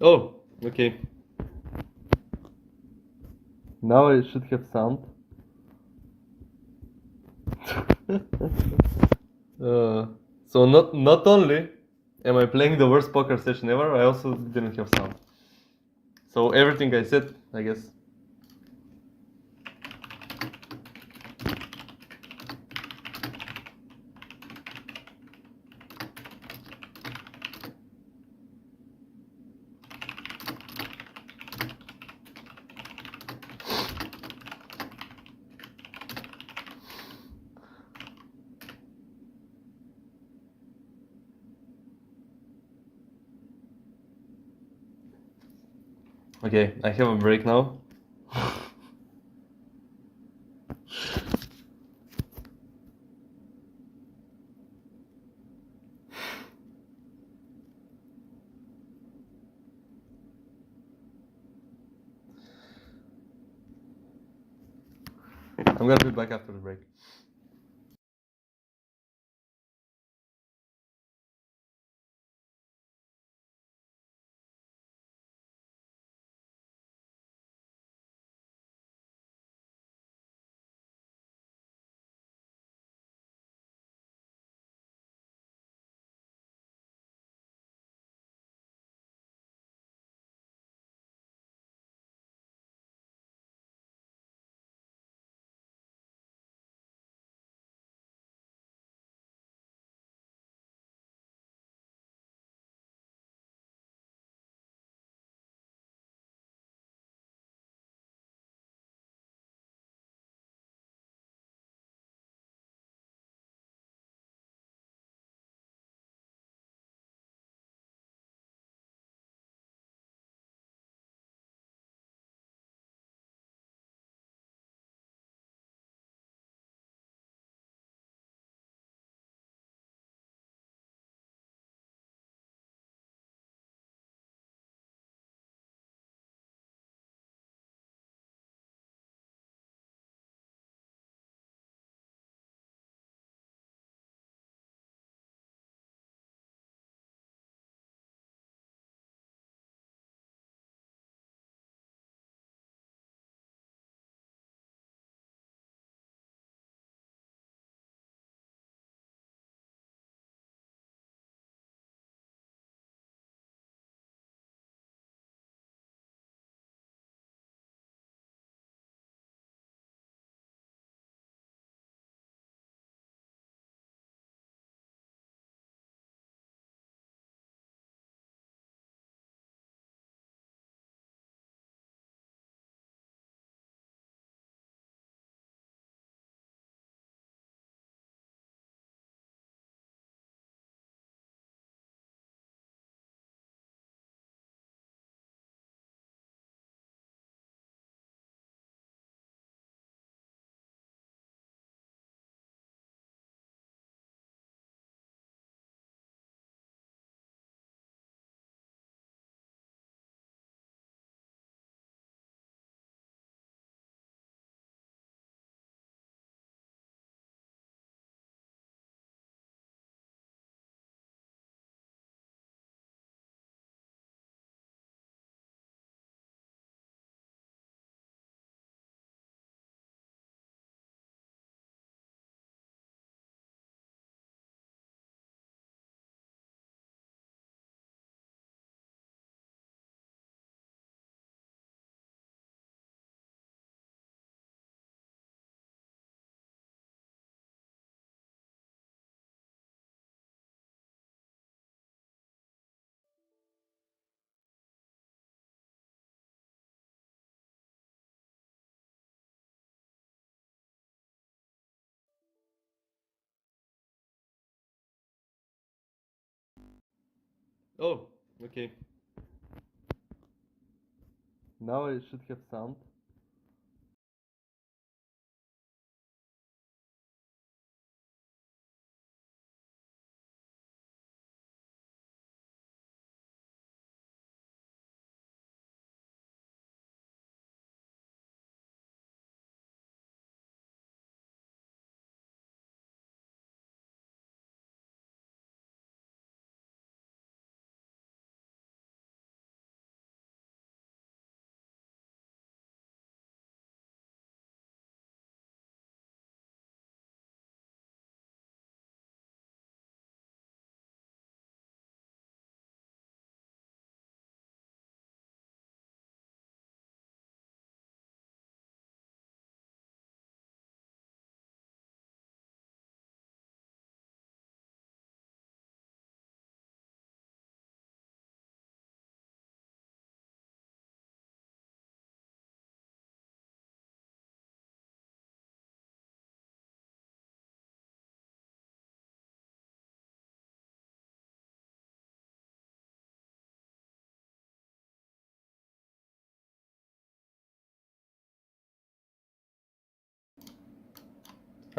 Oh, okay. Now I should have sound. uh, so not only am I playing the worst poker session ever, I also didn't have sound. So everything I said, I guess. Okay, I have a break now. I'm gonna be back after the break. Oh, okay. Now I should have sound.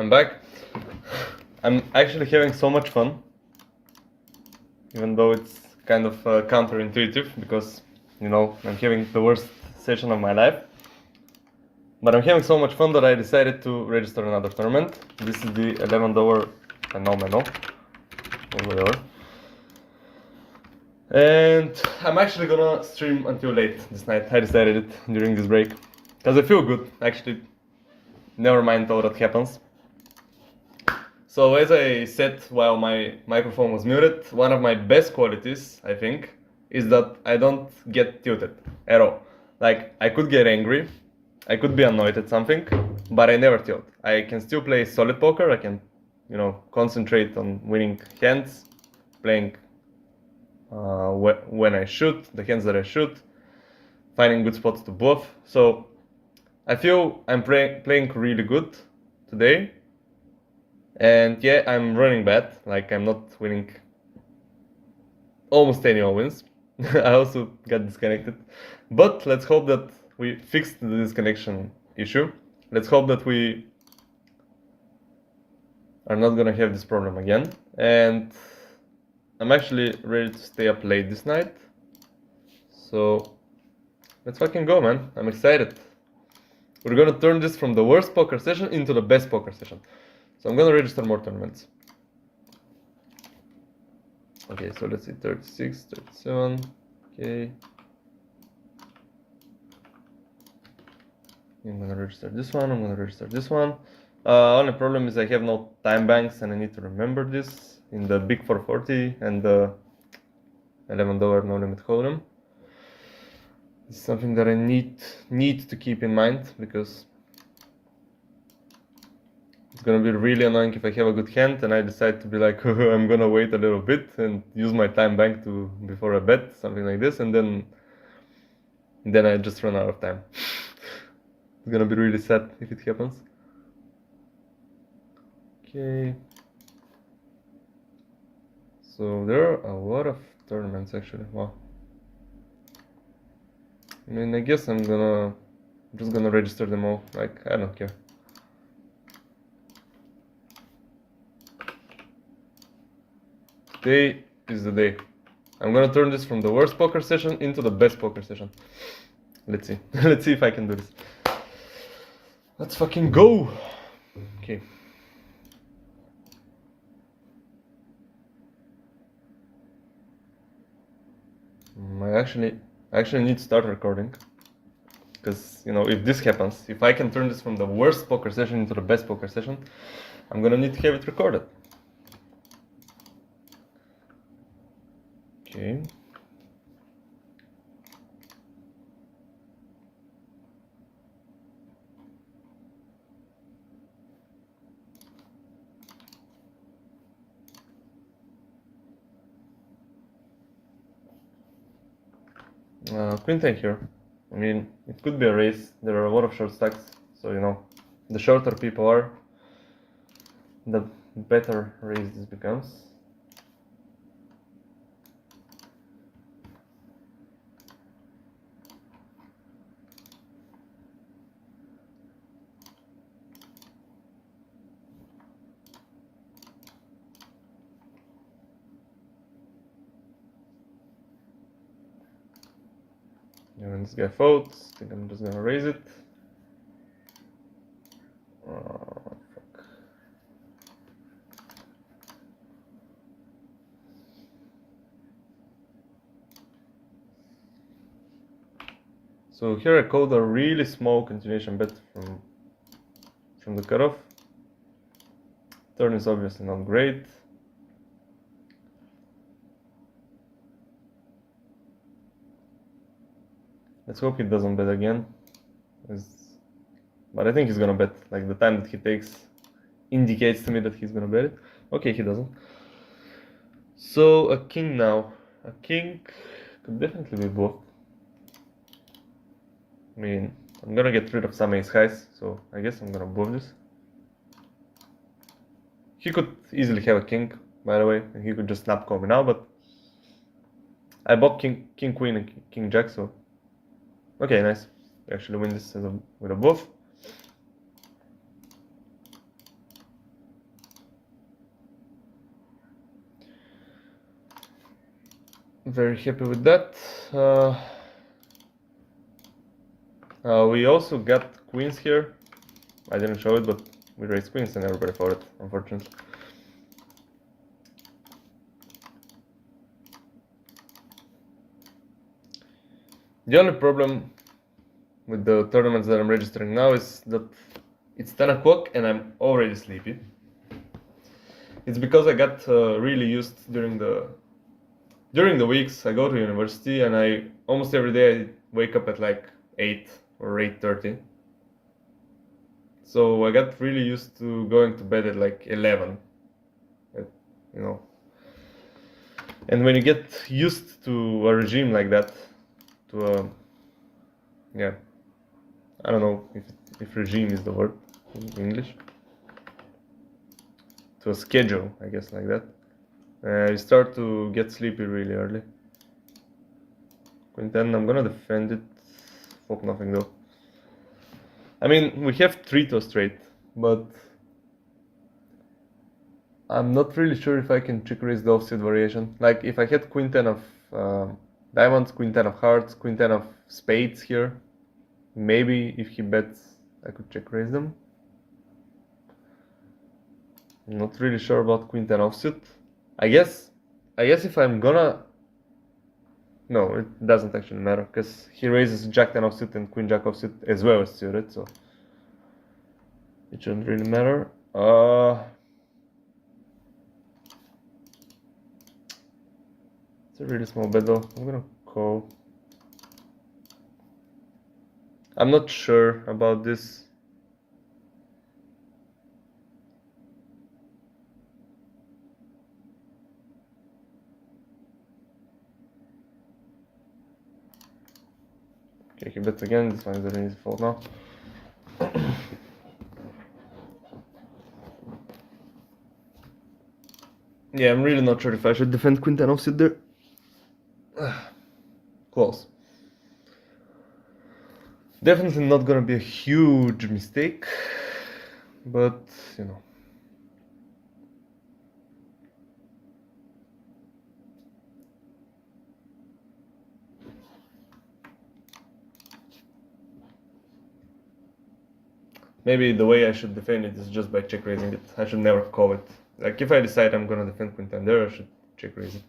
I'm back. I'm actually having so much fun, even though it's kind of counterintuitive because, you know, I'm having the worst session of my life. But I'm having so much fun that I decided to register another tournament. This is the $11 Mano, or whatever. And I'm actually gonna stream until late this night. I decided it during this break. Because I feel good, actually. Never mind all that happens. So as I said while my microphone was muted, one of my best qualities, I think, is that I don't get tilted at all. Like, I could get angry, I could be annoyed at something, but I never tilt. I can still play solid poker, I can, you know, concentrate on winning hands, playing when I shoot, the hands that I shoot, finding good spots to bluff. So I feel I'm playing really good today. And yeah, I'm running bad, like I'm not winning almost any wins. I also got disconnected. But let's hope that we fixed the disconnection issue. Let's hope that we are not gonna have this problem again. And I'm actually ready to stay up late this night. So let's fucking go, man. I'm excited. We're gonna turn this from the worst poker session into the best poker session. So I'm gonna register more tournaments. Okay, so let's see, 36, 37, okay. I'm gonna register this one, I'm gonna register this one. Only problem is I have no time banks and I need to remember this in the big 440 and the $11 no limit hold'em. It's something that I need to keep in mind because it's gonna be really annoying if I have a good hand and I decide to be like, I'm gonna wait a little bit and use my time bank before I bet, something like this, and then I just run out of time. It's gonna be really sad if it happens. Okay. So there are a lot of tournaments actually. Wow. I mean, I guess I'm just gonna register them all. Like, I don't care. Today is the day. I'm gonna turn this from the worst poker session into the best poker session. Let's see. Let's see if I can do this. Let's fucking go! Okay. I actually need to start recording. Because, you know, if this happens, if I can turn this from the worst poker session into the best poker session, I'm gonna need to have it recorded. Okay. Queen take here. I mean, it could be a race. There are a lot of short stacks, so you know, the shorter people are, the better race this becomes. And when this guy folds, I think I'm just gonna raise it. Oh, fuck. So here I called a really small continuation bet from the cutoff. Turn is obviously not great. Let's hope he doesn't bet again. But I think he's gonna bet. Like, the time that he takes indicates to me that he's gonna bet it. Okay, he doesn't. So a king now. A king could definitely be bluffed. I mean, I'm gonna get rid of some ace highs, so I guess I'm gonna bluff this. He could easily have a king, by the way, and he could just snap call me now, but I bought king queen and king jack, so okay, nice. We actually win this with a bluff. very happy with that. We also got queens here. I didn't show it, but we raised queens and everybody folded, unfortunately. The only problem with the tournaments that I'm registering now is that it's 10 o'clock and I'm already sleepy. It's because I got really used during the weeks. I go to university and I almost every day I wake up at like 8 or 8:30. So I got really used to going to bed at like 11. You know. And when you get used to a regime like that, yeah, I don't know if regime is the word in English, to a schedule, I guess, like that, you start to get sleepy really early. Queen 10, I'm gonna defend it, flop nothing though. I mean, we have 3 to a straight, but I'm not really sure if I can check raise the offsuit variation. Like, if I had Queen 10 of diamonds, Queen 10 of hearts, Queen 10 of spades here, maybe if he bets, I could check raise them. I'm not really sure about Queen 10 offsuit. I guess if I'm gonna... No, it doesn't actually matter, because he raises Jack 10 offsuit and Queen Jack offsuit as well as suited, so it shouldn't really matter. It's a really small bet though. I'm gonna call. I'm not sure about this. Okay, he bets again. This one is an easy fold now. Yeah, I'm really not sure if I should defend Queen 10 offsuit there. Close. Definitely not gonna be a huge mistake, but you know. Maybe the way I should defend it is just by check raising it. I should never call it. Like, if I decide I'm gonna defend Queen 10 there, I should check raise it.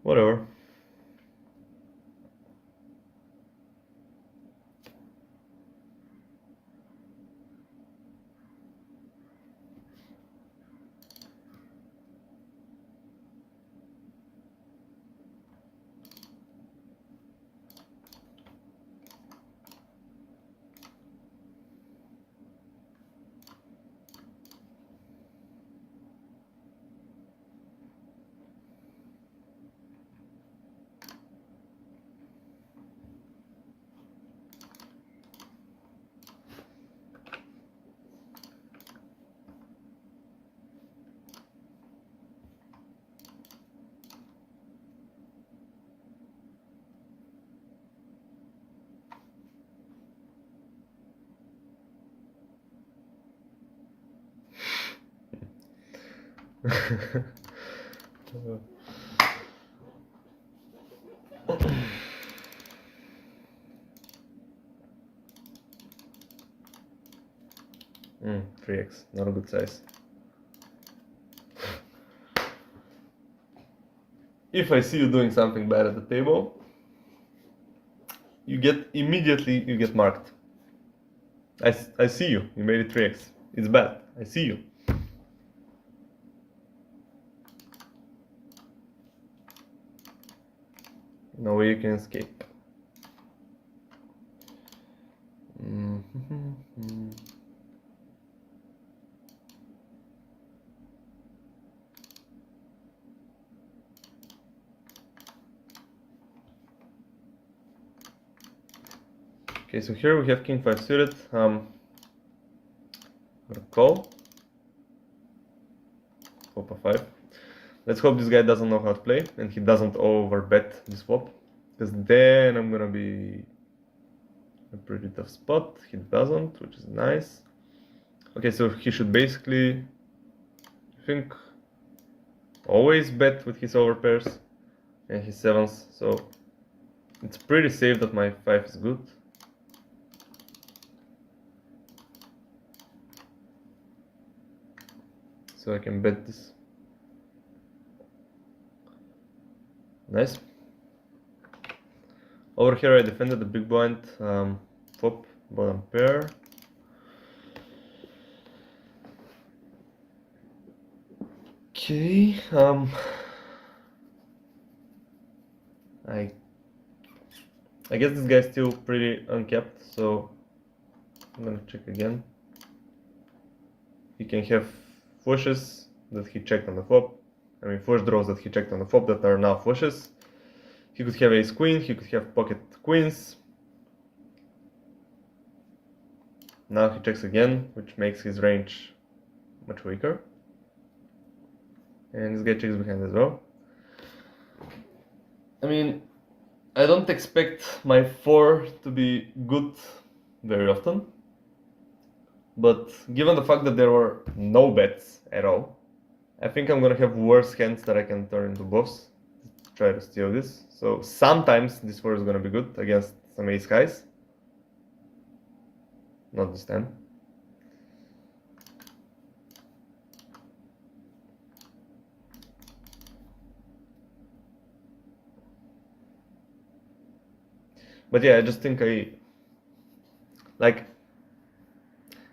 Whatever. Mm, 3x, not a good size. If I see you doing something bad at the table, you get marked. I see you. You made it 3x. It's bad. I see you. No way you can escape. Okay, so here we have King 5 suited. I'm gonna call. Flop a 5. Let's hope this guy doesn't know how to play and he doesn't overbet this flop, because then I'm gonna be a pretty tough spot. He doesn't, which is nice. Okay, so he should basically, I think, always bet with his overpairs and his sevens, so it's pretty safe that my 5 is good. So I can bet this. Nice. Over here I defended the big blind, flop, bottom pair. Okay, I guess this guy's still pretty uncapped, so I'm gonna check again. He can have flushes that he checked on the flop. I mean flush draws that he checked on the flop that are now flushes. He could have ace queen, he could have pocket queens. Now he checks again, which makes his range much weaker. And this guy checks behind as well. I mean, I don't expect my 4 to be good very often. But given the fact that there were no bets at all, I think I'm gonna have worse hands that I can turn into bluffs to try to steal this. So sometimes this 4 is gonna be good against some ace highs. Not this time. But yeah, I just think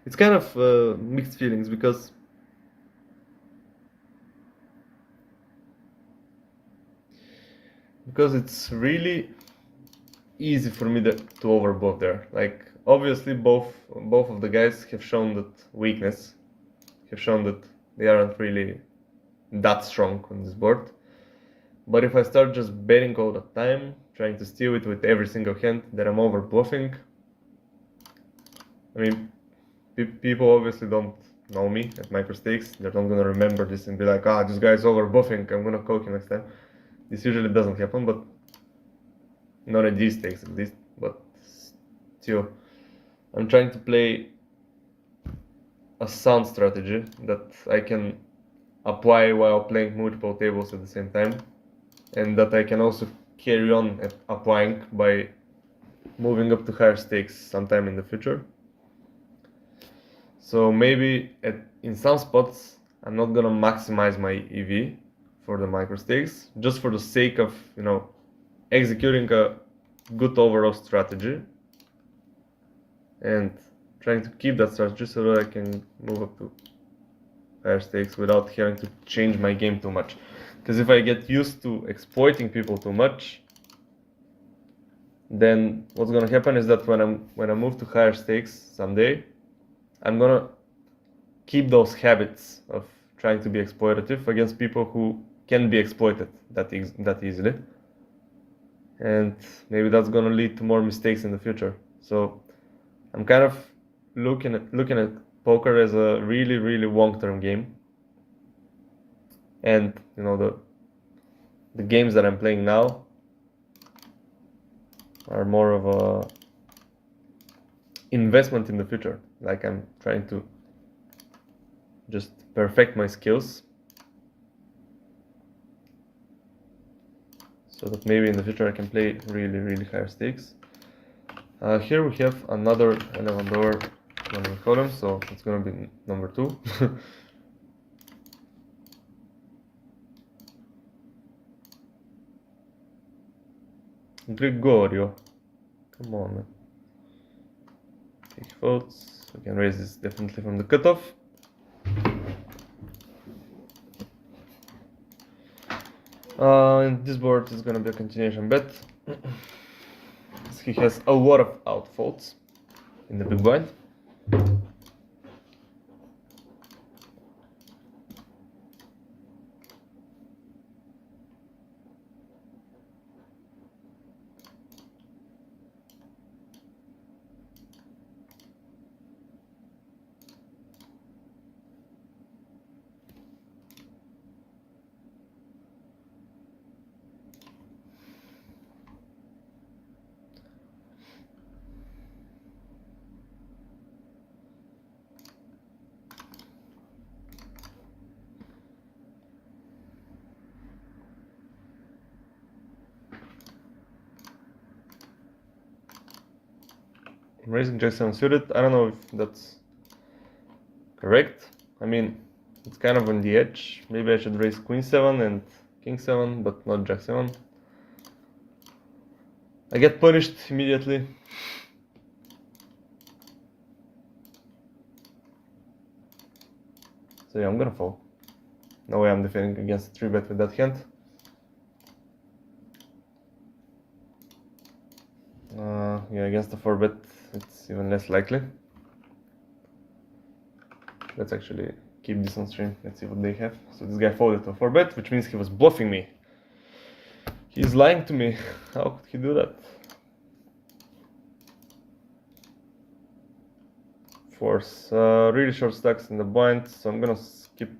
it's kind of mixed feelings because it's really easy for me to overbluff there. Like obviously both of the guys have shown that weakness, have shown that they aren't really that strong on this board. But if I start just betting all the time, trying to steal it with every single hand, then I'm over bluffing. I mean, people obviously don't know me at micro stakes. They're not gonna remember this and be like, ah, this guy's over bluffing, I'm gonna call him next time. This usually doesn't happen, but not at these stakes at least. But still, I'm trying to play a sound strategy that I can apply while playing multiple tables at the same time, and that I can also carry on applying by moving up to higher stakes sometime in the future. So maybe in some spots I'm not gonna maximize my EV for the micro stakes just for the sake of, you know, executing a good overall strategy and trying to keep that strategy so that I can move up to higher stakes without having to change my game too much. Because if I get used to exploiting people too much, then what's gonna happen is that when I move to higher stakes someday, I'm gonna keep those habits of trying to be exploitative against people who can be exploited that easily, and maybe that's gonna lead to more mistakes in the future. So I'm kind of looking at poker as a really long-term game, and you know the games that I'm playing now are more of a investment in the future. Like I'm trying to just perfect my skills so that maybe in the future I can play really higher stakes. Here we have another $11 number column, so it's gonna be number 2. Gregorio, come on, man. Take votes. We can raise this definitely from the cutoff. And this board is gonna be a continuation bet. He has a lot of out folds in the big blind. I'm raising Jack 7 suited. I don't know if that's correct. I mean, it's kind of on the edge. Maybe I should raise Queen 7 and King 7, but not Jack 7. I get punished immediately. So yeah, I'm gonna fold. No way I'm defending against a 3-bet with that hand. Yeah, against the 4-bet, it's even less likely. Let's actually keep this on stream. Let's see what they have. So this guy folded to a 4-bet, which means he was bluffing me. He's lying to me. How could he do that? Force. Really short stacks in the blind, so I'm gonna skip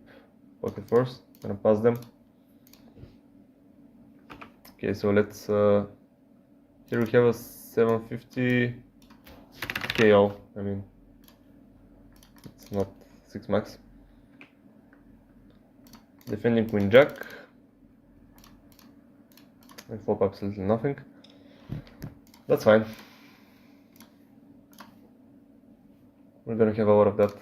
pocket fours. I'm gonna pass them. Okay, so let's. Here we have a 750 KO. I mean, it's not 6 max. Defending Queen Jack. I flop absolutely nothing. That's fine. We're gonna have a lot of that.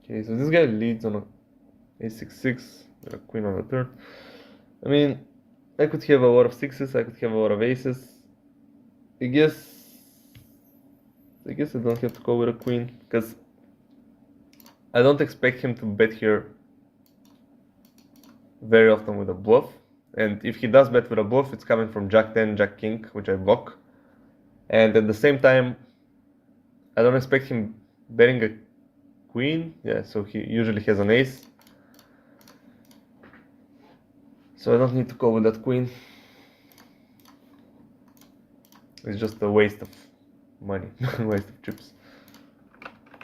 Okay, so this guy leads on a a6-6 with a queen on the third. I mean, I could have a lot of sixes, I could have a lot of aces. I guess I don't have to go with a queen, because I don't expect him to bet here very often with a bluff. And if he does bet with a bluff, it's coming from Jack 10, Jack King, which I block. And at the same time, I don't expect him betting a queen. Yeah, so he usually has an ace. So I don't need to go with that queen. It's just a waste of money, waste of chips.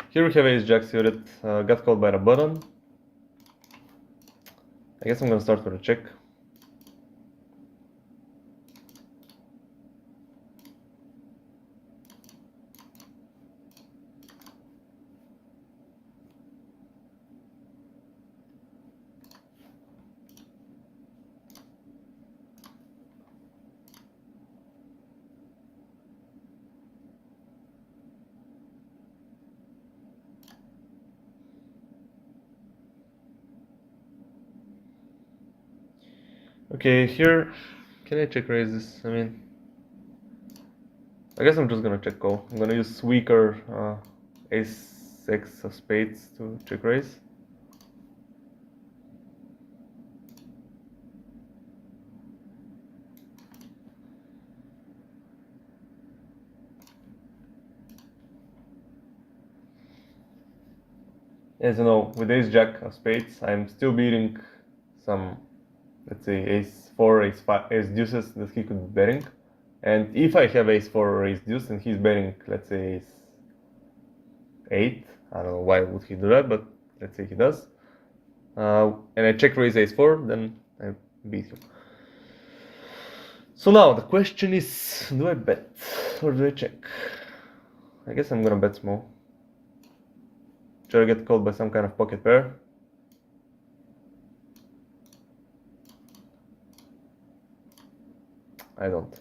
Here we have ace jack suited, got called by the button. I guess I'm gonna start with a check. Okay, here, can I check raise this? I mean, I guess I'm just gonna check call. I'm gonna use weaker ace-x of spades to check raise. As you know, with ace-jack of spades, I'm still beating some, let's say, ace-4, ace-5, ace-deuces that he could be betting. And if I have ace-4 or ace-deuce and he's betting, let's say, ace-8, I don't know why would he do that, but let's say he does. And I check raise ace-4, then I beat him. So now the question is, do I bet or do I check? I guess I'm gonna bet small. Should I get called by some kind of pocket pair? I don't.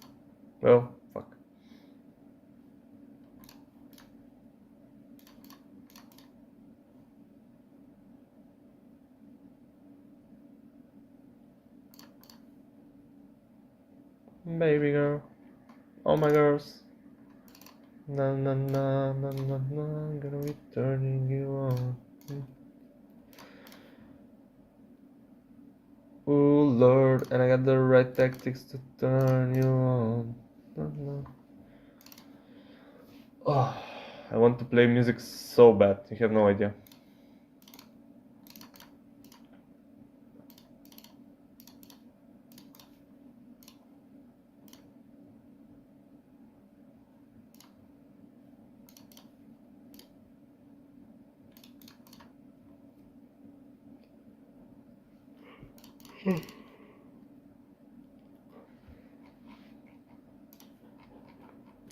Well, fuck. Baby girl, oh my girls. Na na na na na na, gonna be turning you on. Oh Lord, and I got the right tactics to turn you on. Oh, I want to play music so bad, you have no idea.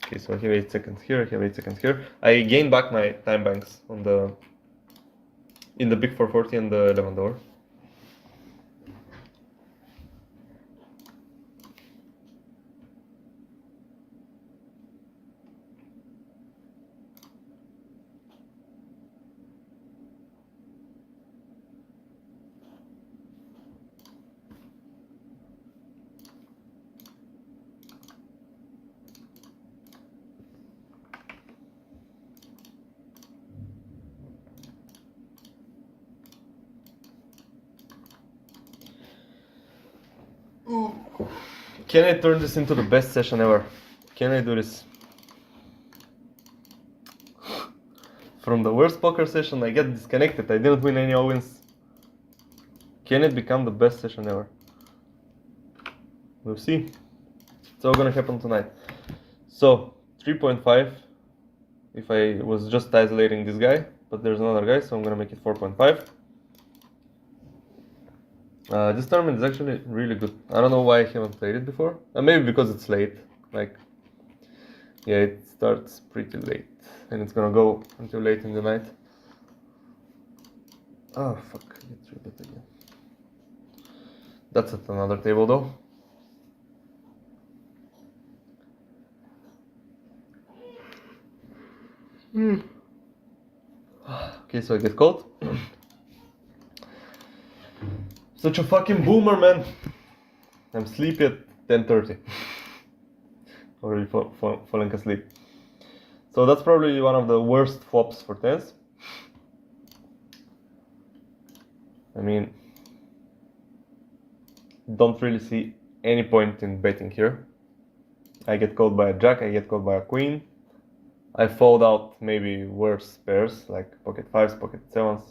Okay, so I have 8 seconds here, I have 8 seconds here. I gain back my time banks on in the big 440 and the 11 door. Can I turn this into the best session ever? Can I do this? From the worst poker session, I get disconnected. I didn't win any wins. Can it become the best session ever? We'll see. It's all gonna happen tonight. So 3.5 if I was just isolating this guy, but there's another guy, so I'm gonna make it 4.5. This tournament is actually really good. I don't know why I haven't played it before. Maybe because it's late. Like, yeah, it starts pretty late, and it's gonna go until late in the night. Oh fuck, I get 3-bet again. That's at another table though. Okay, so I get called. Such a fucking boomer, man. I'm sleepy at 10:30. Already falling asleep. So that's probably one of the worst flops for tens. I mean, don't really see any point in betting here. I get called by a jack, I get called by a queen. I fold out maybe worse pairs like pocket fives, pocket sevens.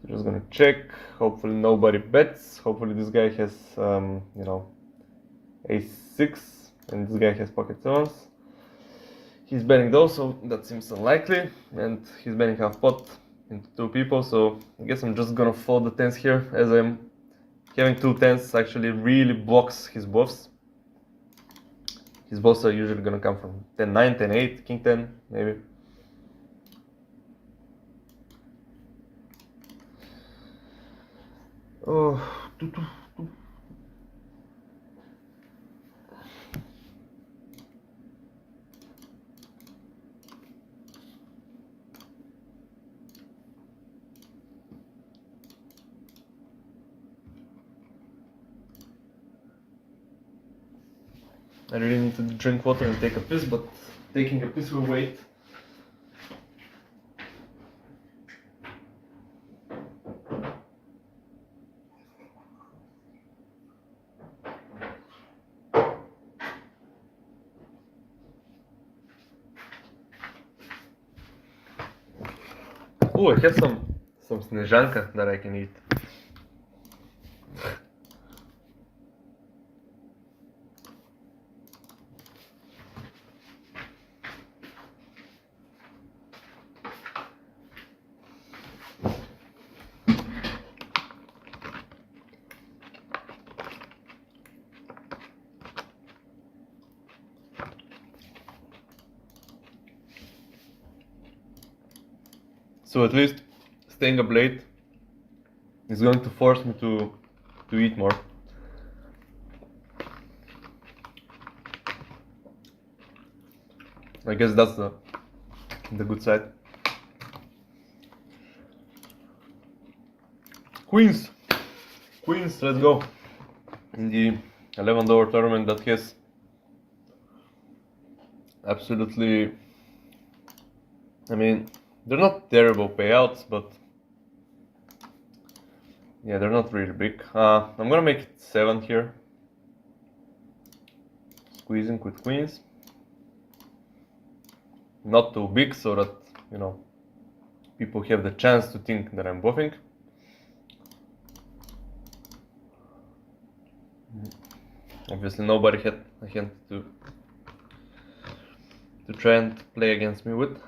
So just gonna check. Hopefully nobody bets. Hopefully this guy has, you know, ace six, and this guy has pocket sevens. He's betting those, so that seems unlikely, and he's betting half pot into two people. So I guess I'm just gonna fold the tens here, as I'm having two tens actually really blocks his bluffs. His bluffs are usually gonna come from 10-9, 10-8, king 10 maybe. Oh, I really need to drink water and take a piss, but taking a piss will wait. Oh, I have some snežanka that I can eat. So at least staying up late is going to force me to eat more. I guess that's the good side. Queens, let's go. In the $11 tournament that has absolutely, I mean, they're not terrible payouts, but yeah, they're not really big. I'm gonna make it 7 here. Squeezing with queens. Not too big, so that, you know, people have the chance to think that I'm bluffing. Obviously nobody had a hand to try and play against me with.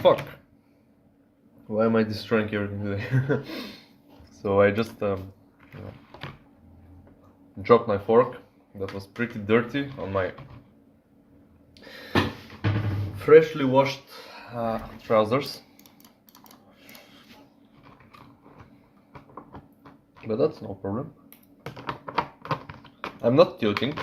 Fuck. Why am I destroying everything today? So I just dropped my fork that was pretty dirty on my freshly washed trousers. But that's no problem. I'm not tilting.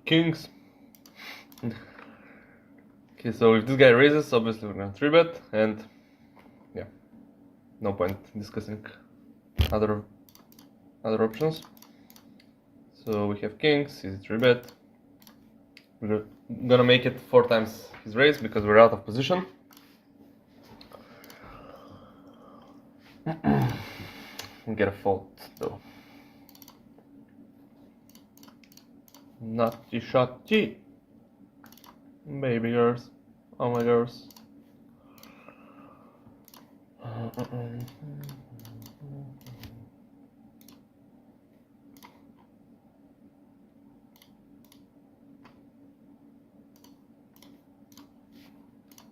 kings. Okay, so if this guy raises, obviously we're gonna 3-bet, and yeah, no point discussing other options. So we have kings, easy 3-bet. We're gonna make it 4 times his raise because we're out of position. Get a fault though. Nutty shotty. Baby girls. Oh my girls.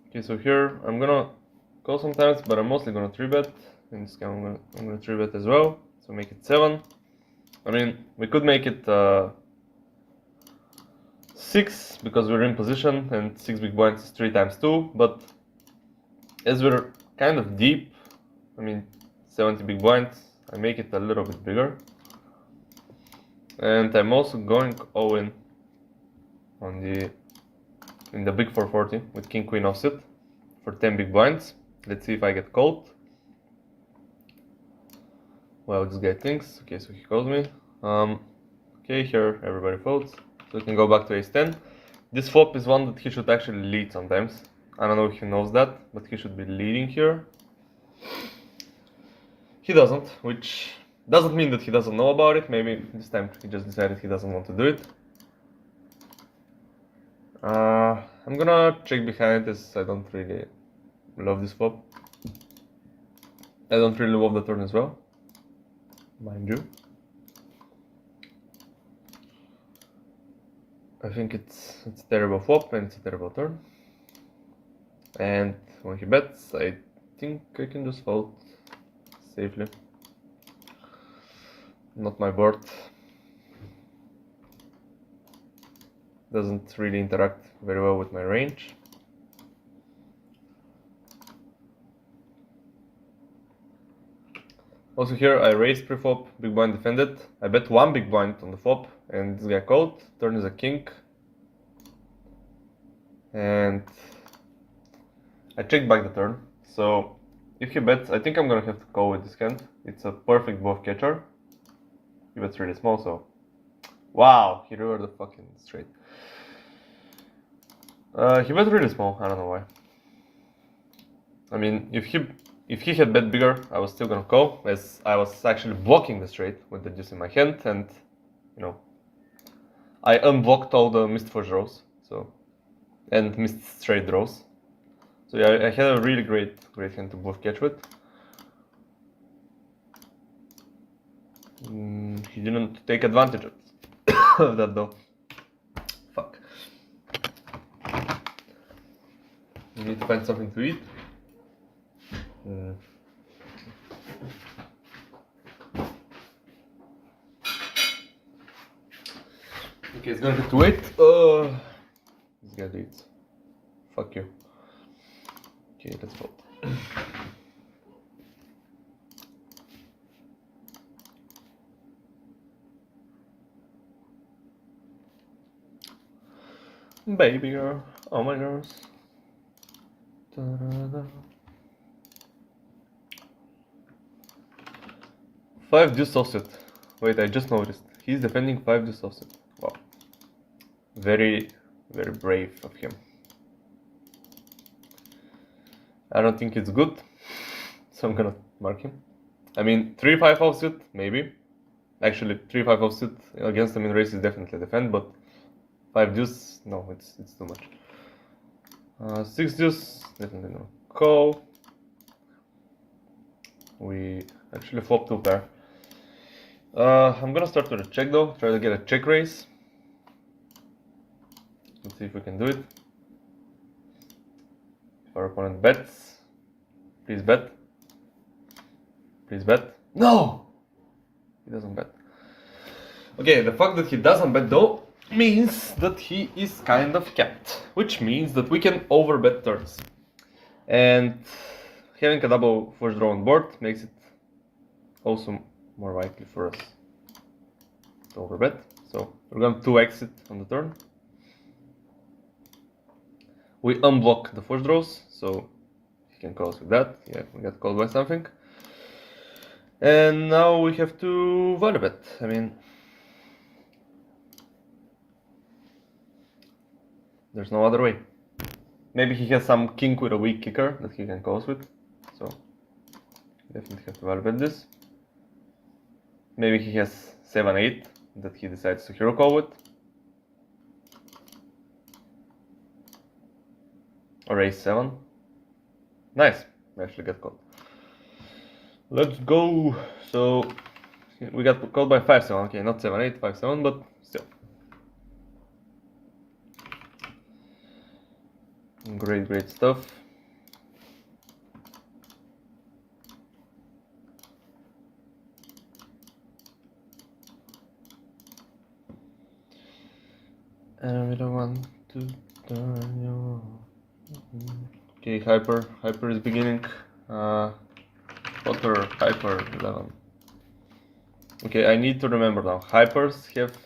Okay, so here I'm gonna call sometimes, but I'm mostly gonna 3-bet. In this game I'm gonna 3-bet as well. So make it 7. I mean, we could make it 6 because we're in position, and 6 big blinds is 3 times 2. But as we're kind of deep, I mean 70 big blinds, I make it a little bit bigger. And I'm also going all in on in the big 440 with king queen offsuit for 10 big blinds. Let's see if I get called. Well, this guy thinks. Okay, so he calls me. Okay, here everybody folds. So we can go back to ace 10. This flop is one that he should actually lead sometimes. I don't know if he knows that, but he should be leading here. He doesn't, which doesn't mean that he doesn't know about it. Maybe this time he just decided he doesn't want to do it. I'm gonna check behind as I don't really love this flop. I don't really love the turn as well, mind you. I think it's a terrible flop and it's a terrible turn. And when he bets, I think I can just fold safely. Not my board. Doesn't really interact very well with my range. Also here I raised pre-flop, big blind defended. I bet 1 big blind on the flop and this guy called. Turn is a king. And I checked back the turn. So if he bets, I think I'm gonna have to call with this hand. It's a perfect bluff catcher. He bets really small, so wow, he rivered the fucking straight. He bet really small, I don't know why. I mean, if he had bet bigger, I was still gonna call, as I was actually blocking the straight with the deuce in my hand, and you know, I unblocked all the missed flush draws, so, and missed straight draws. So yeah, I had a really great hand to bluff catch with. He didn't take advantage of that though. Fuck. You need to find something to eat. Okay, it's gonna have to wait. This guy leads. Fuck you. Okay, let's vote. Baby girl, oh my girls. Da-da-da. 5 deuce offset. Wait, I just noticed. He's defending 5 deuce offset. Wow. Very, very brave of him. I don't think it's good, so I'm gonna mark him. I mean, 3-5 offset, maybe. Actually, 3-5 offset against him in race is definitely defend, but 5 deuce, no, it's too much. 6 deuce, definitely no call. We actually flop 2 pair. I'm gonna start with a check though, try to get a check raise. Let's see if we can do it. If our opponent bets, please bet. Please bet. No! He doesn't bet. Okay, the fact that he doesn't bet though means that he is kind of capped, which means that we can overbet turns. And having a double flush draw on board makes it also more likely for us to overbet. So we're going to exit on the turn. We unblock the flush draws, so he can call us with that. Yeah, we got called by something. And now we have to value bet. I mean, there's no other way. Maybe he has some king with a weak kicker that he can call us with. So definitely have to value bet this. Maybe he has 7-8 that he decides to hero call with. Or ace-7. Nice, we actually get called. Let's go. So we got called by 5-7. Okay, not 7-8, 5-7, but still. Great stuff. And we don't want to turn you. Okay, hyper is beginning. Poker hyper 11. Okay, I need to remember now. Hypers have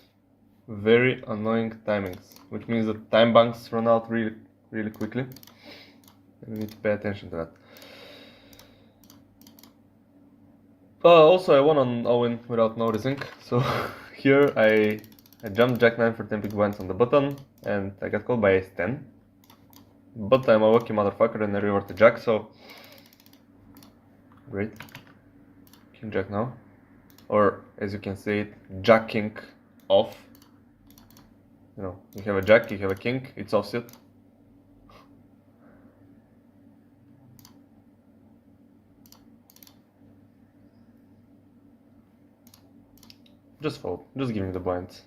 very annoying timings, which means that time banks run out really quickly. And we need to pay attention to that. Also, I won on all-in without noticing. So here I jumped Jack-9 for 10 big blinds on the button, and I got called by ace-10. But I'm a lucky motherfucker and I revert to Jack, so great. King-Jack now. Or, as you can say it, Jack-King off. You know, you have a Jack, you have a King, it's offset. Just fold, just give me the blinds.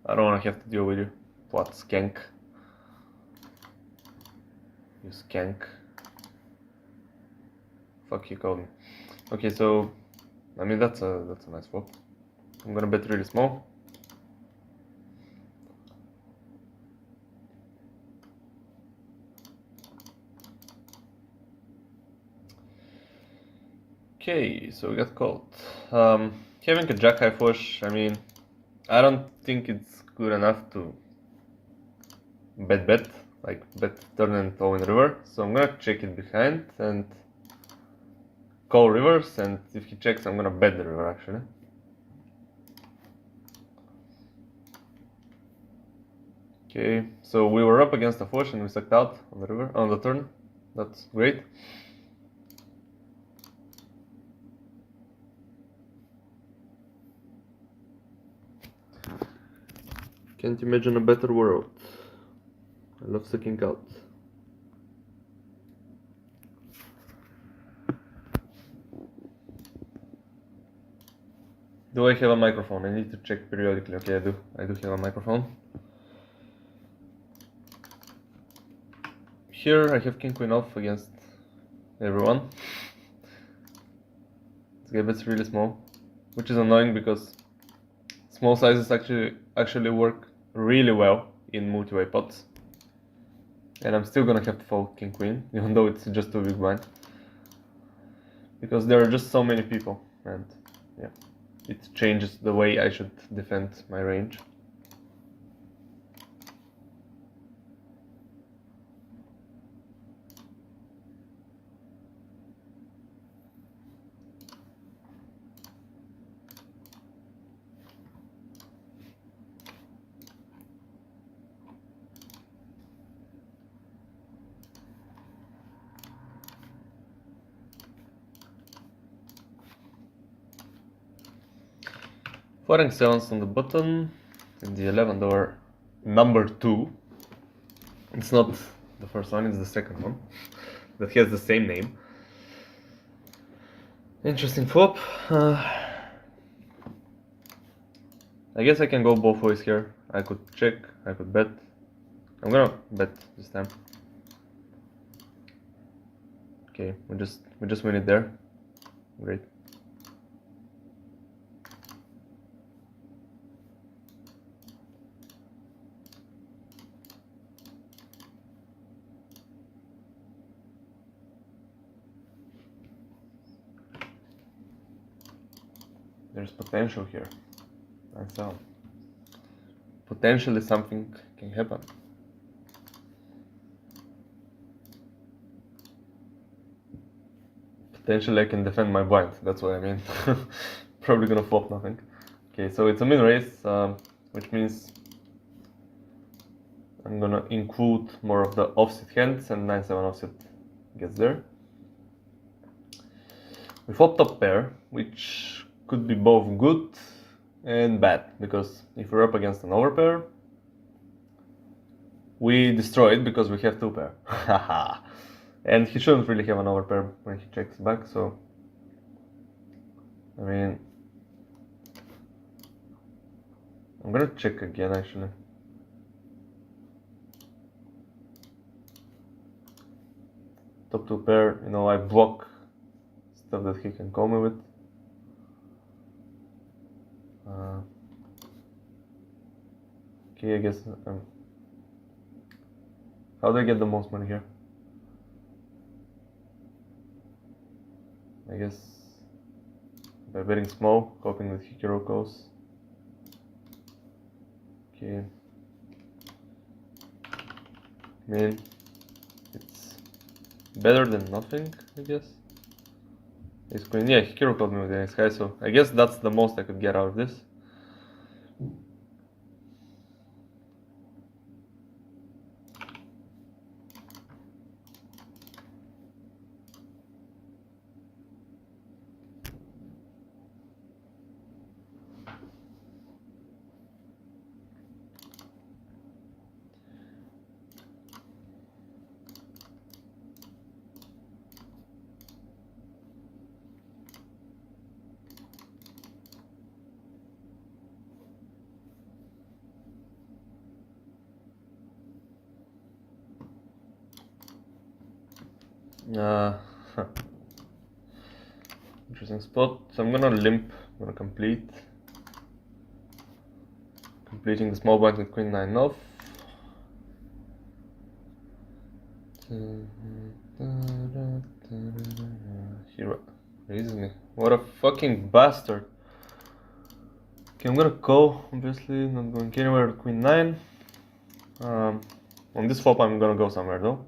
I don't want to have to deal with you. What, skank? You skank. Fuck, you called me. Okay, so I mean that's a nice flop. I'm gonna bet really small. Okay, so we got called. Having a jack high flush, I mean, I don't think it's good enough to bet, like bet turn and all in river. So I'm gonna check it behind and call rivers, and if he checks, I'm gonna bet the river actually. Okay, so we were up against the flush and we sucked out on the river on the turn. That's great. Can't imagine a better world. I love sucking out. Do I have a microphone? I need to check periodically. Okay, I do. I do have a microphone. Here I have king queen off against everyone. This guy bets really small, which is annoying because small sizes actually work really well in multi-way pots. And I'm still gonna have to fold king queen, even though it's just too big blind. Because there are just so many people, and yeah, it changes the way I should defend my range. Foreign sevens on the button, and the 11 door number 2. It's not the first one, it's the second one that has the same name. Interesting flop. I guess I can go both ways here. I could check, I could bet. I'm gonna bet this time. Okay, we just win it there. Great. There's potential here. Nice out. potentially something can happen. Potentially I can defend my blind, that's what I mean. Probably gonna flop nothing. Okay, so it's a min raise, which means I'm gonna include more of the offset hands, and 9-7 offset gets there. We flop top pair, which could be both good and bad, because if we're up against an overpair, we destroy it because we have two pair. Haha. And he shouldn't really have an overpair when he checks back, so I mean, I'm gonna check again actually. Top two pair, you know, I block stuff that he can call me with. Okay, I guess. How do I get the most money here? I guess by betting small, hoping that Hikiro goes. Okay. I mean, it's better than nothing, I guess. Ace queen, yeah, Hikiro called me with the ace high, so I guess that's the most I could get out of this. Interesting spot. So I'm gonna limp. I'm gonna completing the small blind with queen 9 off. He raises me. What a fucking bastard. Okay, I'm gonna call. Obviously, not going anywhere with queen 9. On this flop, I'm gonna go somewhere though.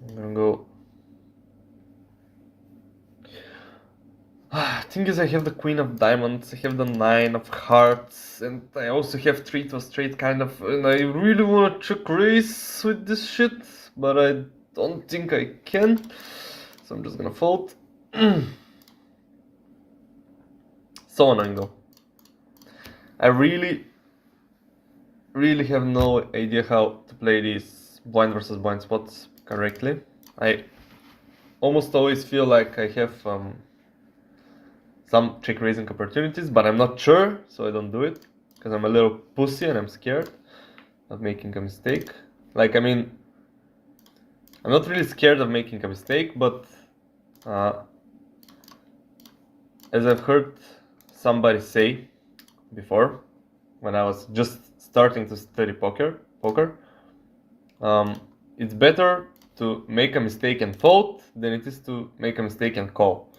I'm gonna go. Thing is, I have the queen of diamonds, I have the 9 of hearts, and I also have 3 to straight kind of, and I really wanna check raise with this shit, but I don't think I can, so I'm just gonna fold. So annoying though. I really have no idea how to play these blind versus blind spots correctly. I almost always feel like I have some check raising opportunities, but I'm not sure, so I don't do it, because I'm a little pussy and I'm scared of making a mistake. Like, I mean, I'm not really scared of making a mistake, but as I've heard somebody say before, when I was just starting to study poker, it's better to make a mistake and fold than it is to make a mistake and call.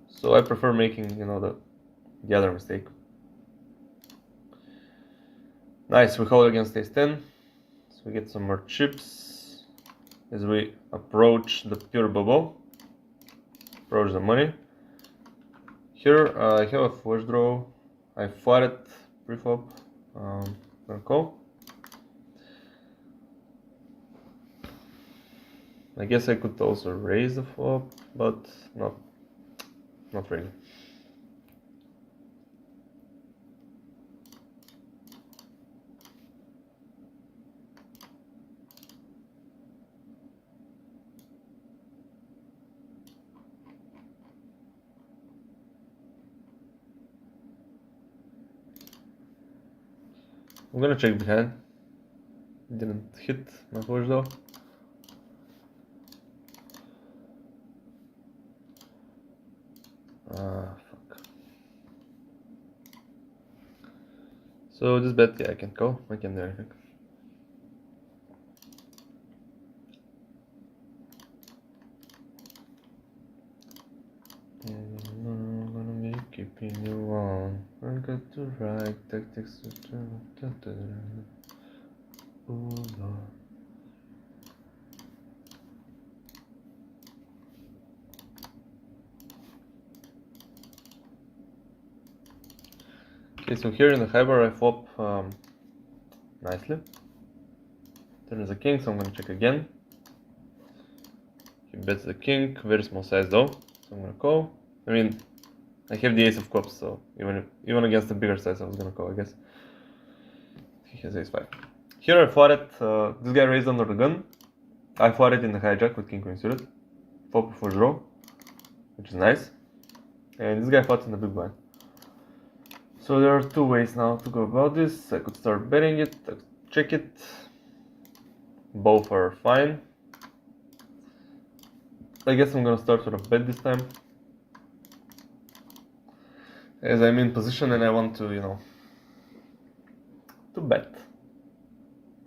So I prefer making, you know, the other mistake. Nice, we hold against ace 10, so we get some more chips as we approach the pure bubble, approach the money. Here I have a flush draw, I flatted pre-flop, gonna call. I guess I could also raise the flop, but not really. I'm gonna check behind. Didn't hit my flush though. Fuck. So this bet, yeah, I can call. I can do anything. I'm gonna make it. opinion one. I got to write tactics. Okay, so here in the highbar I flop nicely. Turn is a king, so I'm gonna check again. He bets the king, very small size though, so I'm gonna call. I mean, I have the ace of clubs, so even against the bigger size I was gonna call, I guess. He has ace 5. Here I flatted, this guy raised under the gun. I flatted in the hijack with king queen suited. Flop for draw, which is nice. And this guy flats in the big blind. So there are two ways now to go about this. I could start betting it, I could check it. Both are fine. I guess I'm gonna start with a bet this time, as I'm in position and I want to, to bet.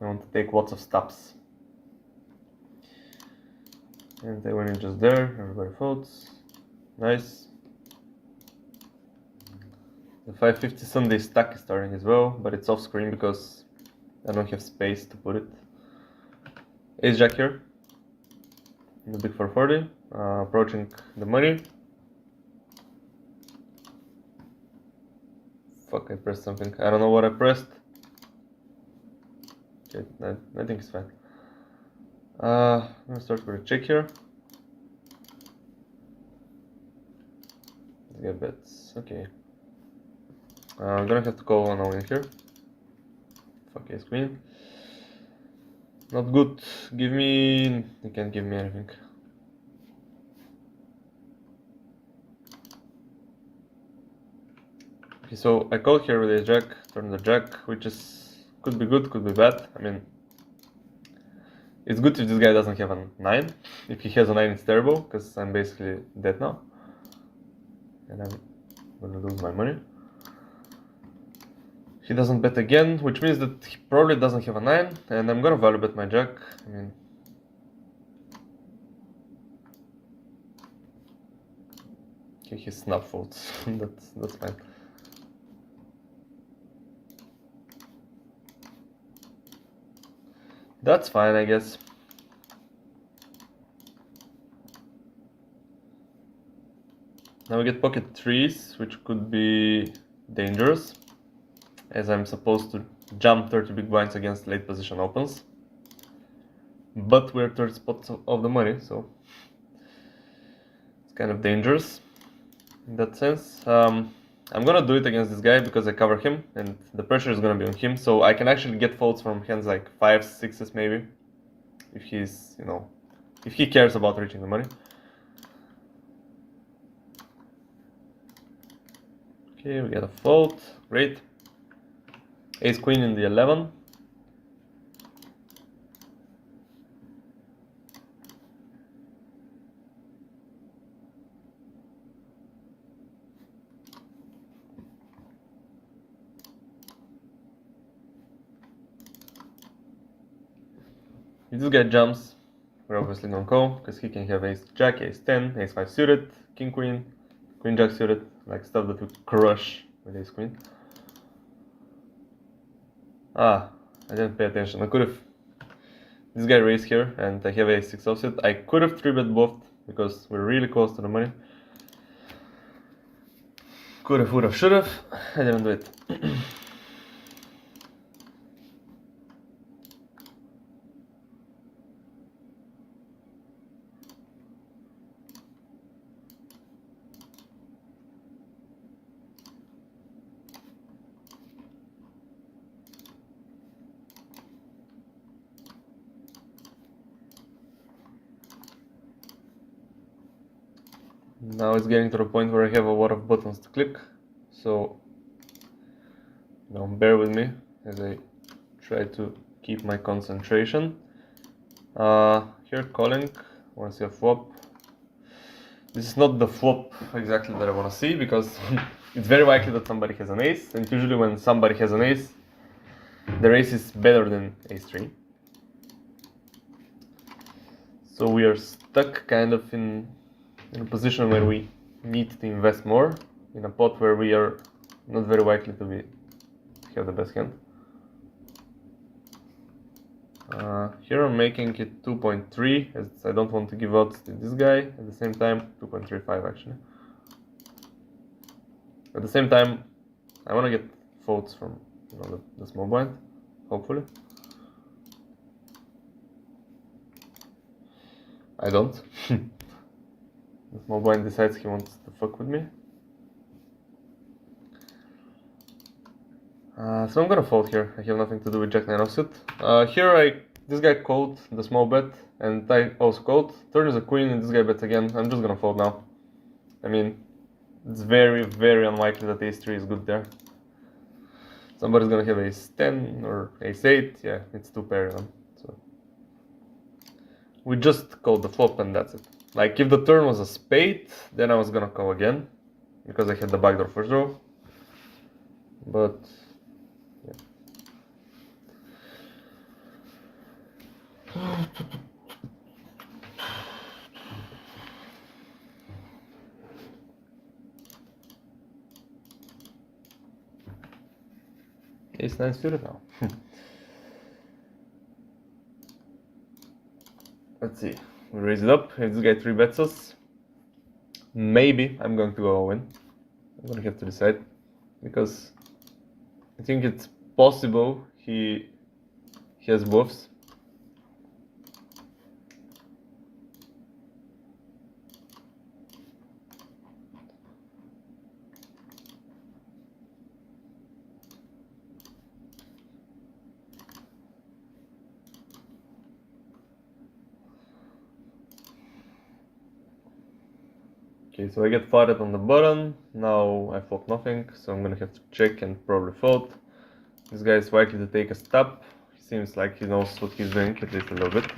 I want to take lots of stops. And I went in just there, everybody folds. Nice. The 550 Sunday stack is starting as well, but it's off screen because I don't have space to put it. Ace jack here. The big 440, approaching the money. Fuck, I pressed something. I don't know what I pressed. Okay, I think it's fine. I'm gonna start with a check here. Yeah, bets. Okay. I'm gonna have to call one all in here. Fuck ace queen. Not good. Give me. You can't give me anything. Okay, so I call here with ace jack, turn the jack, which could be good, could be bad. I mean, it's good if this guy doesn't have a 9. If he has a 9, it's terrible, because I'm basically dead now. And I'm gonna lose my money. He doesn't bet again, which means that he probably doesn't have a 9, and I'm gonna value bet my jack. I mean, okay, he snap folds. that's fine. That's fine, I guess. Now we get pocket 3s, which could be dangerous, as I'm supposed to jump 30 big blinds against late position opens. But we're third spots of the money, so it's kind of dangerous in that sense. I'm gonna do it against this guy because I cover him and the pressure is gonna be on him, so I can actually get folds from hands like 5s, 6s maybe, if he's, if he cares about reaching the money. Okay, we get a fold, great. Ace queen in the 11. If this guy jumps, we're obviously gonna call, because he can have ace jack, ace 10, ace 5 suited, king queen, queen jack suited, like stuff that would crush with ace queen. I didn't pay attention. I could have. This guy raised here, and I have ace 6 offset. I could have 3-bet bluffed because we're really close to the money. Could have, would have, should have. I didn't do it. Now it's getting to the point where I have a lot of buttons to click, so bear with me as I try to keep my concentration. Here calling, I want to see a flop. This is not the flop exactly that I want to see, because it's very likely that somebody has an ace, and usually when somebody has an ace, their ace is better than ace 3. So we are stuck kind of in a position where we need to invest more. in a pot where we are not very likely to have the best hand. Here I'm making it 2.3 as I don't want to give out to this guy. At the same time, 2.35 actually. At the same time, I want to get folds from the small blind, hopefully. I don't. The small blind decides he wants to fuck with me. So I'm gonna fold here. I have nothing to do with Jack 9 offsuit. Here this guy called the small bet and I also called. Turn is a queen and this guy bets again. I'm just gonna fold now. I mean, it's very, very unlikely that ace 3 is good there. Somebody's gonna have ace 10 or ace 8. Yeah, it's 2 pair then. So we just called the flop and that's it. Like if the turn was a spade, then I was gonna call again because I had the backdoor first draw. But yeah. Ace 9 suited now. Let's see. We raise it up. If this guy 3 bets us, maybe I'm going to go all in. I'm gonna have to decide because I think it's possible he has bluffs. Okay, so I get flatted on the button. Now I flop nothing, so I'm gonna have to check and probably fold. This guy is likely to take a step. He seems like he knows what he's doing, at least a little bit.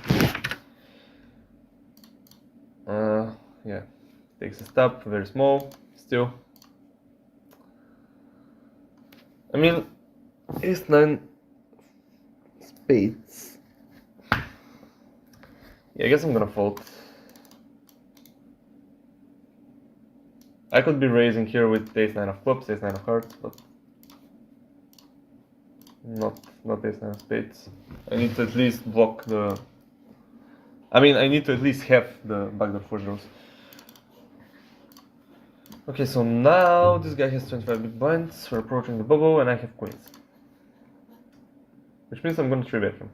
Yeah, takes a step, very small, still. I mean, ace 9 spades. Yeah, I guess I'm gonna fold. I could be raising here with ace 9 of clubs, ace 9 of hearts, but not ace 9 of spades. I need to at least block the... I mean, I need to at least have the backdoor four draws. Okay, so now this guy has 25 big blinds, we're approaching the bubble, and I have queens. Which means I'm gonna 3-bet him.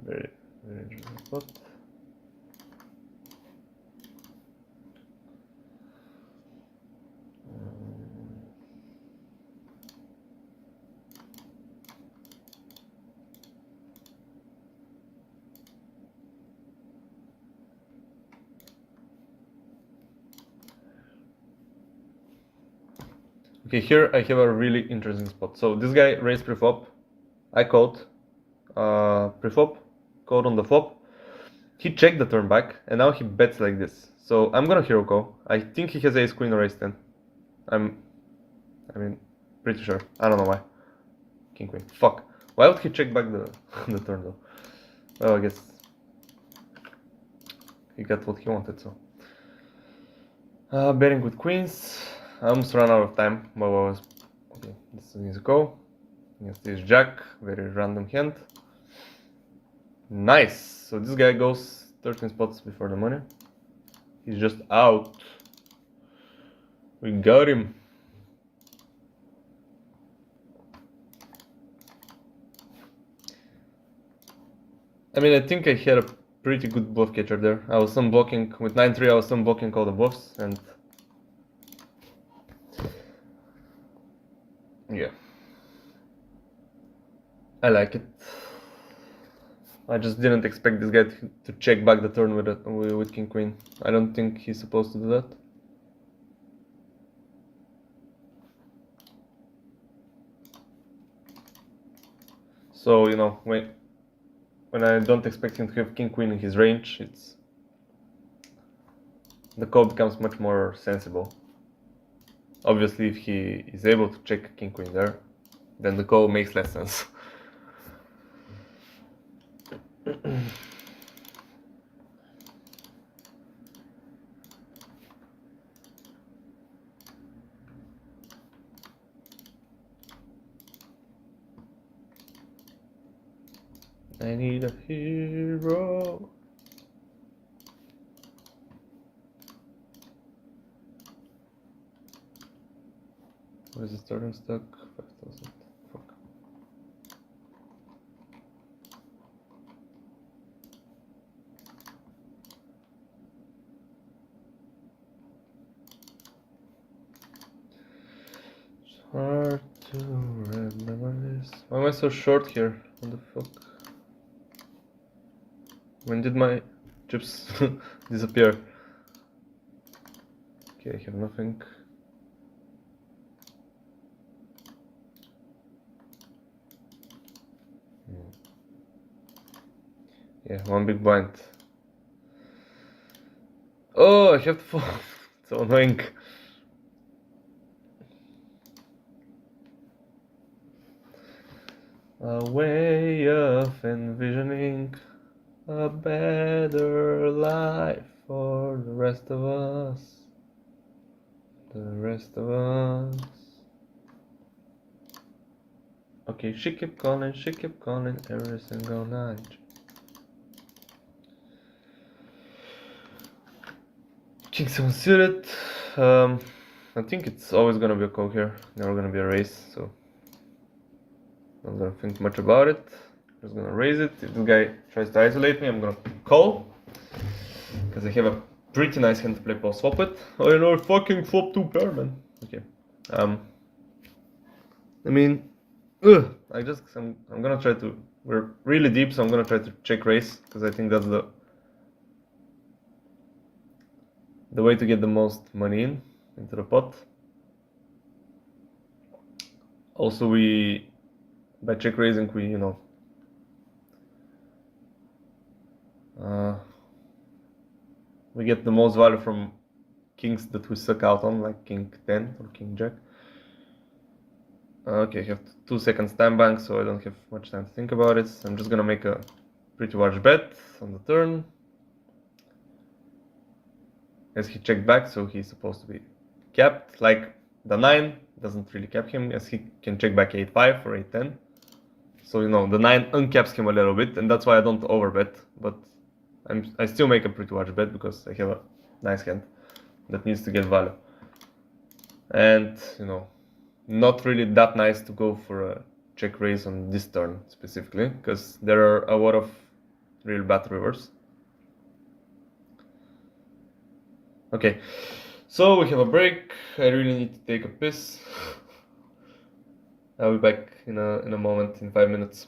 Very, very interesting spot. Okay, here I have a really interesting spot. So this guy raised pre-flop, I called pre-flop, called on the flop. He checked the turn back, and now he bets like this. So I'm gonna hero call. I think he has ace queen or ace 10. I mean, pretty sure. I don't know why. King queen. Fuck. Why would he check back the the turn though? Well, I guess he got what he wanted. So betting with queens. I almost ran out of time. But I was okay. This needs a call. Yes, this jack. Very random hand. Nice. So this guy goes 13 spots before the money. He's just out. We got him. I mean, I think I had a pretty good bluff catcher there. I was unblocking with 9-3. I was unblocking all the bluffs, and yeah, I like it. I just didn't expect this guy to check back the turn with king queen. I don't think he's supposed to do that. So, you know, when I don't expect him to have king queen in his range, the call becomes much more sensible. Obviously, if he is able to check king queen there, then the call makes less sense. I need a hero. What is the starting stock? 5,000. Fuck. It's hard to remember this. Why am I so short here? What the fuck? When did my chips disappear? Okay, I have nothing. Yeah, one big blind. Oh, I have to fall. So annoying. A way of envisioning a better life for the rest of us. The rest of us. Okay, she kept calling every single night. King 7 suited. I think it's always gonna be a call here, never gonna be a raise, so not gonna think much about it. Just gonna raise it. If this guy tries to isolate me, I'm gonna call. Because I have a pretty nice hand to play post swap with. Oh, you know, fucking flop 2 pair, man. Okay. I mean, I'm gonna try to. We're really deep, so I'm gonna try to check raise because I think that's the way to get the most money into the pot. Also, by check raising we we get the most value from kings that we suck out on, like king 10 or king jack. Okay, I have 2 seconds time bank, so I don't have much time to think about it. I'm just gonna make a pretty large bet on the turn. As he checked back, so he's supposed to be capped. Like the 9 doesn't really cap him, as he can check back 8-5 or 8-10. So the 9 uncaps him a little bit, and that's why I don't overbet. But I still make a pretty large bet because I have a nice hand that needs to get value. And not really that nice to go for a check raise on this turn specifically, because there are a lot of real bad rivers. Okay, so we have a break. I really need to take a piss. I'll be back in a moment, in 5 minutes.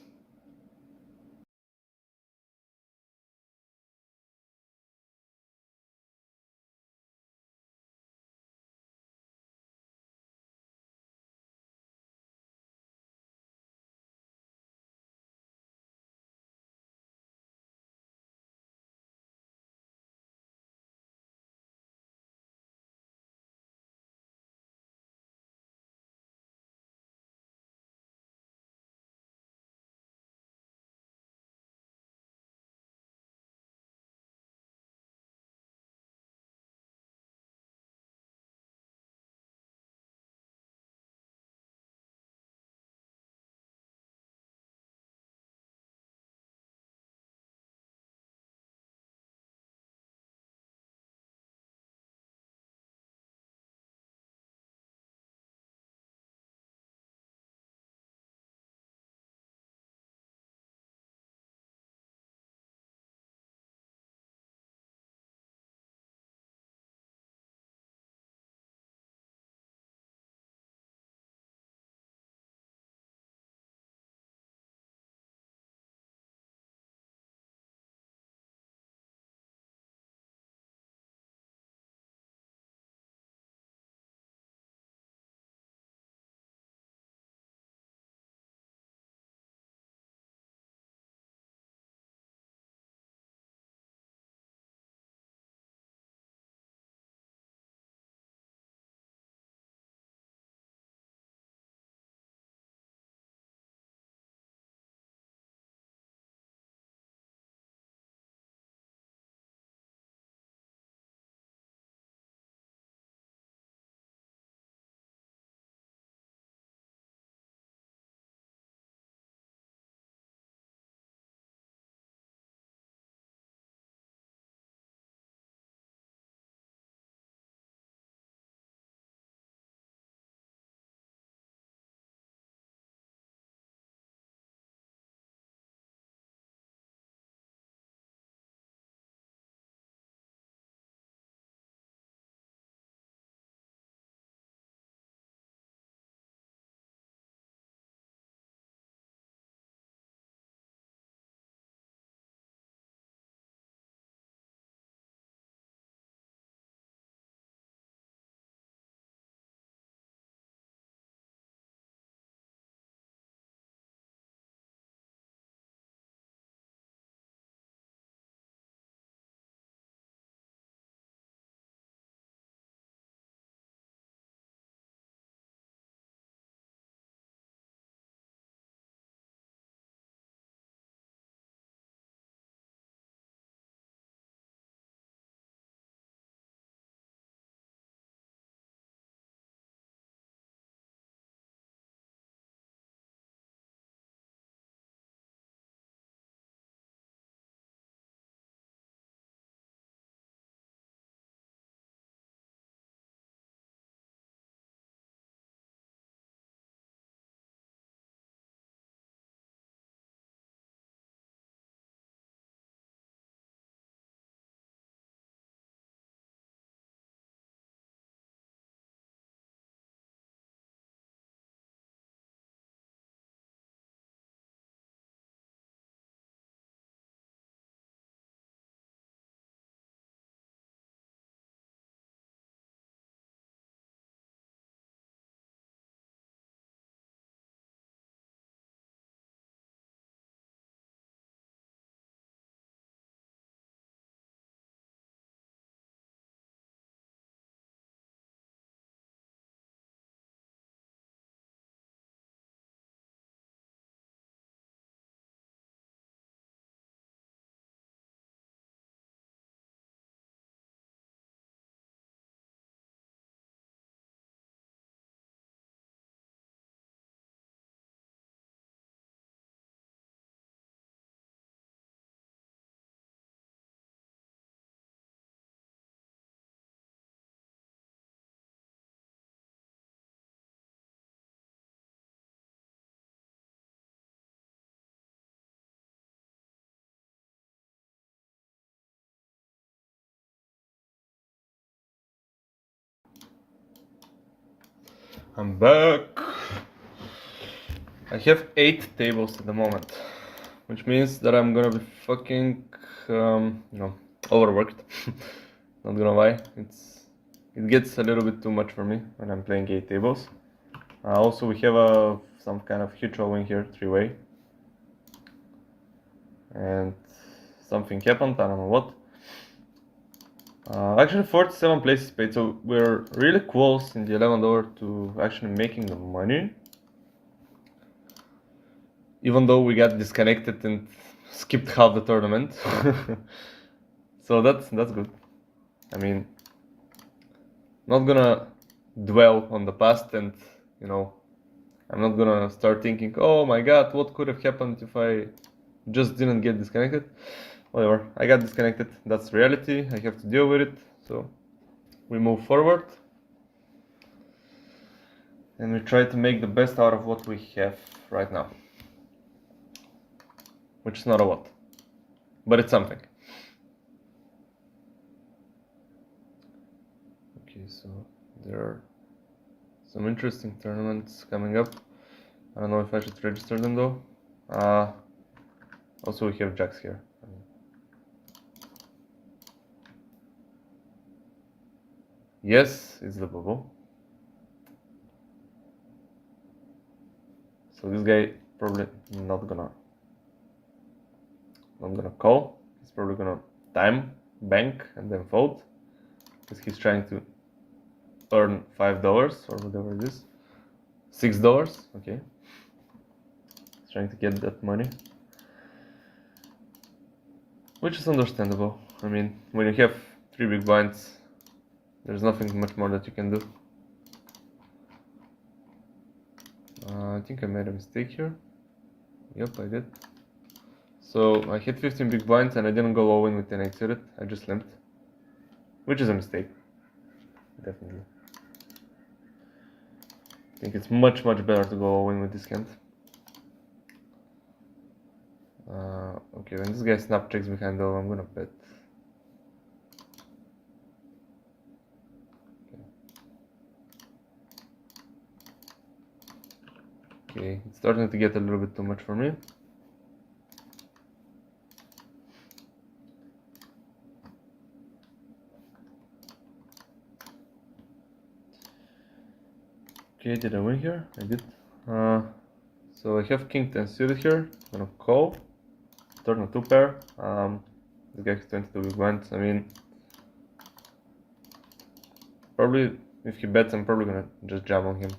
I'm back. I have 8 tables at the moment, which means that I'm gonna be fucking, overworked. Not gonna lie, it gets a little bit too much for me when I'm playing 8 tables. Also, we have some kind of huge all-in here, 3-way, and something happened. I don't know what. Actually, 47 places paid, so we're really close in the $11 to actually making the money. Even though we got disconnected and skipped half the tournament. So that's good. I mean, not gonna dwell on the past, and I'm not gonna start thinking, oh my god, what could have happened if I just didn't get disconnected. Whatever, I got disconnected, that's reality, I have to deal with it, so we move forward. And we try to make the best out of what we have right now. Which is not a lot, but it's something. Okay, so there are some interesting tournaments coming up. I don't know if I should register them though. Also we have jacks here. Yes, it's the bubble. So this guy probably not gonna call. He's probably gonna time, bank, and then fold, because he's trying to earn $5 or whatever it is. $6, okay. He's trying to get that money, which is understandable. I mean, when you have 3 big blinds, there's nothing much more that you can do. I think I made a mistake here. Yep, I did. So I hit 15 big blinds and I didn't go all in with 10-8 suited. I just limped, which is a mistake, definitely. I think it's much better to go all in with this hand. Okay, when this guy snap checks behind though, I'm gonna bet. Okay, it's starting to get a little bit too much for me. Okay, did I win here? I did. So I have king 10 suited here. I'm gonna call. Turn a 2 pair. This guy has 22 big blinds. I mean, probably if he bets, I'm probably gonna just jam on him.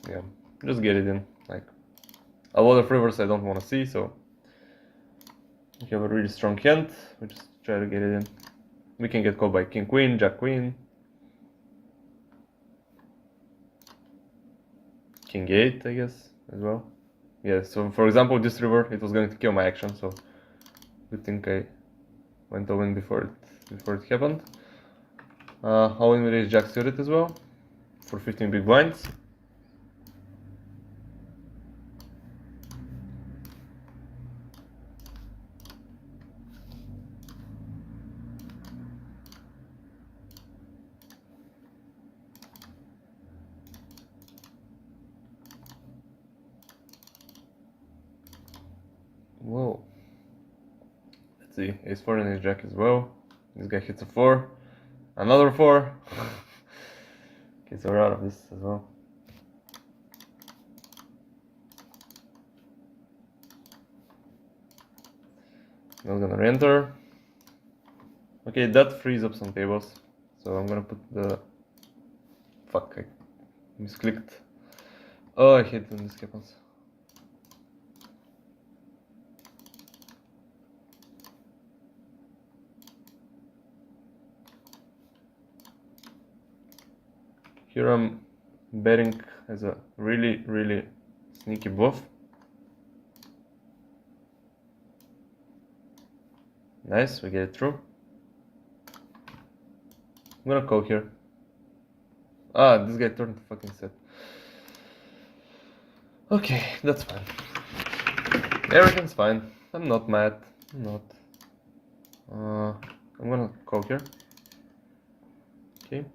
Yeah, just get it in. Like, a lot of rivers I don't want to see, so we have a really strong hand. We just try to get it in. We can get called by king queen, jack queen, king 8, I guess, as well. Yeah, so for example, this river, it was going to kill my action, so good thing I went all in before it happened. All in with ace jack suited as well, for 15 big blinds. Whoa. Let's see, ace 4 and ace jack as well. This guy hits a 4. Another 4. Okay, so we're out of this as well. Not gonna re-enter. Okay, that frees up some tables. So I'm gonna put the... Fuck, I misclicked. Oh, I hate when this happens. Here I'm betting as a really sneaky bluff. Nice, we get it through. I'm gonna call here. Ah, this guy turned the fucking set. Okay, that's fine. Everything's fine. I'm not mad. I'm not. I'm gonna call here. Okay.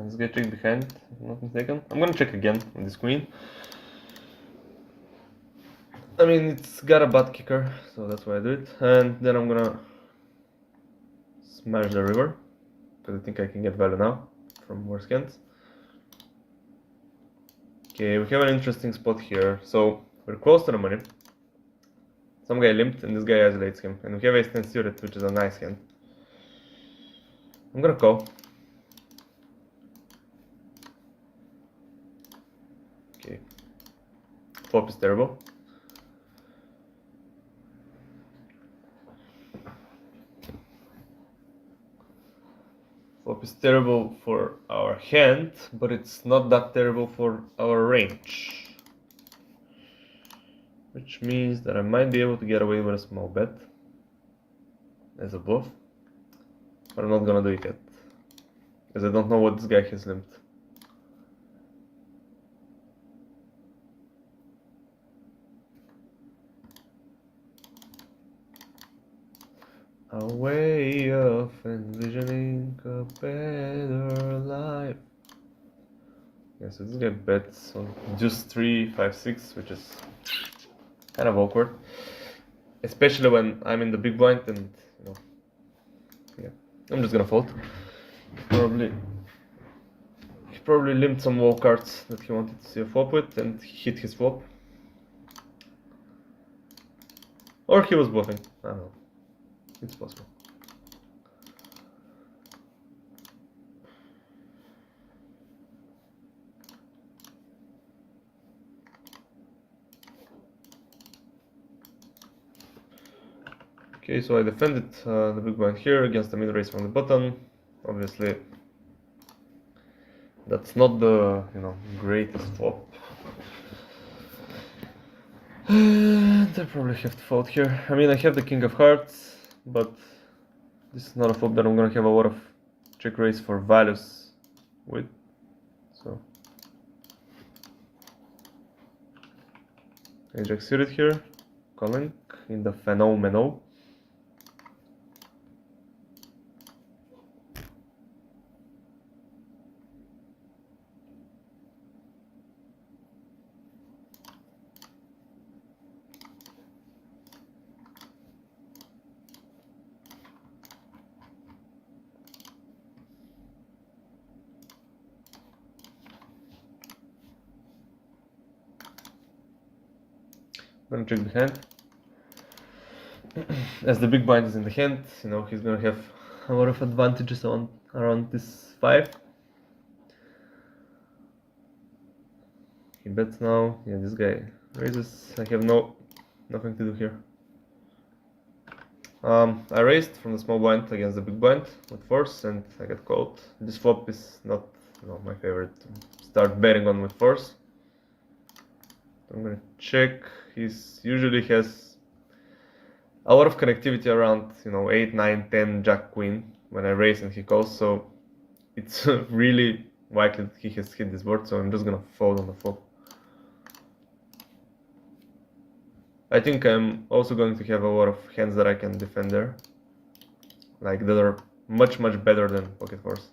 This guy checked behind, if I'm not mistaken. I'm gonna check again with this queen. I mean, it's got a butt kicker, so that's why I do it. And then I'm gonna smash the river, because I think I can get value now from worse hands. Okay, we have an interesting spot here. So we're close to the money. Some guy limped, and this guy isolates him. And we have ace 10 suited, which is a nice hand. I'm gonna call. Okay. Flop is terrible. Flop is terrible for our hand, but it's not that terrible for our range. Which means that I might be able to get away with a small bet as a bluff. But I'm not gonna do it yet, because I don't know what this guy has limped. A way of envisioning a better life. Yeah, so this guy bets on just 3, 5, 6, which is kind of awkward. Especially when I'm in the big blind and, you know, yeah, I'm just gonna fold. He probably limped some wall cards that he wanted to see a flop with and hit his flop. Or he was bluffing, I don't know. It's possible. Okay, so I defended the big blind here against the mid raise from the button. Obviously, that's not the, you know, greatest flop. And I probably have to fold here. I mean, I have the king of hearts, but this is not a flop that I'm gonna have a lot of check raise for values with. So Ajax suited here, calling in the phenomenal. I'm gonna check the hand. As the big blind is in the hand, you know, he's gonna have a lot of advantages on around this 5. He bets now. Yeah, this guy raises. I have nothing to do here. I raised from the small blind against the big blind with force, and I got called. This flop is not, you know, my favorite to start betting on with force. I'm gonna check. He usually has a lot of connectivity around, you know, 8, 9, 10, jack, queen when I raise and he calls, so it's really likely that he has hit this board, so I'm just gonna fold on the flop. I think I'm also going to have a lot of hands that I can defend there, like that are much better than pocket fours.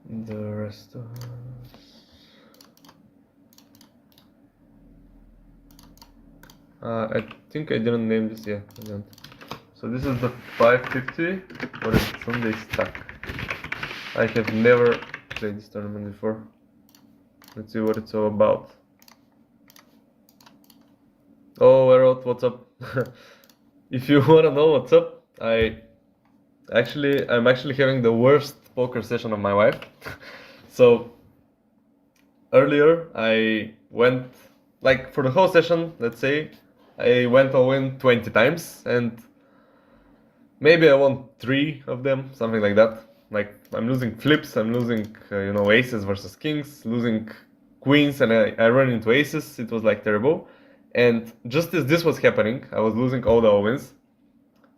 The rest of us. I think I didn't name this yet. So this is the 550 for the Sunday stack. I have never played this tournament before. Let's see what it's all about. Oh, Errol, what's up? If you wanna know what's up, I'm actually having the worst poker session of my life. So earlier I went, like, for the whole session, let's say, I went all in 20 times, and maybe I won 3 of them, something like that. Like, I'm losing flips, I'm losing, aces versus kings, losing queens, and I run into aces. It was like terrible. And just as this was happening, I was losing all the all-ins.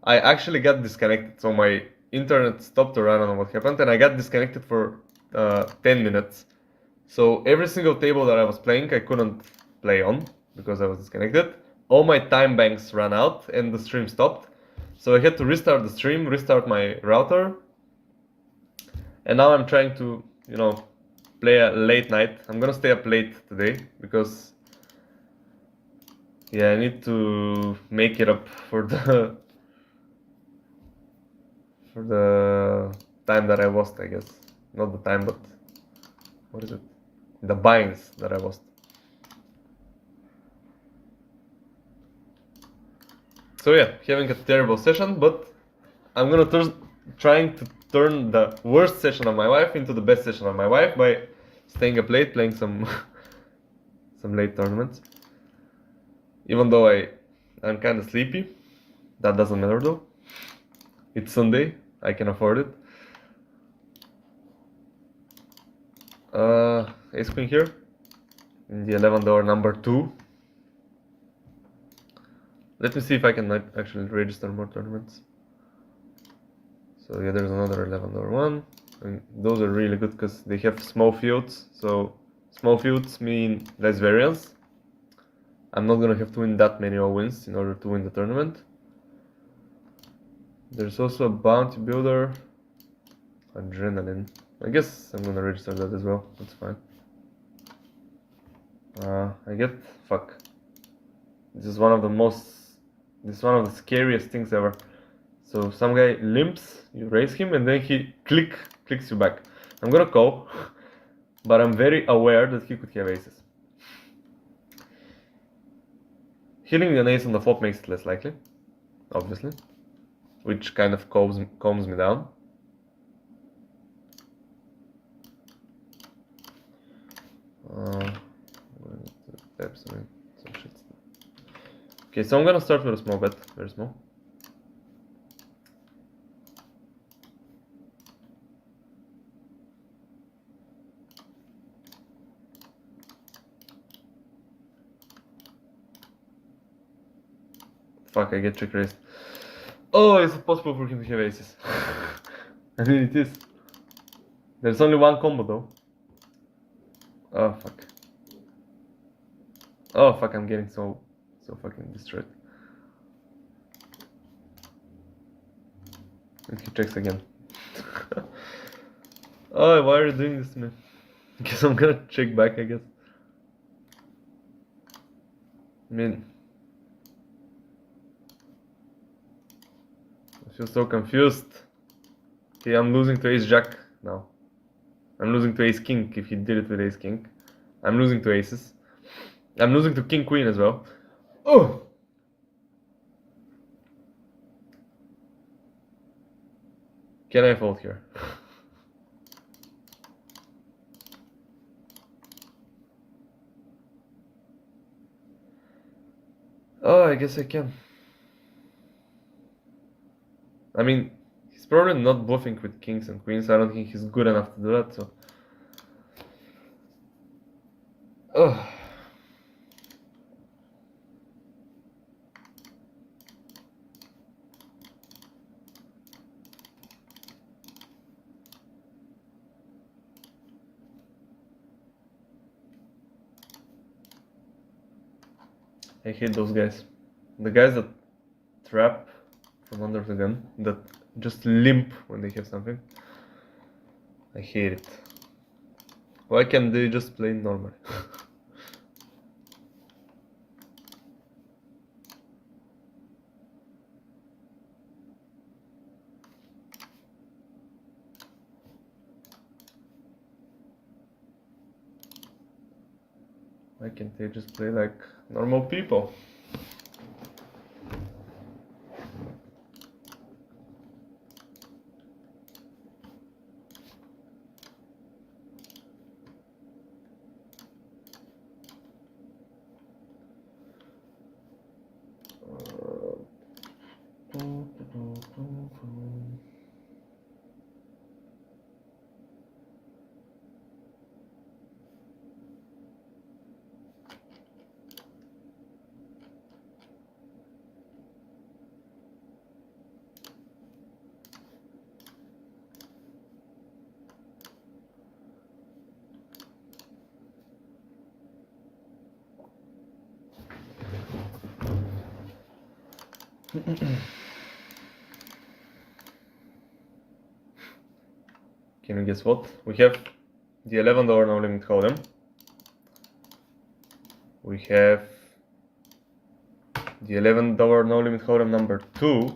I actually got disconnected, so my internet stopped to run. I don't know what happened, and I got disconnected for 10 minutes. So every single table that I was playing, I couldn't play on because I was disconnected. All my time banks ran out, and the stream stopped. So I had to restart the stream, restart my router, and now I'm trying to, play a late night. I'm gonna stay up late today because, yeah, I need to make it up for the for the time that I lost, I guess. Not the time, but what is it? The binds that I lost. So yeah, having a terrible session, but I'm gonna trying to turn the worst session of my life into the best session of my life by staying up late, playing some some late tournaments. Even though I'm kind of sleepy, that doesn't matter though. It's Sunday, I can afford it. Ace Queen here in the $11 number 2. Let me see if I can actually register more tournaments. So yeah, there's another $11 one, and those are really good because they have small fields. So small fields mean less variance. I'm not gonna have to win that many all-wins in order to win the tournament. There's also a bounty builder, adrenaline. I guess I'm gonna register that as well. That's fine. I get fuck. This is one of the scariest things ever. So some guy limps, you raise him, and then he clicks you back. I'm gonna call, but I'm very aware that he could have aces. Hitting an ace on the flop makes it less likely, obviously, which kind of calms me down. Okay, so I'm gonna start with a small bet, very small. Fuck, I get check raised. Oh, is it possible for him to have aces? I mean, it is. There's only one combo though. Oh fuck. Oh fuck, I'm getting so fucking destroyed. And he checks again. Oh, why are you doing this to me? Because I'm gonna check back, I guess. I mean, I feel so confused. Okay, I'm losing to ace jack now. I'm losing to ace king if he did it with ace king. I'm losing to aces. I'm losing to king queen as well. Oh! Can I fold here? Oh, I guess I can. I mean, he's probably not bluffing with kings and queens. I don't think he's good enough to do that, so. Oh. I hate those guys. The guys that trap from under the gun, that just limp when they have something. I hate it. Why can't they just play normal? Why can't they just play like normal people? Can you guess what? We have the $11 no limit hold'em. We have the $11 no limit hold'em number 2.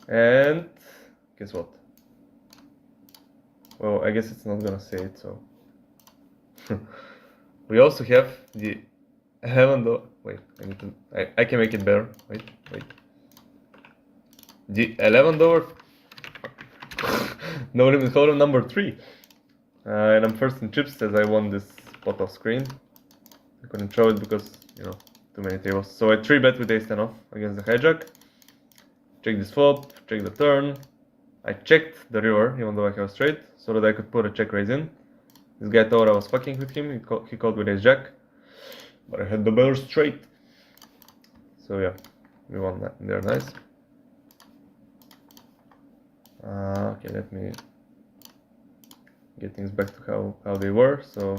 And guess what? Well, I guess it's not gonna say it, so. We also have the $11. Wait, I can make it better. Wait. The $11 no limit hold'em number 3. And I'm first in chips as I won this spot off screen. I couldn't show it because, you know, too many tables. So I 3-bet with ace 10 off against the hijack. Check this flop, check the turn. I checked the river, even though I have straight, so that I could put a check raise in. This guy thought I was fucking with him, he called with ace jack. But I had the better straight. So yeah, we won that there, nice. Okay, let me get things back to how they were. So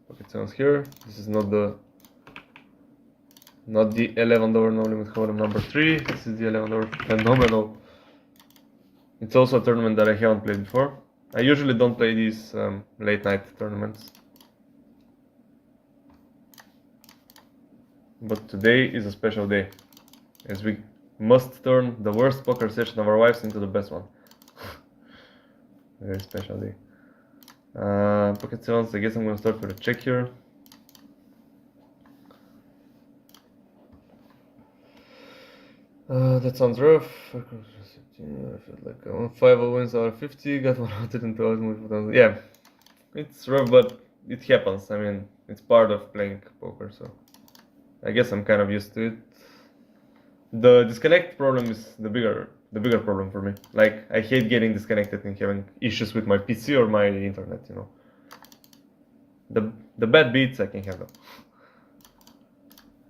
pocket sevens here. This is not the $11 no limit hold'em number 3. This is the $11 phenomenal. It's also a tournament that I haven't played before. I usually don't play these late night tournaments, but today is a special day, as we must turn the worst poker session of our lives into the best one. Very special day. Pocket sevens, I guess I'm gonna start with a check here. That sounds rough. I felt like I won 5 wins out of 50, got 102,000. Yeah, it's rough, but it happens. I mean, it's part of playing poker, so I guess I'm kind of used to it. The disconnect problem is the bigger problem for me. Like, I hate getting disconnected and having issues with my PC or my internet, you know. The bad beats I can handle.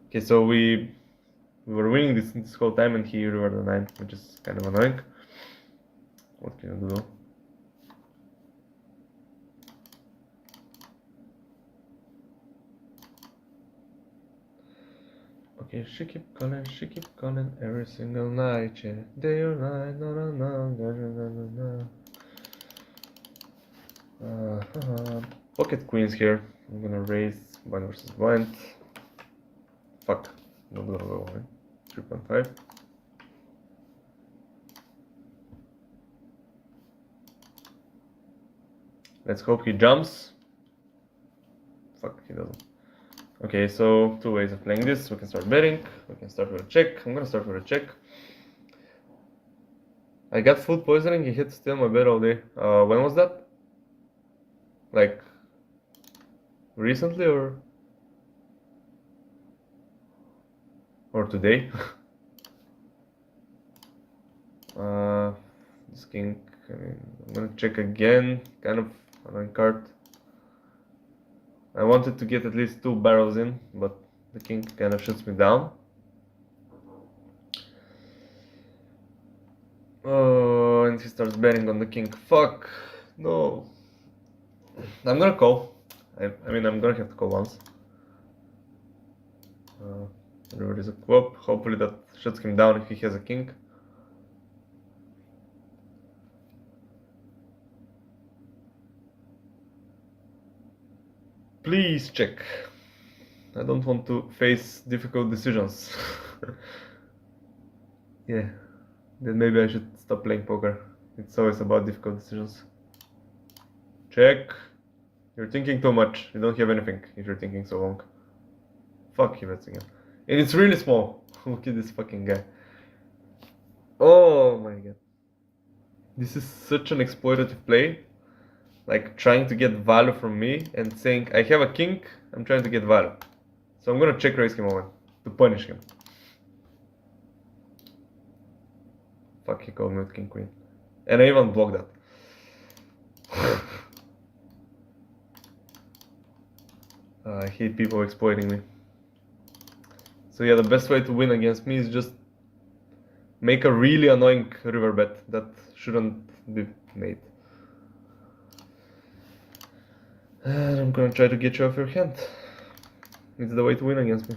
Okay, so we were winning this whole time and he rivered the 9, which is kind of annoying. What can you do? Okay, she keep calling every single night, yeah. Day or night, no. Pocket queens here. I'm gonna raise blind versus blind. Fuck, not gonna go away. 3.5. Let's hope he jumps. Fuck, he doesn't. Okay, so 2 ways of playing this. We can start betting. We can start with a check. I'm gonna start with a check. I got food poisoning. He had to steal my bet all day. When was that? Like recently or today? This king. I mean, I'm gonna check again. Kind of annoying card. I wanted to get at least 2 barrels in, but the king kind of shuts me down. Oh, and he starts betting on the king. Fuck, no. I'm gonna call. I mean, I'm gonna have to call once. There is a quop. Hopefully that shuts him down if he has a king. Please check. I don't want to face difficult decisions. Yeah, then maybe I should stop playing poker. It's always about difficult decisions. Check. You're thinking too much. You don't have anything if you're thinking so long. Fuck, he bets again. And it's really small. Look at this fucking guy. Oh my god. This is such an exploitative play. Like, trying to get value from me and saying, I have a king, I'm trying to get value. So I'm gonna check raise him over to punish him. Fuck, he called me with king queen. And I even blocked that. I hate people exploiting me. So yeah, the best way to win against me is just make a really annoying river bet that shouldn't be made. And I'm gonna try to get you off your hand. It's the way to win against me.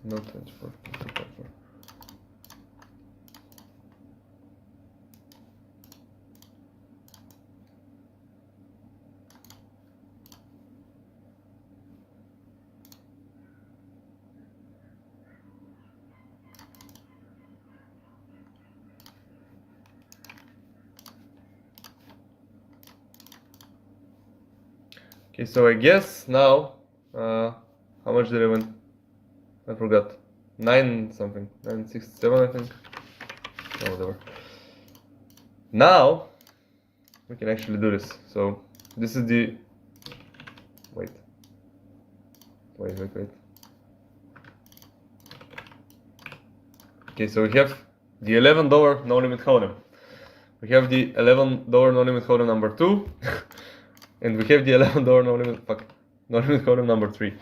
No 24. Okay, so I guess now, how much did I win? I forgot. 9 something. 967, I think. Oh, whatever. Now, we can actually do this. So, this is the... Wait. Okay, so we have the $11 no limit hold'em. We have the $11 no limit hold'em number 2. And we have the $11 no limit hold'em number 3.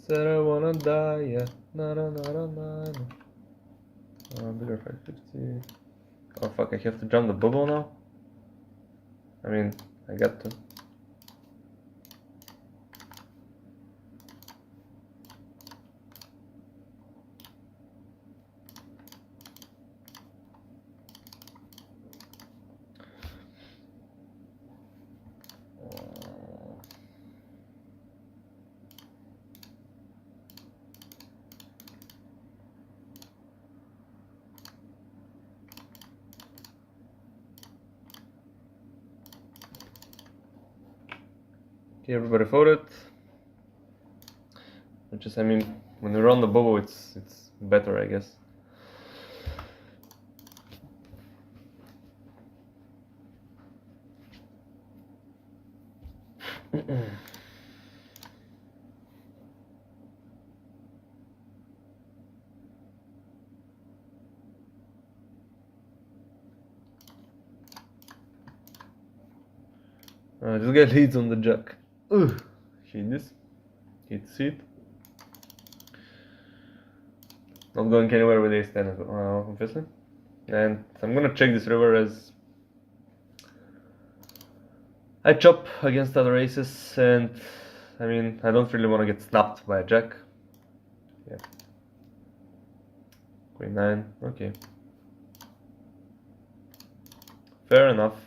Said I wanna die, yeah. Bigger 550. Oh fuck, I have to jump the bubble now? I mean, I got to. Okay, everybody voted. Which is, I mean, when you run the bubble, it's better, I guess. This guy leads on the jack. Ugh. Hit this. Hit seat. Not going anywhere with ace 10 as well, obviously. And I'm gonna check this river as I chop against other aces, and I mean, I don't really want to get snapped by a jack. Yeah. Queen 9, okay. Fair enough.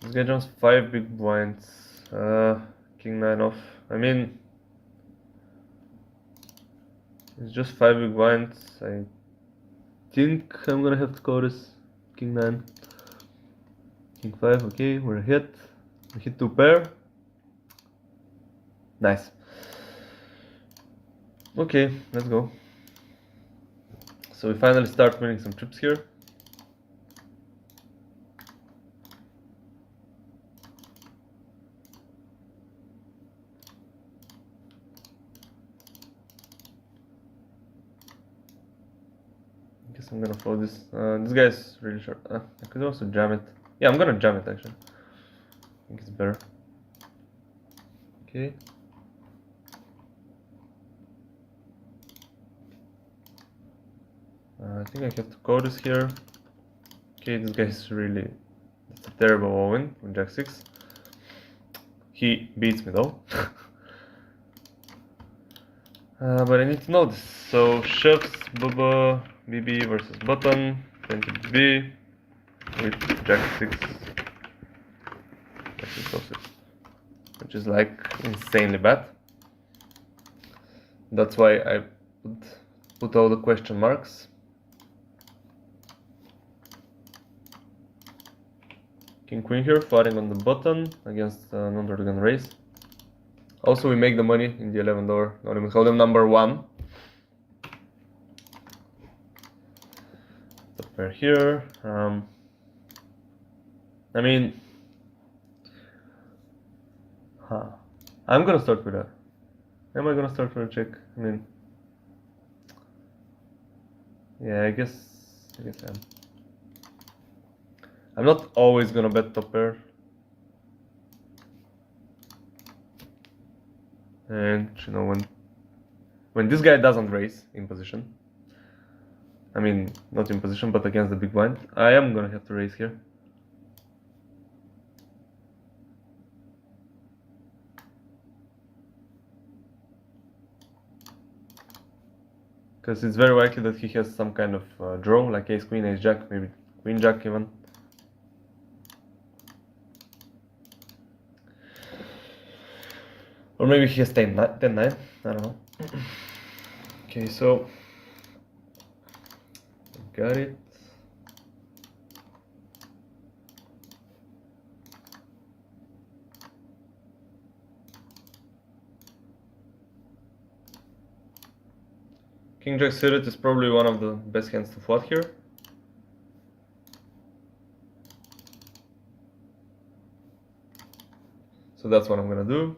This guy jumps 5 big blinds. King 9 off. I mean, it's just 5 big blinds. I think I'm gonna have to call this King 9. King 5, okay, we're a hit. We hit 2 pair. Nice. Okay, let's go. So we finally start winning some chips here. I'm gonna fold this. This guy's really short. I could also jam it. Yeah, I'm gonna jam it actually. I think it's better. Okay. I think I have to call this here. Okay, this guy's really... It's a terrible all-in with Jack 6. He beats me though. But I need to know this. So, chefs, Bubba, BB versus button, 20 BB with Jack 6 versus sausage, which is like insanely bad. That's why I put all the question marks. King Queen here, fighting on the button against non-dragon race. Also, we make the money in the $11 no limit hold'em number 1. Top pair here. I mean, I'm gonna start with that. Am I gonna start with a check? I mean, yeah, I guess I am. I'm not always gonna bet top pair. And you know, when this guy doesn't raise in position, I mean not in position but against the big blind, I am gonna have to raise here. Because it's very likely that he has some kind of draw, like ace queen, ace jack, maybe queen jack even. Or maybe he has 10-9, I don't know. Okay, so got it. King jack suited is probably one of the best hands to flat here. So that's what I'm gonna do.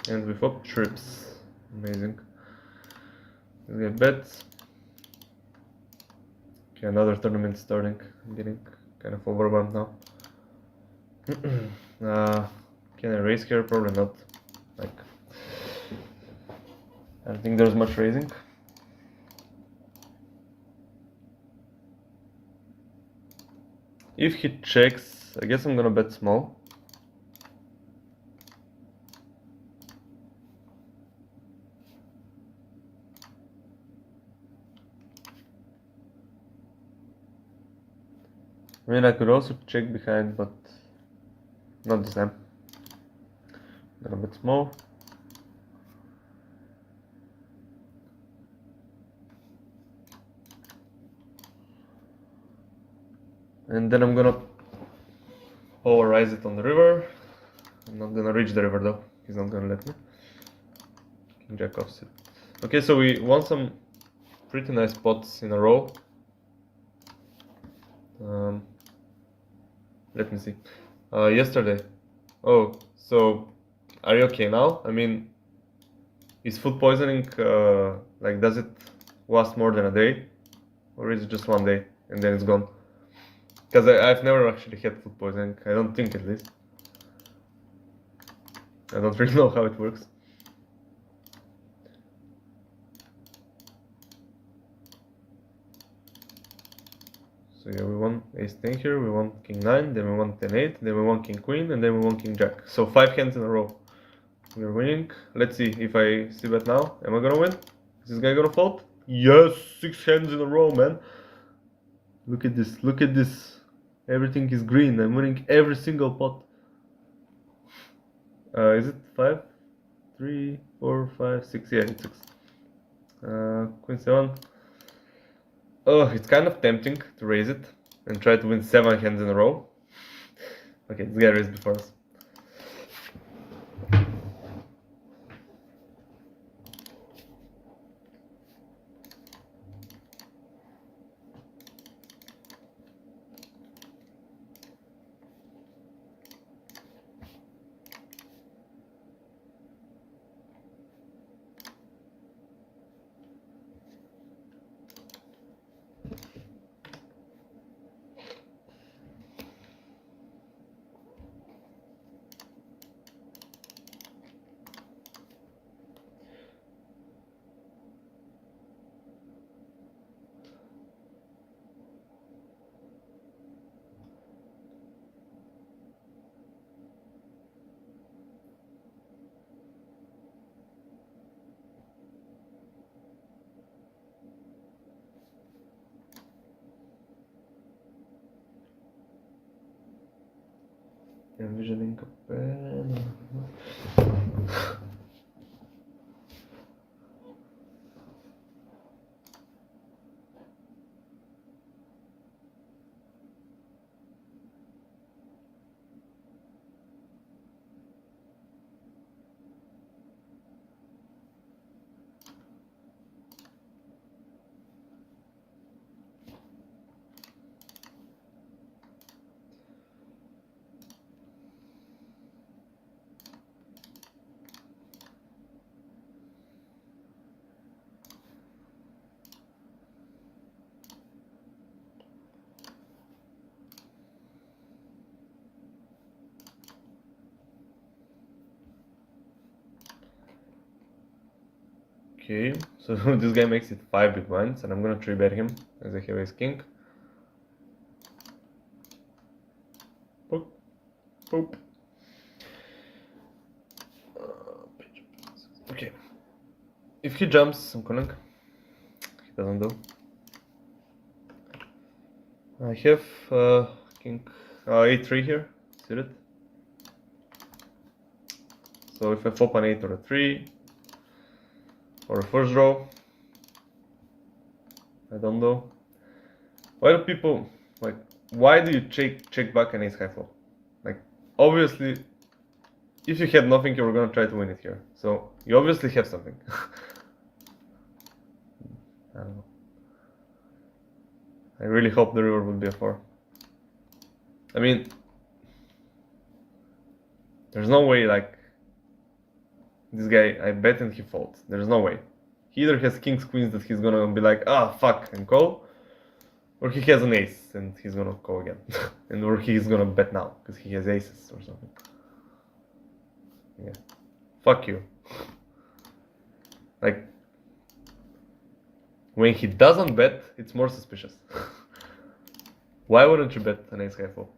And we flop trips. Amazing. Let's get bets. Okay, another tournament starting. I'm getting kind of overwhelmed now. Can I raise here? Probably not. Like, I don't think there's much raising. If he checks, I guess I'm gonna bet small. I mean, I could also check behind, but not this time. I'm gonna bet small. And then I'm gonna polarize it on the river. I'm not gonna reach the river though. He's not gonna let me. King jack offsuit. Okay, so we won some pretty nice pots in a row. Let me see. Yesterday. Oh, so are you okay now? I mean, is food poisoning like, does it last more than a day, or is it just one day and then it's gone? Because I've never actually had food poisoning. I don't think, at least. I don't really know how it works. So yeah, we won ace 10 here, we won king 9, then we won 10-8, then we won king queen, and then we won king jack. So 5 hands in a row. We're winning. Let's see if I see bet now. Am I gonna win? Is this guy gonna fold? Yes, 6 hands in a row, man. Look at this, look at this. Everything is green. I'm winning every single pot. Is it 5? 3, 4, 5, 6? Yeah, it's 6. Queen 7. Oh, it's kind of tempting to raise it and try to win 7 hands in a row. Okay, this guy raised before us. Envisioning a pen. Okay, so this guy makes it 5 big blinds, and I'm gonna 3-bet him as I have ace king. Poop. Okay. If he jumps, I'm calling. He doesn't do. I have king a3 here, suited. So if I flop an 8 or a 3, or a first draw, I don't know. Why do people, like, why do you check back an ace high flop? Like, obviously, if you had nothing, you were gonna try to win it here. So, you obviously have something. I don't know. I really hope the river would be a 4. I mean, there's no way, like, this guy, I bet and he folds. There's no way. He either has kings, queens that he's gonna be like, ah, fuck, and call, or he has an ace and he's gonna call again. And or he's gonna bet now, because he has aces or something. Yeah. Fuck you. Like, when he doesn't bet, it's more suspicious. Why wouldn't you bet an ace high flop?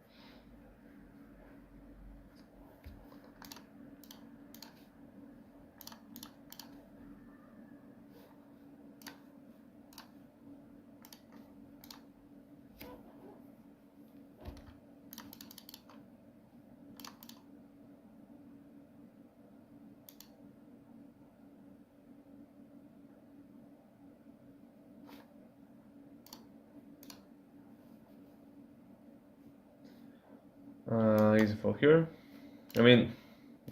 Easy fold here. I mean,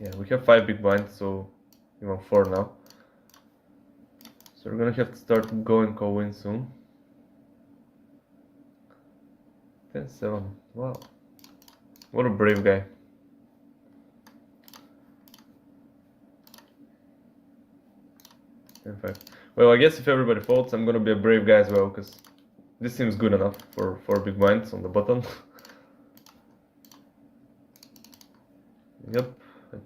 yeah, we have 5 big blinds, so we want 4 now. So we're gonna have to start going call-in soon. 10-7. Wow. What a brave guy. 10-5. Well, I guess if everybody folds, I'm gonna be a brave guy as well, because this seems good enough for 4 big blinds on the button. Yep, I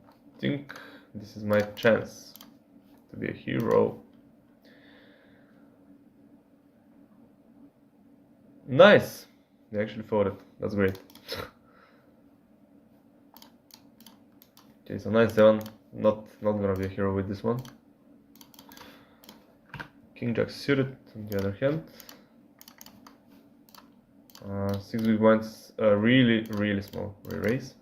think this is my chance to be a hero. Nice! They actually folded. That's great. Okay, so 9-7. Not gonna be a hero with this one. King Jack suited on the other hand. 6 big blinds, really small re-raise.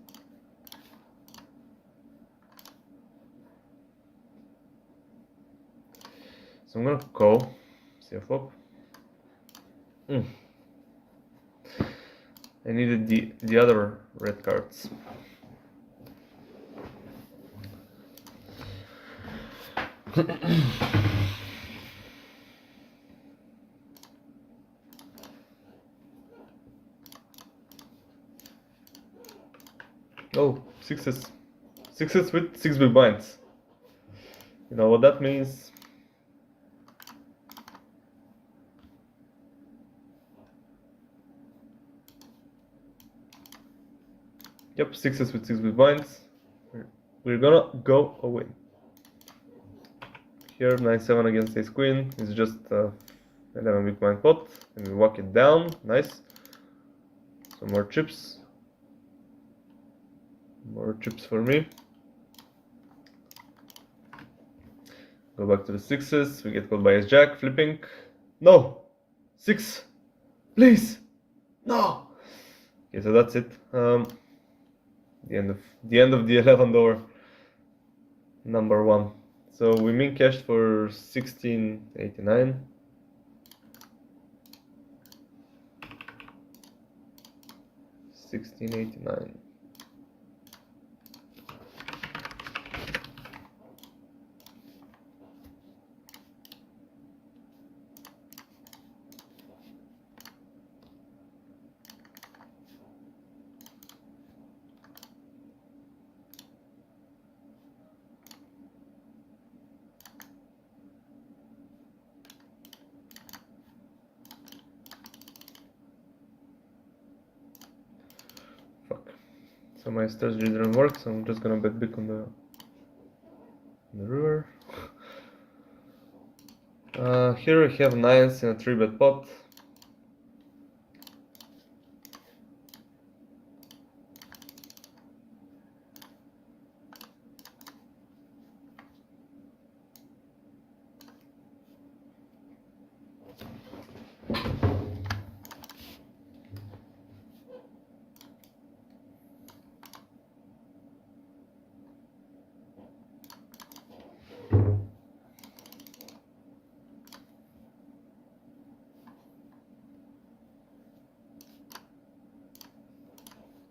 So I'm gonna call, see a flop. I needed the other red cards. Oh, sixes. Sixes with 6 big blinds. You know what that means? Yep, sixes with 6 big blinds. We're gonna go away. Here, 9-7 against ace queen is just 11 big blind pot, and we walk it down. Nice. Some more chips. More chips for me. Go back to the sixes. We get called by ace jack, flipping. No! 6! Please! No! Okay, so that's it. The end of the 11th over. Number 1. So we min cashed for 16.89. $16.89. So my strategy didn't work, so I'm just gonna bet big on the river. Here we have 9s in a 3-bet pot.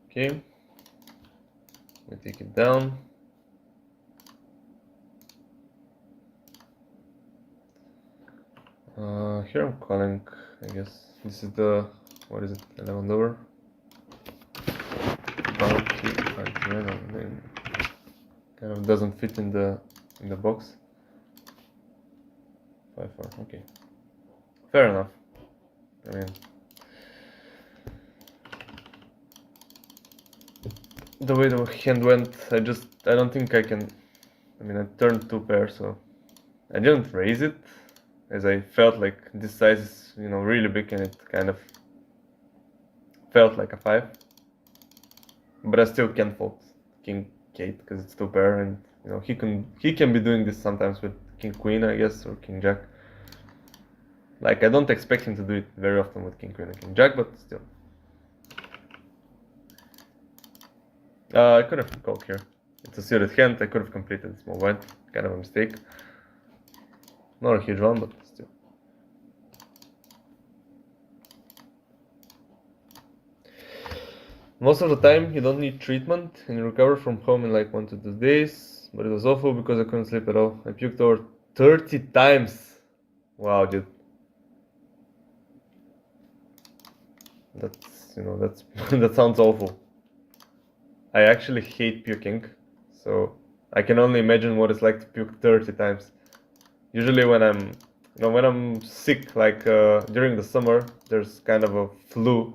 Okay. We take it down. Here I'm calling, I guess. This is the, what is it, 11 over? Bounty, kind of doesn't fit in the box. 5-4, okay. Fair enough. I mean, the way the hand went, I don't think I can. I mean, I turned 2 pairs, so I didn't raise it, as I felt like this size is, really big, and it kind of felt like a 5. But I still can't fold King 8 because it's 2 pair, and he can be doing this sometimes with King Queen, I guess, or King Jack. Like, I don't expect him to do it very often with King Queen and King Jack, but still. I could have called here. It's a suited hand. I could have completed small blind. Kind of a mistake. Not a huge one, but still. Most of the time, you don't need treatment, and you recover from home in like 1 to 2 days. But it was awful because I couldn't sleep at all. I puked over 30 times. Wow, dude. That's, that sounds awful. I actually hate puking, so I can only imagine what it's like to puke 30 times. Usually when I'm sick, like during the summer, there's kind of a flu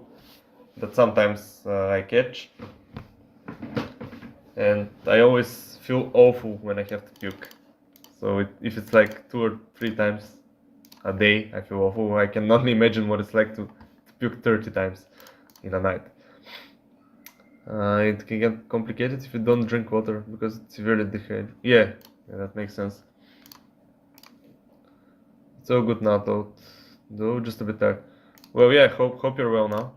that sometimes I catch, and I always feel awful when I have to puke. So if it's like 2 or 3 times a day, I feel awful. I can only imagine what it's like to puke 30 times in a night. It can get complicated if you don't drink water because it's severely dehydrated. Yeah, that makes sense. So good now, though just a bit tired. Well, yeah, hope you're well now,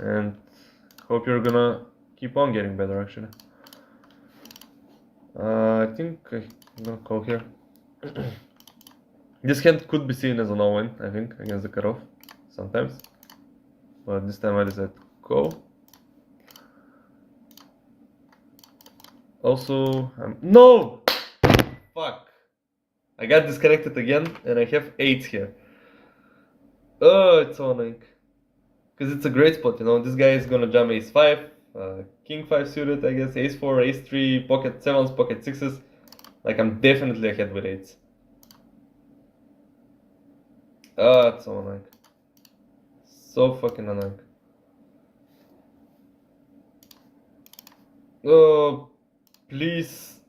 and hope you're gonna keep on getting better. Actually, I think I'm gonna call here. This hand could be seen as an all-in, I think, against the cutoff sometimes, but this time I decided to call. Also, no! Fuck! I got disconnected again, and I have 8 here. Oh, it's so annoying. Because it's a great spot, this guy is gonna jam ace 5, king 5 suited, I guess, ace 4, ace 3, pocket 7s, pocket 6s. Like, I'm definitely ahead with 8s. Ah, it's so annoying. So fucking annoying. Oh, please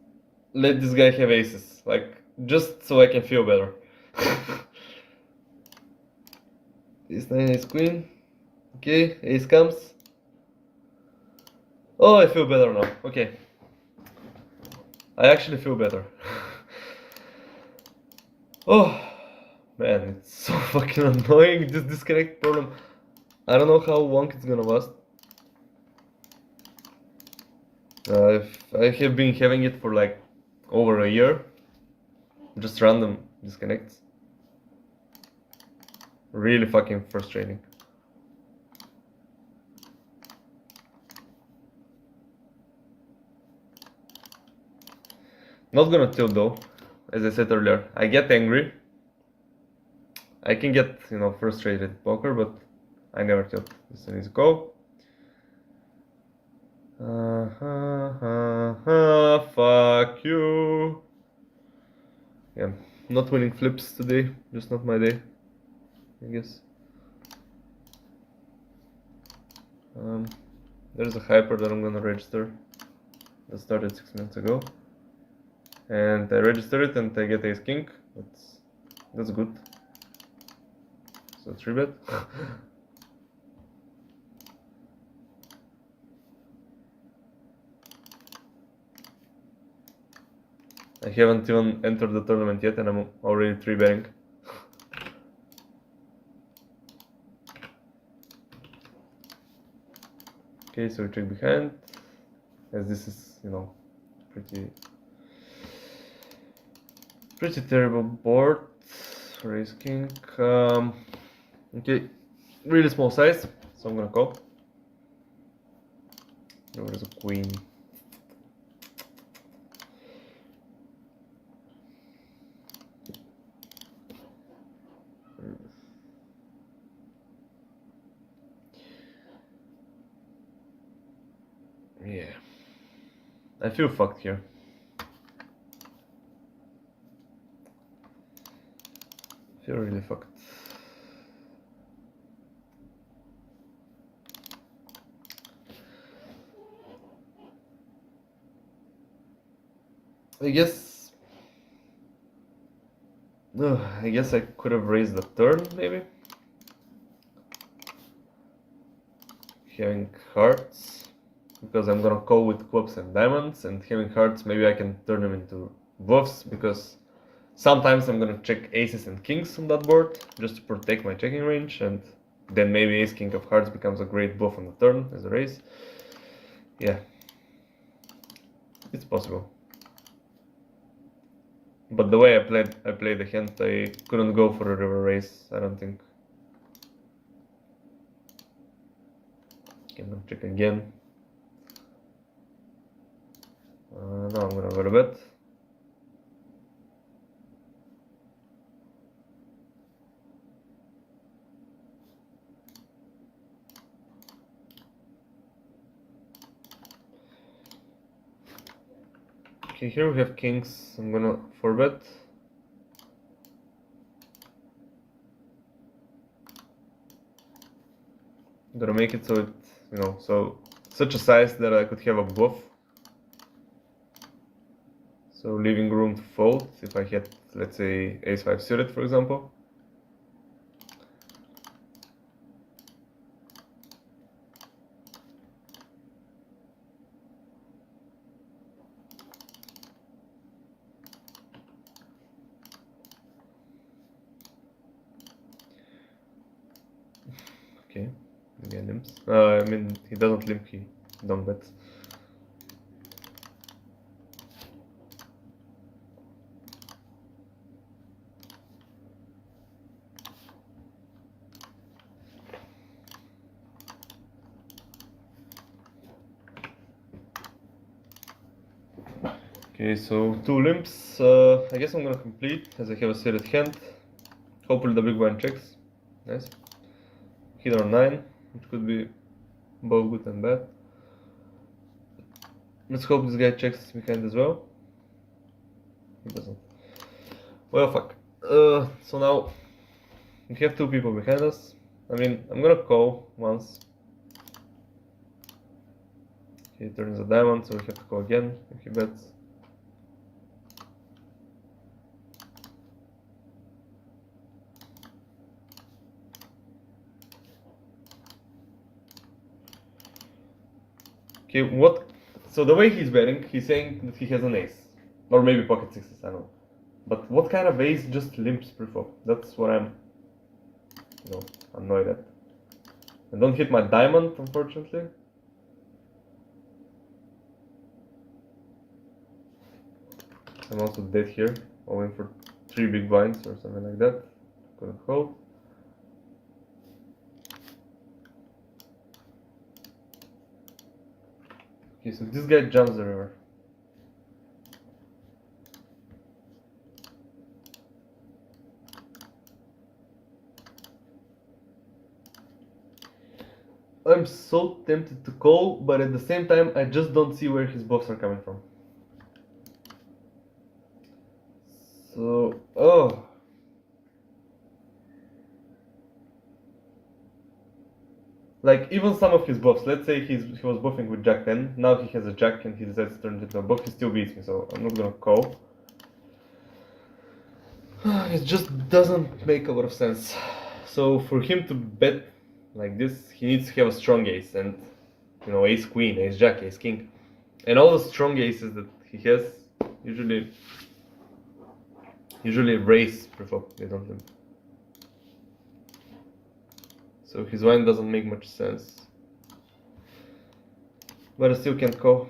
let this guy have aces. Like, just so I can feel better. Ace 9, ace queen. Okay, ace comes. Oh, I feel better now. Okay. I actually feel better. Oh, man, it's so fucking annoying, this disconnect problem. I don't know how long it's gonna last. I have been having it for like over a year. Just random disconnects. Really fucking frustrating. Not gonna tilt though, as I said earlier. I get angry. I can get, frustrated at poker, but I never tilt. This is an easy call. Fuck you. Yeah, not winning flips today. Just not my day, I guess. There's a hyper that I'm gonna register. That started 6 minutes ago. And I register it and I get ace king. That's good. So 3-bet. I haven't even entered the tournament yet and I'm already 3-betting. Okay, so we check behind, as this is, pretty terrible board. Raise king. Okay, really small size, so I'm gonna call. There is a queen. Yeah. I feel fucked here. I feel really fucked. I guess I could have raised the turn, maybe. Having hearts, because I'm gonna call with clubs and diamonds, and having hearts, maybe I can turn them into bluffs, because sometimes I'm gonna check aces and kings on that board, just to protect my checking range, and then maybe ace king of hearts becomes a great bluff on the turn as a raise. Yeah, it's possible. But the way I played the hand, I couldn't go for a river raise, I don't think. Can check again. Now I'm gonna go to bet. Okay, here we have kings. I'm gonna 4-bet. I'm gonna make it so it, so such a size that I could have a bluff. So leaving room to fold if I had, let's say, ace-5 suited, for example. Okay, again limps. I mean, he doesn't limp, he don't bet. Okay, so 2 limps. I guess I'm gonna complete as I have a suited hand. Hopefully the big blind checks. Nice. Hit on 9, which could be both good and bad. Let's hope this guy checks behind as well. He doesn't. Well, fuck. So now we have 2 people behind us. I mean, I'm gonna call once. He turns a diamond, so we have to call again if he bets. Okay, what? So the way he's betting, he's saying that he has an ace. Or maybe pocket sixes, I don't know. But what kind of ace just limps pre-flop? That's what I'm, annoyed at. I don't hit my diamond, unfortunately. I'm also dead here, owing for 3 big blinds or something like that. Couldn't hold. Okay, so this guy jumps the river. I'm so tempted to call, but at the same time, I just don't see where his bluffs are coming from. So, like, even some of his bluffs, let's say he was bluffing with Jack 10, now he has a Jack and he decides to turn it into a bluff, he still beats me, so I'm not gonna call. It just doesn't make a lot of sense. So for him to bet like this, he needs to have a strong ace, and ace queen, ace jack, ace king, and all the strong aces that he has usually raise pre-flop. They don't limp. So his line doesn't make much sense, but I still can't call.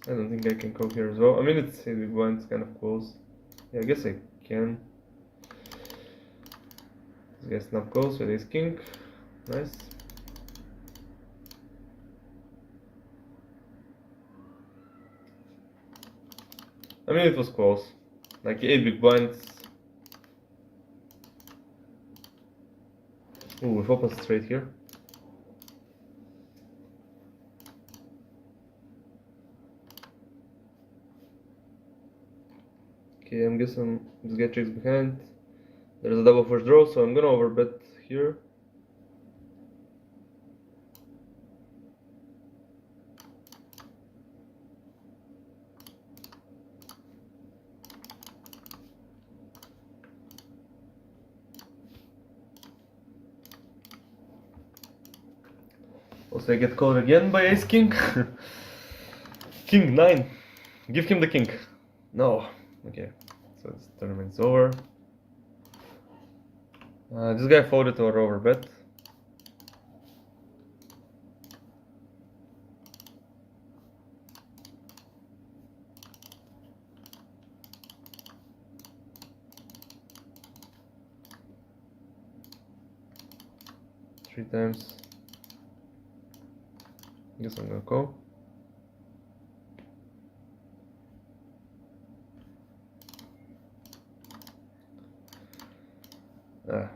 I don't think I can call here as well. I mean, it's the blind's kind of close. Yeah, I guess I can. This guy snap calls with ace king. Nice. I mean, it was close. Like 8 big blinds. Ooh, we've opened straight here. Okay, I'm guessing this guy checks behind. There's a double first draw, so I'm gonna overbet here. Also, I get called again by ace king. King 9. Give him the king. No. Okay, so this tournament's over. This guy folded or overbet. Three times. Guess I'm gonna call. Ah.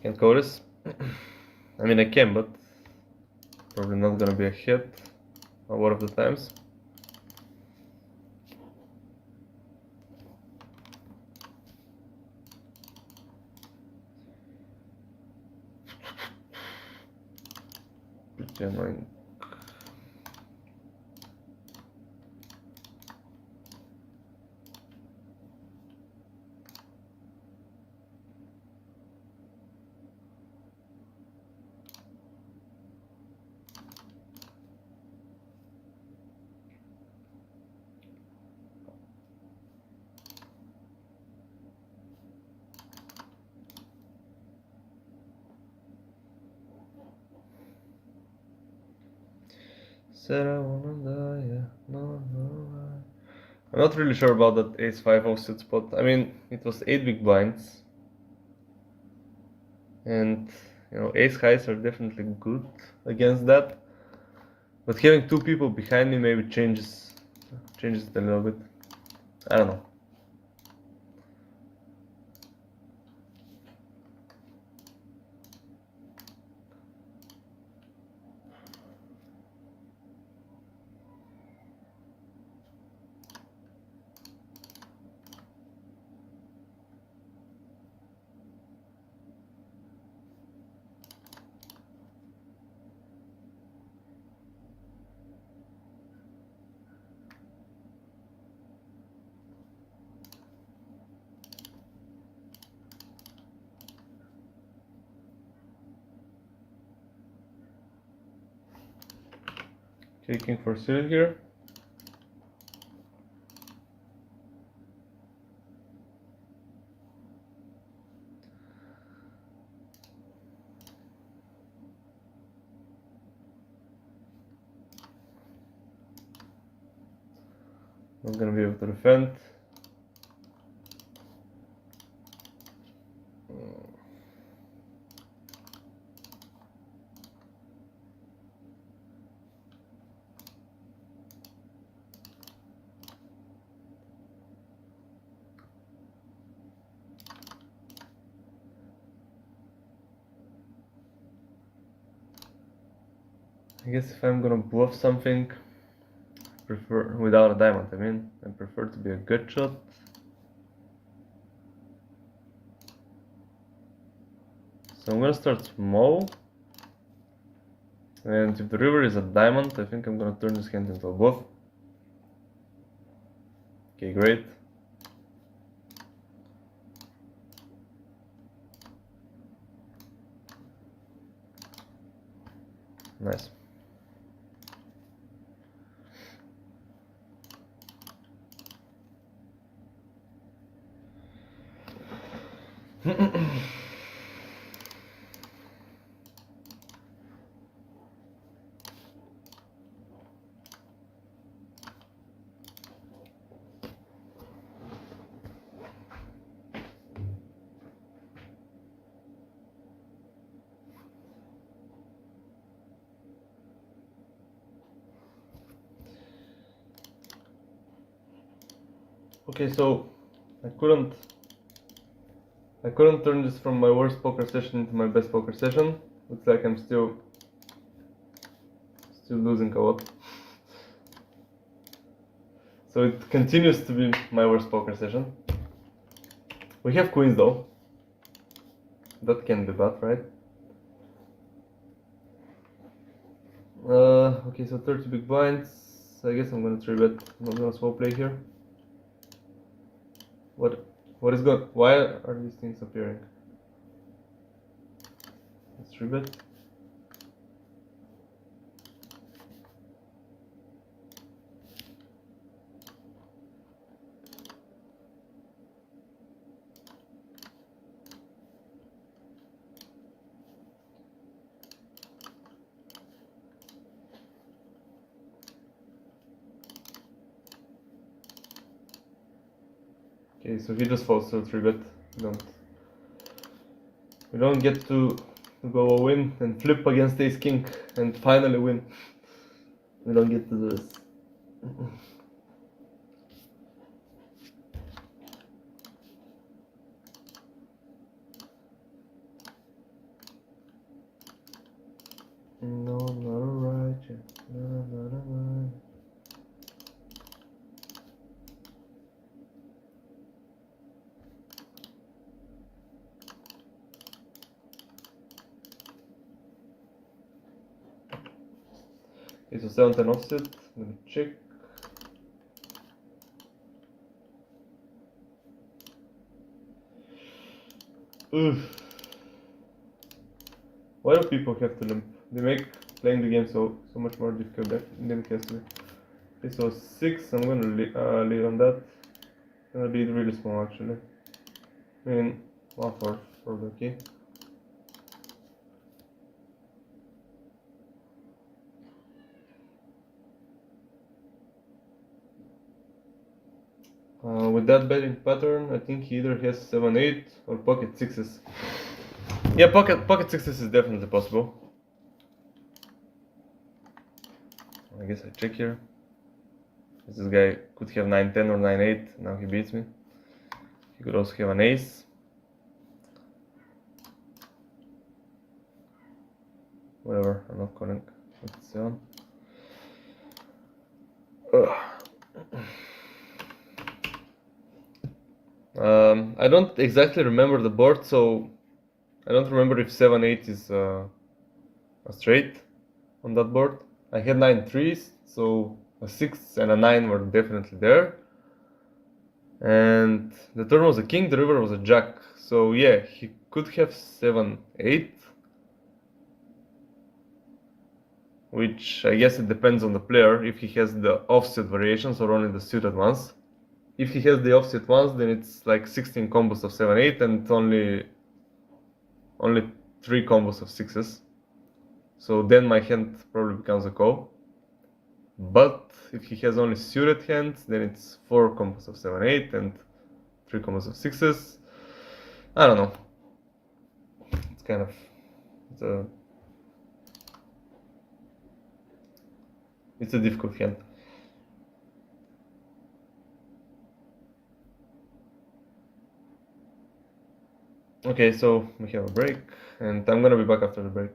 Can't call this. I mean, I can, but probably not gonna be a hit a lot of the times. Pretty annoying. Said I wanna die, yeah, no. I'm not really sure about that ace-5 offsuit spot. I mean, it was 8 big blinds. And, you know, ace highs are definitely good against that. But having two people behind me maybe changes it a little bit. I don't know. Taking for suited here. Not gonna be able to defend. I guess if I'm gonna bluff something, prefer without a diamond. I mean, I prefer to be a good shot. So I'm gonna start small. And if the river is a diamond, I think I'm gonna turn this hand into a bluff. Okay, great. Nice. Okay, so I couldn't turn this from my worst poker session into my best poker session. Looks like I'm still losing a lot. So it continues to be my worst poker session. We have queens though. That can be bad, right? Okay, so 30 big blinds. I guess I'm gonna 3-bet. I'm not gonna small play here. What is good? Why are these things appearing? Let's 3-bet. Okay, so he just falls to 3-bet. We don't get to go all in and flip against ace king and finally win. We don't get to do this. No, not alright. No. Okay, so 7-10 offset. I'm gonna check. Oof. Why do people have to limp? They make playing the game so much more difficult than it has to be. Okay, so 6. I'm gonna lead on that. I'm gonna lead really small actually. I mean, 1-4 probably okay. With that betting pattern, I think he either has 7-8 or pocket 6s. Yeah, pocket 6s is definitely possible. I guess I check here. This guy could have 9-10 or 9-8. Now he beats me. He could also have an ace. Whatever, I'm not calling. Let's see on. I don't exactly remember the board, so I don't remember if 7-8 is a straight on that board. I had 9 threes, so a 6 and a 9 were definitely there. And the turn was a king, the river was a jack. So yeah, he could have 7-8. Which I guess it depends on the player, if he has the offset variations or only the suited ones. If he has the offset ones, then it's like 16 combos of 7-8 and only 3 combos of 6s. So then my hand probably becomes a call. But if he has only suited hands, then it's 4 combos of 7-8 and 3 combos of 6s. I don't know. It's kind of it's a difficult hand. Okay, so we have a break, and I'm gonna be back after the break.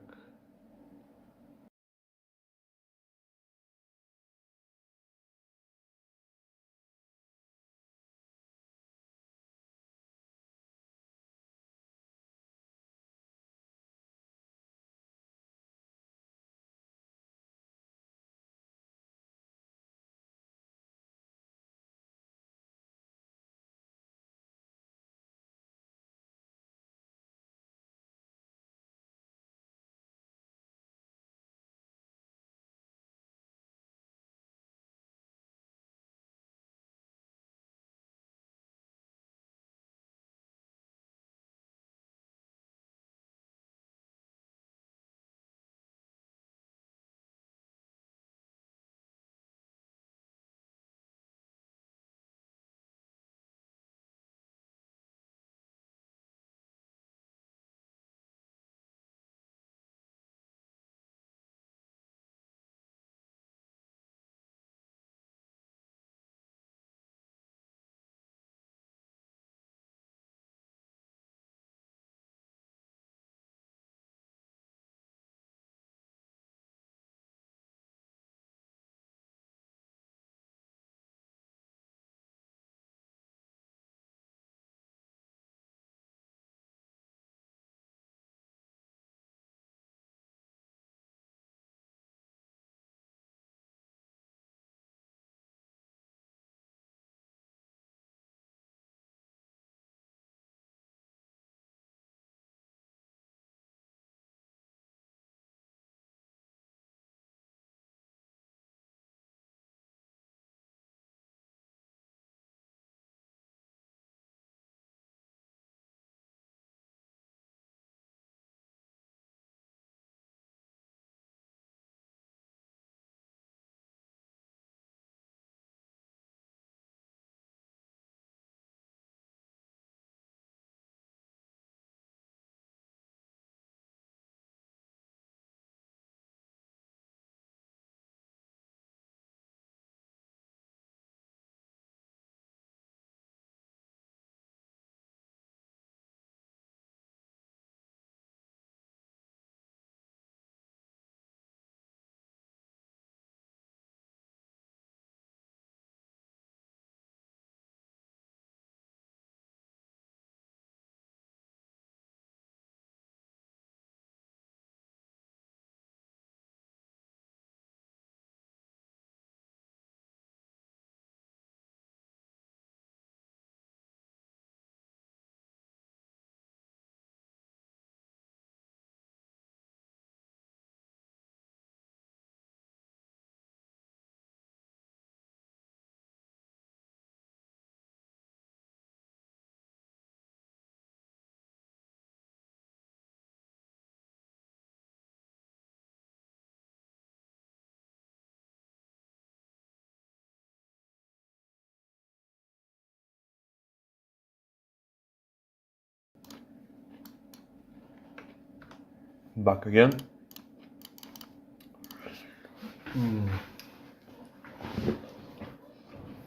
Back again.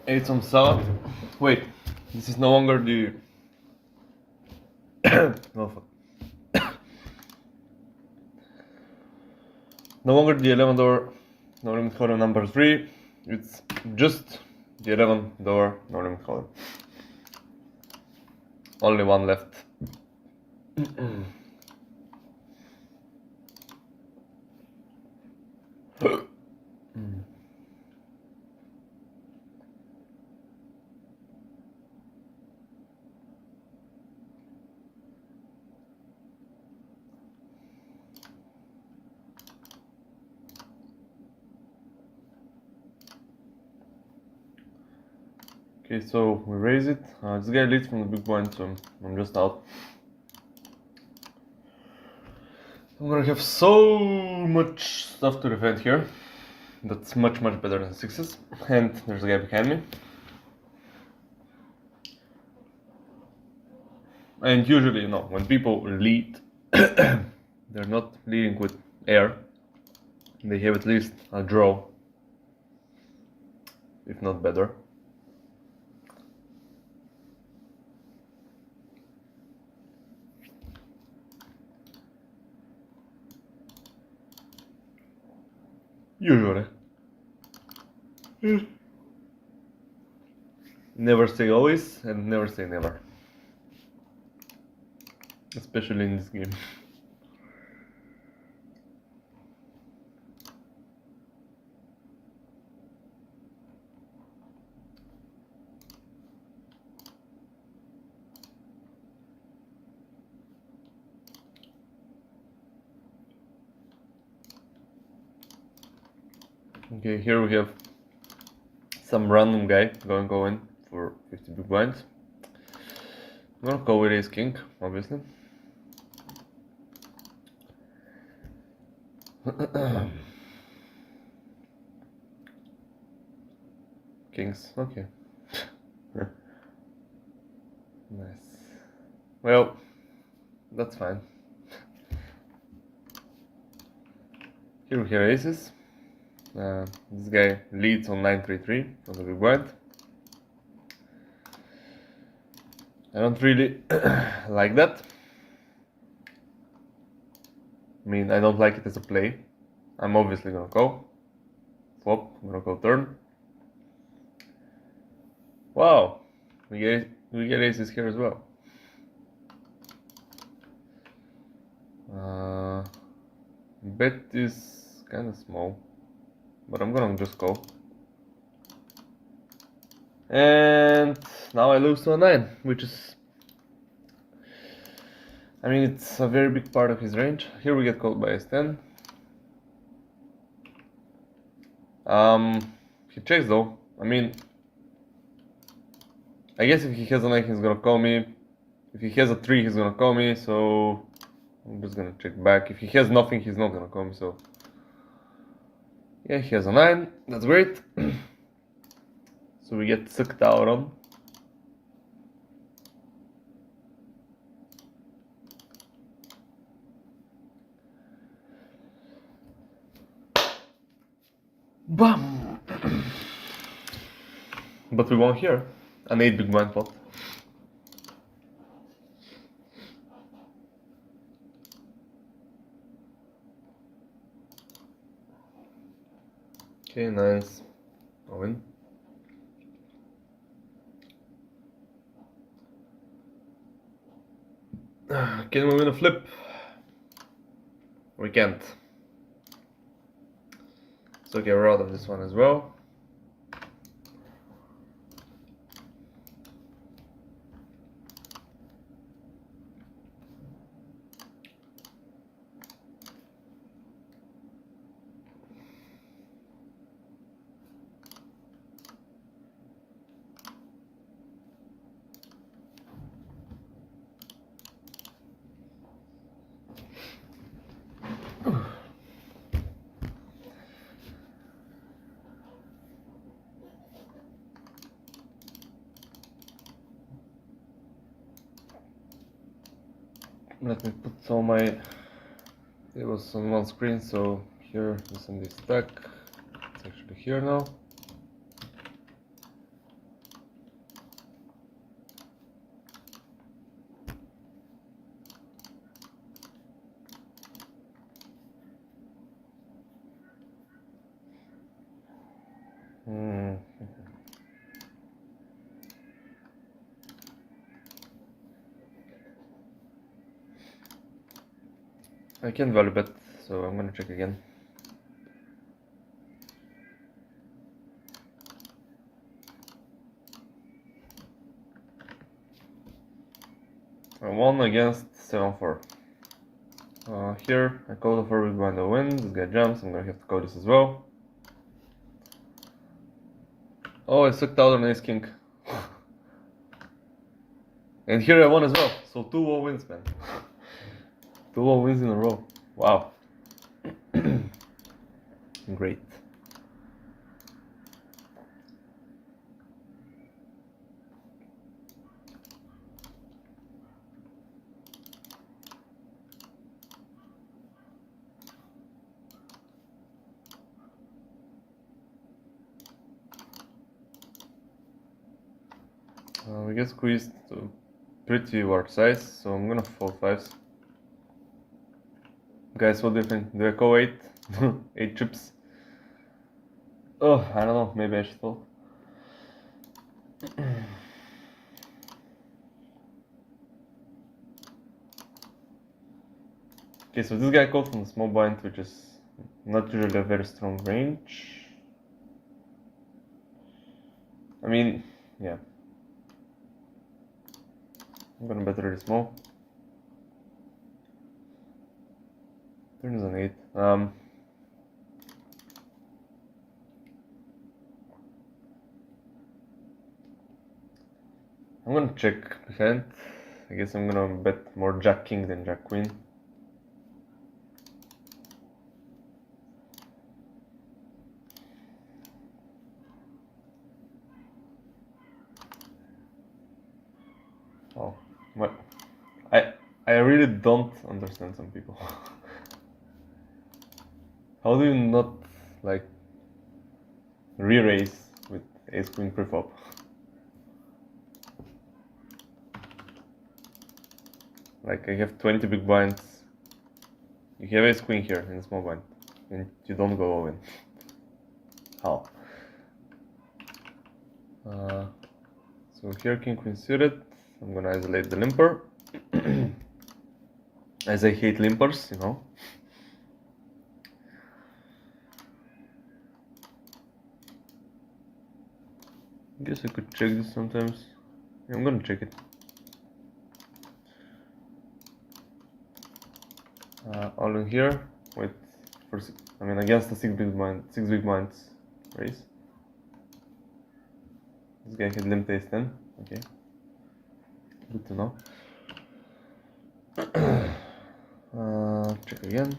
Ate some salad. Wait, this is no longer the. Oh, fuck. No longer the 11 door no limit column number 3. It's just the 11 door no limit column. Only one left. Okay, so we raise it. This guy leads from the big blind, so I'm just out. I'm gonna have so much stuff to defend here. That's much better than 6s. And there's a guy behind me. And usually, you know, when people lead, they're not leading with air. They have at least a draw, if not better. Usually. Never say always and never say never. Especially in this game. Okay, here we have some random guy going for 50 big blinds. I'm gonna go with ace king, obviously. Kings, okay. Nice. Well, that's fine. Here we have aces. This guy leads on 9-3-3 on the big blind. I don't really like that. I mean, I don't like it as a play. I'm obviously gonna go. Flop, I'm gonna go turn. Wow, we get aces here as well. Bet is kind of small, but I'm gonna just go. And now I lose to a 9, which is, I mean, it's a very big part of his range. Here we get called by ace-10. He checks though. I mean, I guess if he has a 9, he's gonna call me. If he has a 3, he's gonna call me, so I'm just gonna check back. If he has nothing, he's not gonna call me, so yeah, he has a 9, that's great. So we get sucked out on. Bam! But we won here. An 8 big blind pot. Okay, nice. I win. Can we win a flip? We can't. So get rid of this one as well. Let me put all my It was on one screen, so here is on this stack. It's actually here now. I can't value bet, so I'm gonna check again. I won against 7-4. Here I call the 4 big blind to win. This guy jumps, I'm gonna have to call this as well. Oh, I sucked out on ace king. And here I won as well, so 2-0 wins, man. 2-0 wins in a row. Wow. Great. We get squeezed to pretty wide size, so I'm gonna fold 5s. Guys, what do you think? Do I call 8? 8 chips? Oh, I don't know, maybe I should fold. Okay, so this guy called from the small blind, which is not usually a very strong range. I mean, yeah. I'm gonna bet really small. Turn is an 8. I'm gonna check behind. I guess I'm gonna bet more Jack King than Jack Queen. Oh, what? I really don't understand some people. How do you not like re-raise with ace queen preflop? Like I have 20 big blinds. You have ace queen here in the small blind, and you don't go all in. How? So here king queen suited. I'm gonna isolate the limper. As I hate limpers, you know. I guess I could check this sometimes. Yeah, I'm gonna check it. All in here with first. I mean against the 6 big blinds raise. This guy had limp ace 10. Okay. Good to know. Check again.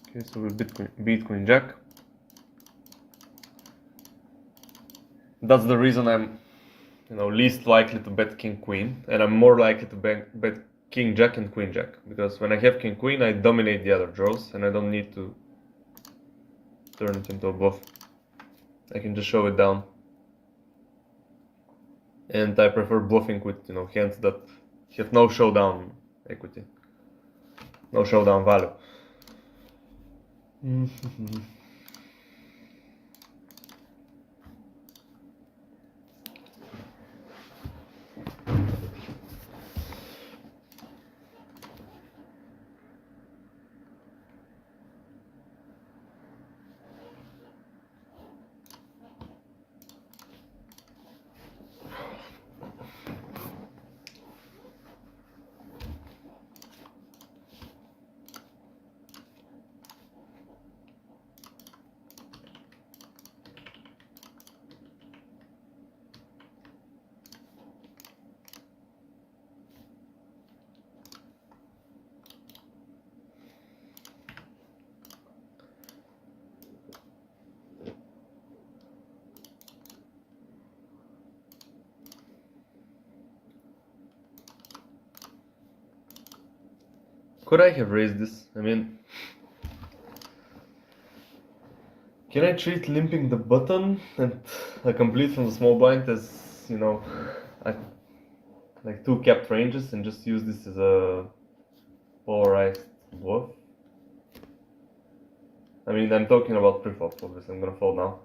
Okay, so we beat queen jack. That's the reason I'm, least likely to bet king queen, and I'm more likely to bet king jack and queen jack, because when I have king queen, I dominate the other draws, and I don't need to turn it into a bluff. I can just show it down. And I prefer bluffing with, hands that have no showdown equity, no showdown value. Could I have raised this? I mean, can I treat limping the button and a complete from the small blind as, you know, like two capped ranges and just use this as a polarized bluff? I mean, I'm talking about pre-flop, obviously. I'm gonna fold now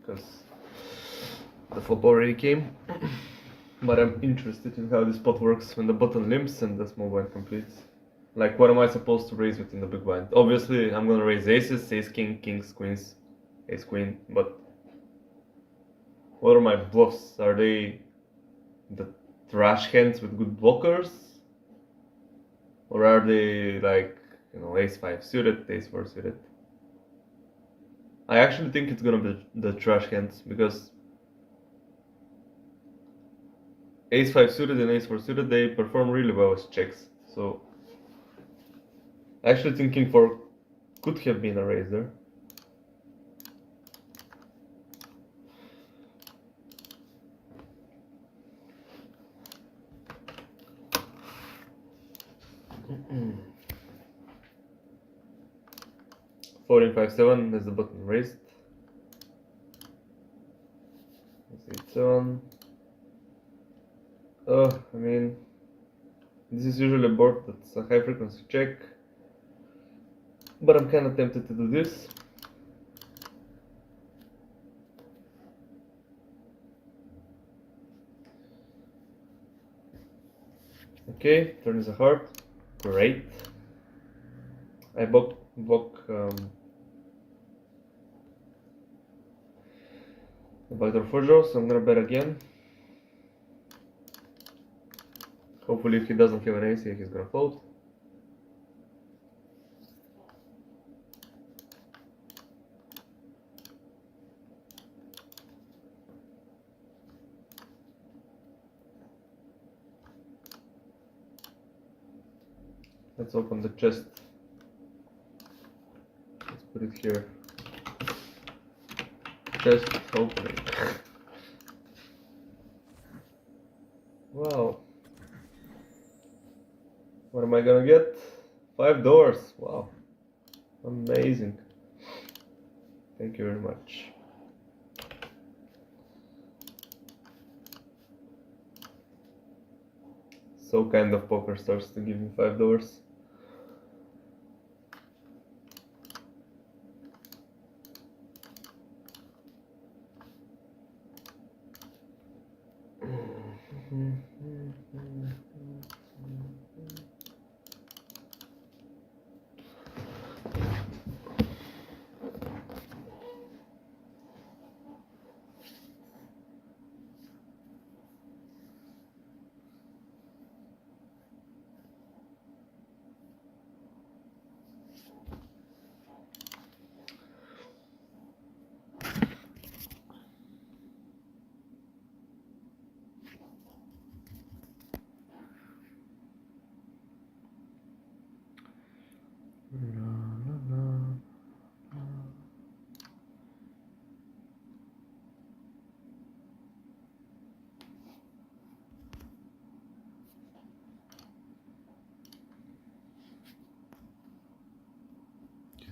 because the flop already came. But I'm interested in how this pot works when the button limps and the small blind completes. Like, what am I supposed to raise within the big blind? Obviously, I'm gonna raise aces, ace king, kings, queens, ace queen, but what are my bluffs? Are they the trash hands with good blockers? Or are they like, you know, ace 5 suited, ace 4 suited? I actually think it's gonna be the trash hands because ace 5 suited and ace 4 suited, they perform really well as checks. So actually thinking for could have been a raise there. Four in 5-7 is the button raised. Let's 8-7. I mean, this is usually a board that's a high frequency check, but I'm kind of tempted to do this. Okay, turn is a heart. Great. I block the backdoor four draw, so I'm gonna bet again. Hopefully, if he doesn't have an ace, he's gonna fold. Let's open the chest. Let's put it here. Chest opening. Wow. What am I gonna get? 5 doors. Wow. Amazing. Thank you very much. So kind of poker starts to give me 5 doors.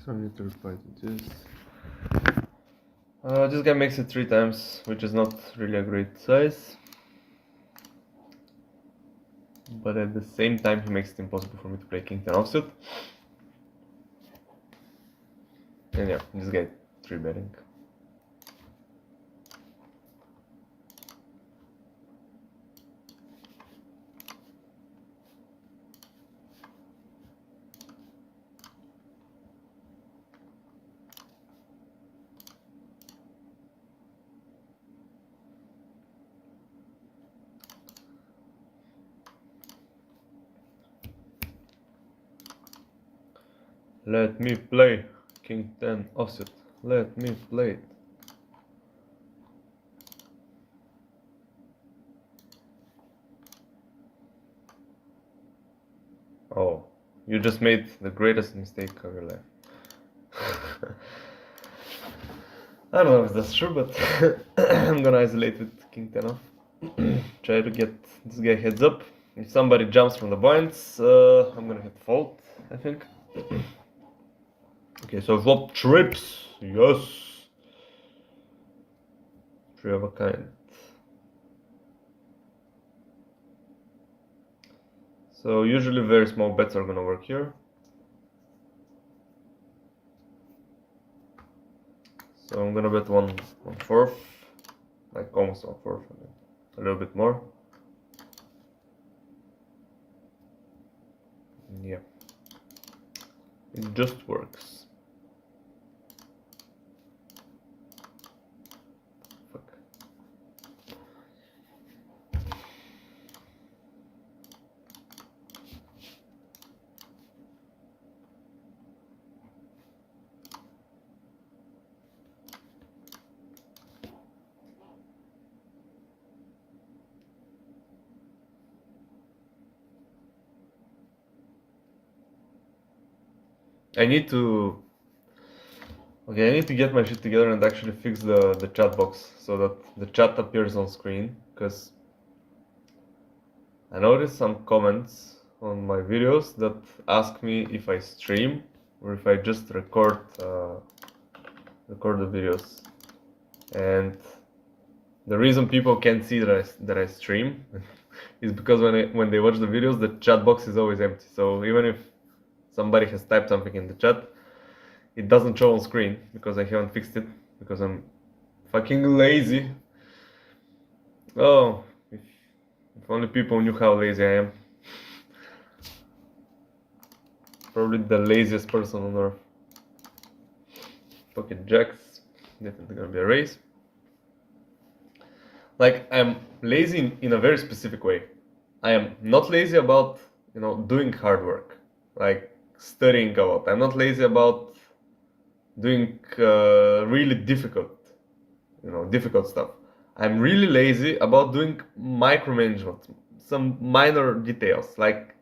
So I need to reply to this. This guy makes it 3 times, which is not really a great size. But at the same time, he makes it impossible for me to play king 10 offsuit. And yeah, this guy 3-betting. Let me play king 10 offsuit. Let me play it. Oh, you just made the greatest mistake of your life. I don't know if that's true, but I'm gonna isolate with king 10 off. Try to get this guy heads up. if somebody jumps from the points, I'm gonna hit fold, I think. Okay, so flop trips, yes. Three of a kind. So usually very small bets are gonna work here. So I'm gonna bet 1/4, like almost 1/4, a little bit more. Yeah, it just works. Fuck. I need to get my shit together and actually fix the chat box so that the chat appears on screen, because I noticed some comments on my videos that ask me if I stream or if I just record the videos, and the reason people can't see that I stream is because when they watch the videos, the chat box is always empty. So even if somebody has typed something in the chat, it doesn't show on screen because I haven't fixed it, because I'm fucking lazy. Oh, if only people knew how lazy I am. Probably the laziest person on earth. Pocket jacks, definitely gonna be a raise. Like, I'm lazy in a very specific way. I am not lazy about, doing hard work, like studying a lot. I'm not lazy about doing really difficult stuff. I'm really lazy about doing micromanagement, some minor details, like,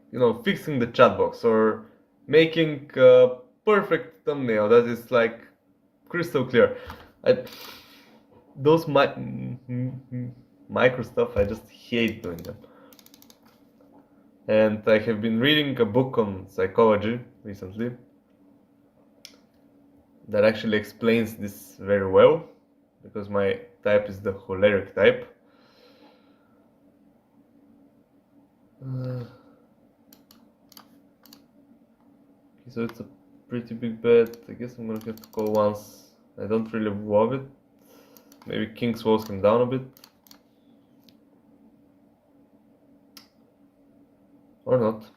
fixing the chat box or making a perfect thumbnail that is like crystal clear. Those micro stuff, I just hate doing them. And I have been reading a book on psychology recently that actually explains this very well, because my type is the choleric type. Okay, so it's a pretty big bet. I guess I'm gonna have to call once. I don't really love it. Maybe king slows him down a bit. Or not.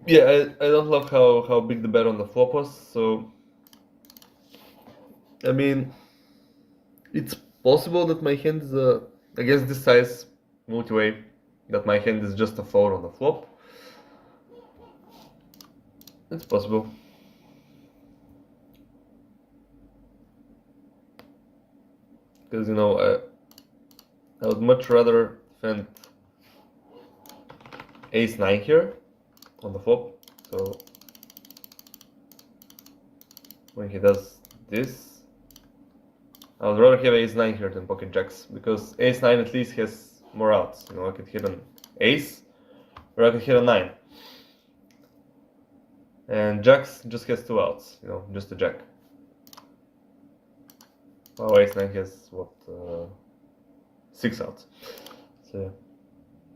Yeah, I don't love how big the bet on the flop was, so I mean, it's possible that my hand is against this size multi-way, that my hand is just a fold on the flop. It's possible. Because, I would much rather defend ace-9 here on the flop. So when he does this, I would rather have ace-9 here than pocket jacks, because ace-9 at least has more outs. I could hit an ace, or I could hit a 9. And jacks just has 2 outs, just a jack. While ace-9 has, 6 outs. So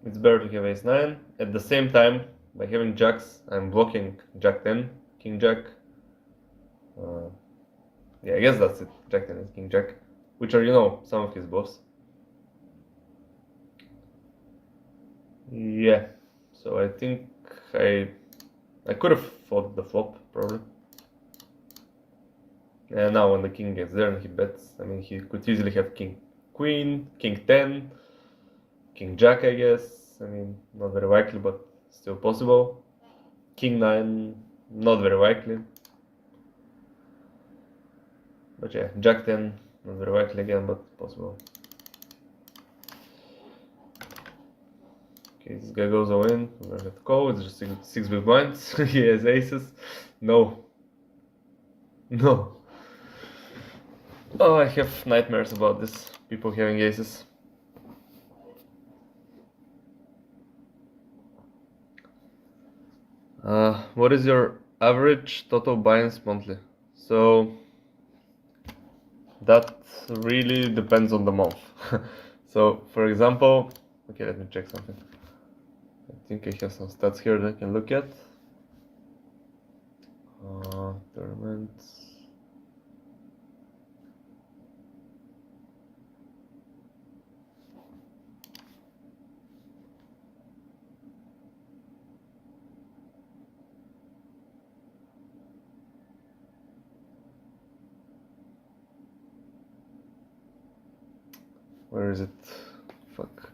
it's better to have ace-9. At the same time, by having jacks, I'm blocking jack-10, king-jack. Yeah, I guess that's it. Jack-10 and king-jack, which are, some of his bluffs. Yeah, so I think I could have folded the flop, probably. And now when the king gets there and he bets, I mean, he could easily have king-queen, king-10, king-jack, I guess. I mean, not very likely, but still possible. King-9, not very likely. But yeah, jack-10, not very likely again, but possible. Okay, this guy goes all in. We're gonna have to call. It's just 6 big blinds. He has aces. No. Oh, I have nightmares about this. People having aces. What is your average total buy-ins monthly? So that really depends on the month. So for example, okay, let me check something. I think I have some stats here that I can look at. Tournaments. Where is it? Fuck.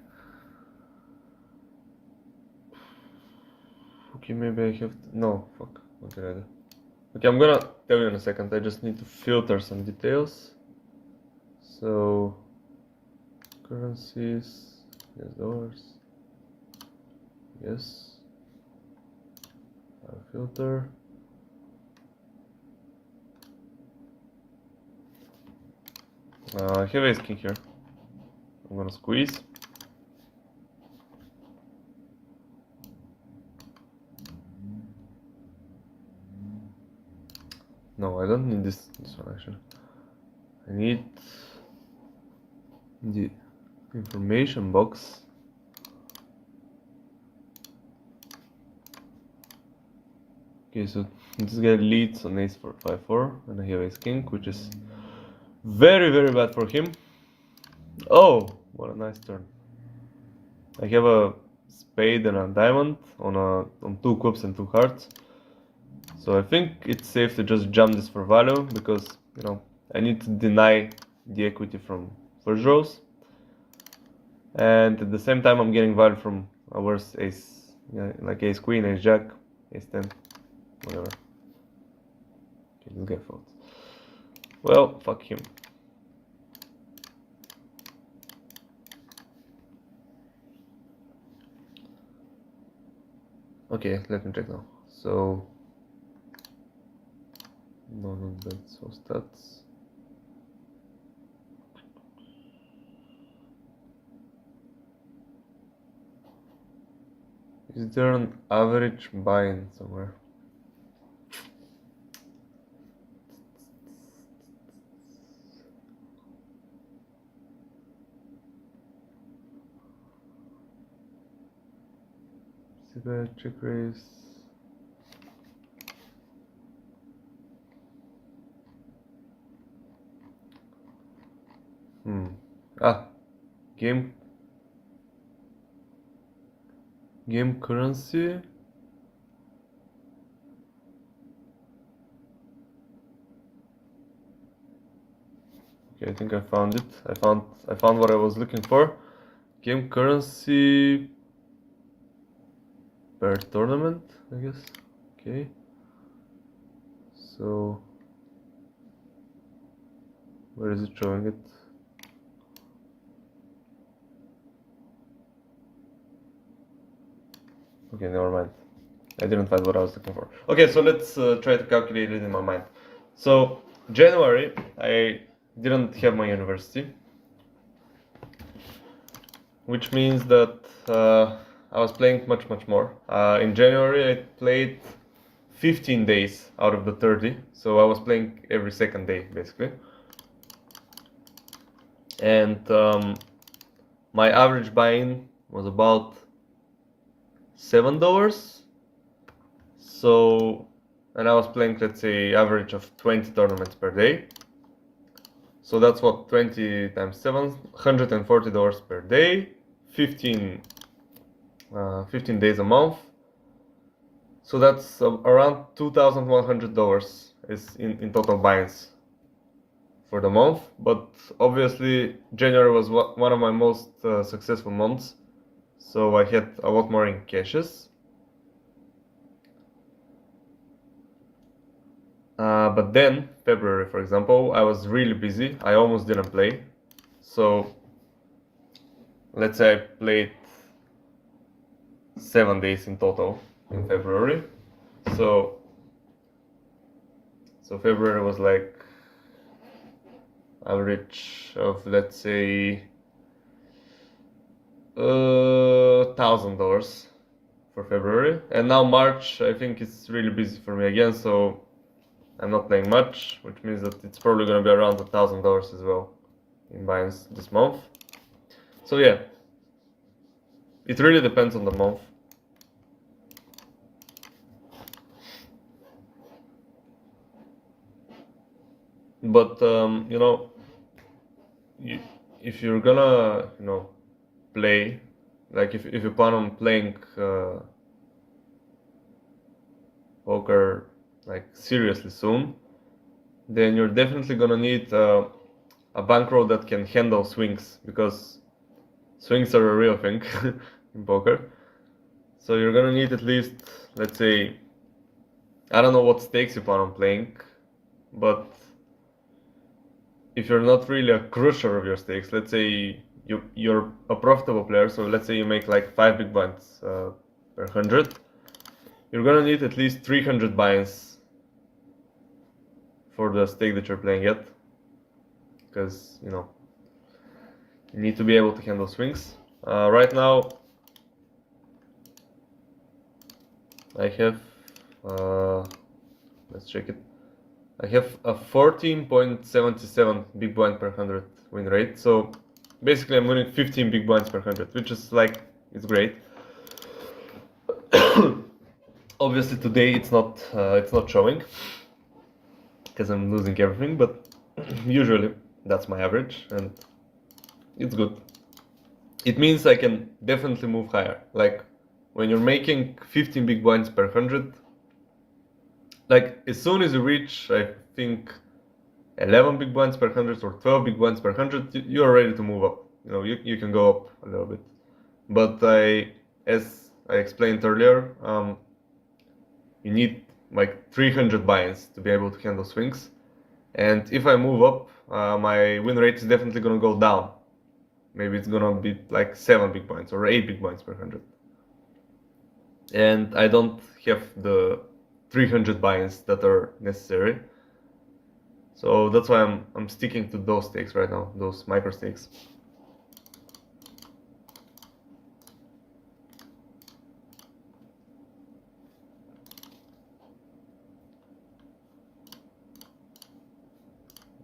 Okay, maybe I have to... No, fuck. What did I do? Okay, I'm gonna tell you in a second. I just need to filter some details. So, currencies, yes, dollars, yes. Filter. I have ace king here. I'm gonna squeeze. No, I don't need this one actually. I need the information box. Okay, so this guy leads on ace 4 5-4, and I have ace king, which is very, very bad for him. Oh, what a nice turn. I have a spade and a diamond on 2 clubs and 2 hearts. So I think it's safe to just jump this for value, because, you know, I need to deny the equity from first rows. And at the same time I'm getting value from a worse ace, like ace queen, ace jack, ace 10, whatever. Okay, this guy folds. Well, fuck him. Okay, let me check now. So, no, not that, so stats. Is there an average buy-in somewhere? Check raise. Game currency. Okay, I think I found it. I found what I was looking for. Game currency per tournament, I guess. Okay. So where is it showing it? Okay, never mind. I didn't find what I was looking for. Okay, so let's try to calculate it in my mind. So January, I didn't have my university, which means that I was playing much more. In January, I played 15 days out of the 30, so I was playing every second day basically. And my average buy-in was about $7. So, and I was playing, let's say, average of 20 tournaments per day. So that's what, 20 times 7, $140 per day, 15 days a month. So that's around $2,100 is in total buy-ins for the month. But obviously January was one of my most successful months, so I had a lot more in cashes. But then February, for example, I was really busy. I almost didn't play. So let's say I played 7 days in total in February. So February was like average of, let's say, $1,000. for February, and now March I think it's really busy for me again, so I'm not playing much, which means that it's probably gonna be around $1,000 as well in buy-ins this month. So yeah, it really depends on the month. But you know, if you're gonna play, like if you plan on playing poker like seriously soon, then you're definitely gonna need a bankroll that can handle swings, because swings are a real thing in poker. So you're gonna need at least, let's say, I don't know what stakes you plan on playing, but if you're not really a crusher of your stakes, let's say you're a profitable player, so let's say you make like 5 big blinds per 100, you're gonna need at least 300 buy-ins for the stake that you're playing at, because you need to be able to handle swings. Right now I have let's check it. I have a 14.77 big blind per 100 win rate, so basically I'm winning 15 big blinds per 100, which is like, it's great. Obviously today it's not showing because I'm losing everything, but usually that's my average and it's good. It means I can definitely move higher. Like when you're making 15 big blinds per 100, like as soon as you reach, I think, 11 big blinds per 100 or 12 big blinds per 100, you're ready to move up. You can go up a little bit. But as I explained earlier, you need like 300 buy-ins to be able to handle swings. And if I move up, my win rate is definitely gonna go down. Maybe it's gonna be like 7 big blinds or 8 big blinds per 100. And I don't have the 300 buy-ins that are necessary. So that's why I'm sticking to those stakes right now, those micro stakes.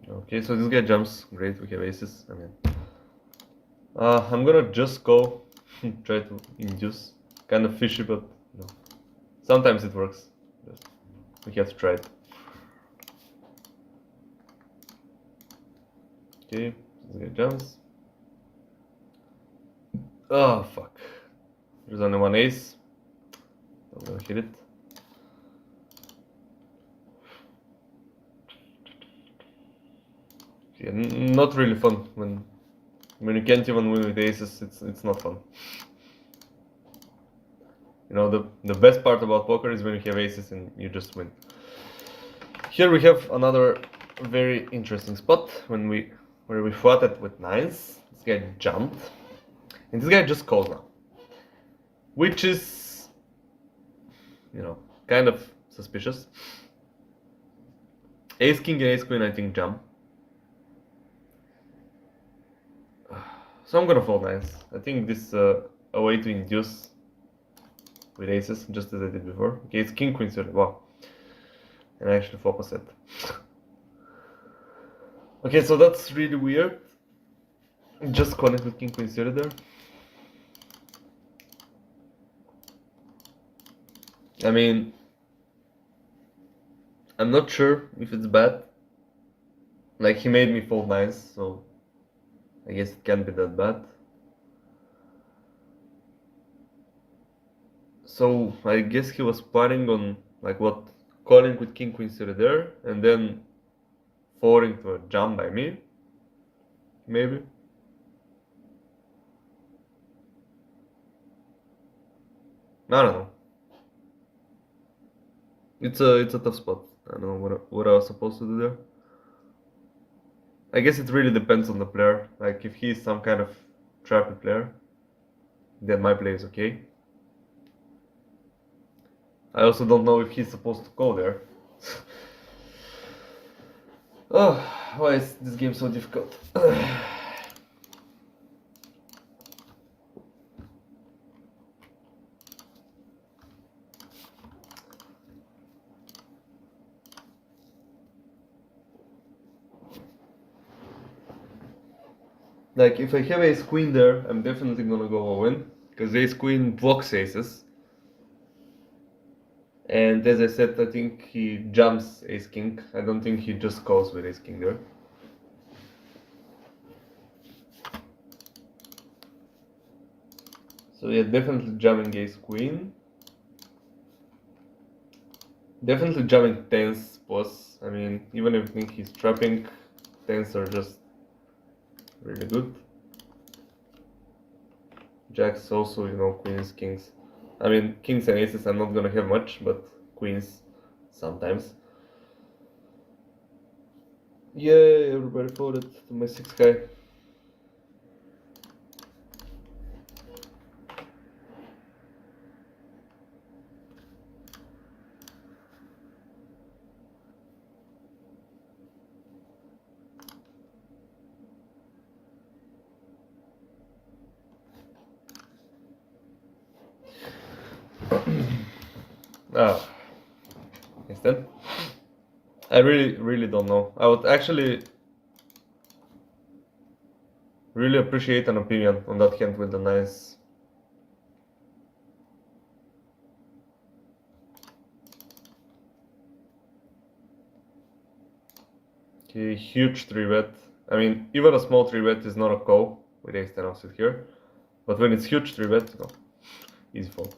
Okay, so this guy jumps, great, we have aces, I mean. I'm gonna just go, try to induce, kind of fishy, but sometimes it works, we have to try it. Okay, this guy jumps. Oh fuck, there's only one ace, I'm gonna hit it. Yeah, not really fun when you can't even win with aces. It's not fun. The best part about poker is when you have aces and you just win. Here we have another very interesting spot where we flatted with nines. This guy jumped, and this guy just calls now, which is kind of suspicious. Ace king and ace queen I think jump. So I'm gonna fold nines. I think this is a way to induce with aces, just as I did before. Okay, it's king queen suited. Wow, and I actually focus it. Okay, so that's really weird. Just calling with king queen suited there. I mean, I'm not sure if it's bad. Like, he made me fold nines, so I guess it can't be that bad. So I guess he was planning on like what, calling with king queen suited there and then folding to a jump by me, maybe. I don't know. It's a tough spot. I don't know what I was supposed to do there. I guess it really depends on the player. Like if he's some kind of trappy player, then my play is okay. I also don't know if he's supposed to go there. Oh, why is this game so difficult? Like if I have ace queen there, I'm definitely gonna go all in, because ace queen blocks aces. And as I said, I think he jumps ace king. I don't think he just calls with ace king there. So yeah, definitely jamming ace queen. Definitely jamming tens plus. I mean, even if I think he's trapping, tens are just really good. Jacks also, you know, queens, kings. I mean, kings and aces I'm not gonna have much, but queens sometimes. Yeah, everybody folded to my 6 guy. Ah, instead. I really don't know. I would actually really appreciate an opinion on that hand with the nice. Okay, huge 3-bet. I mean, even a small 3-bet is not a call with ace 10 offsuit here. But when it's huge 3-bet, you know, easy fold.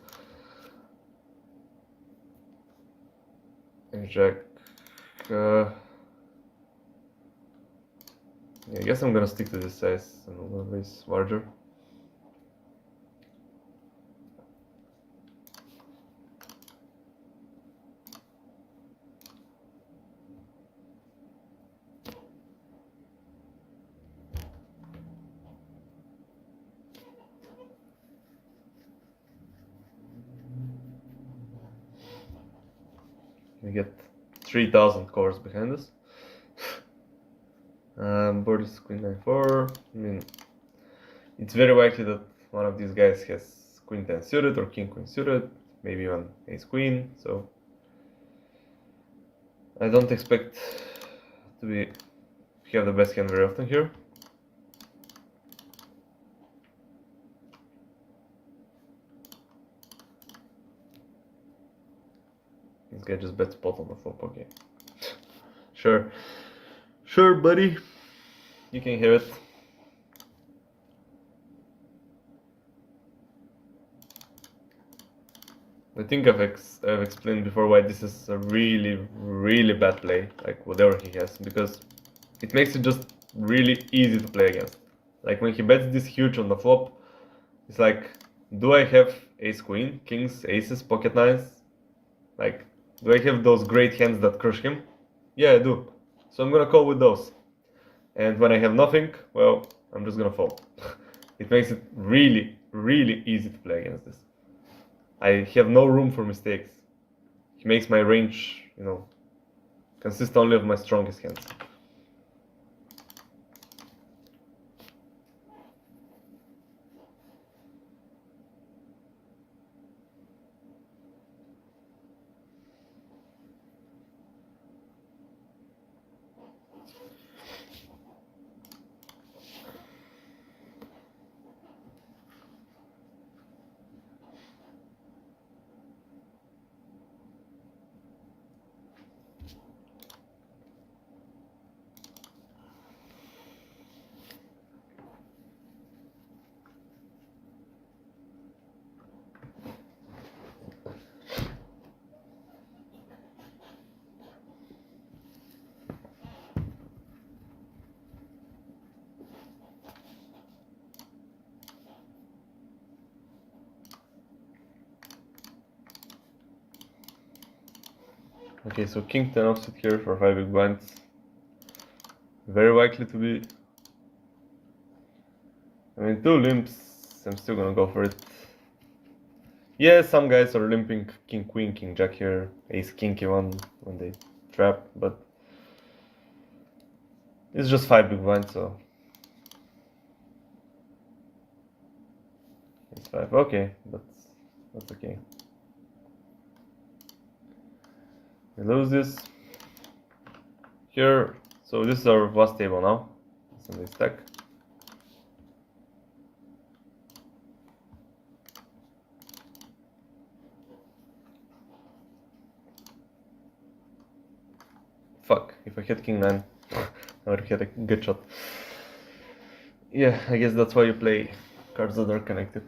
Ace jack. Yeah, I guess I'm gonna stick to this size and I'm gonna raise larger. We get 3,000 cores behind us. Board is queen 9-4. I mean, it's very likely that one of these guys has queen 10 suited or king queen suited, maybe even ace queen. So I don't expect to have the best hand very often here. This guy just bets pot on the flop. Okay, sure, buddy, you can have it. I think I've explained before why this is a really bad play, like whatever he has, because it makes it just really easy to play against. Like when he bets this huge on the flop, it's like, do I have ace queen, kings, aces, pocket nines? Like, do I have those great hands that crush him? Yeah, I do. So I'm gonna call with those. And when I have nothing, well, I'm just gonna fold. It makes it really easy to play against this. I have no room for mistakes. He makes my range, you know, consist only of my strongest hands. Okay, so king 10 offsuit here for 5 big blinds. Very likely to be. I mean, 2 limps, I'm still gonna go for it. Yeah, some guys are limping king queen, king jack here, ace king one when they trap, but it's just 5 big blinds, so it's 5. Okay, that's okay. We lose this here, so this is our last table now. It's on this stack. I had king 9, I would have had a good shot. Yeah, I guess that's why you play cards that are connected.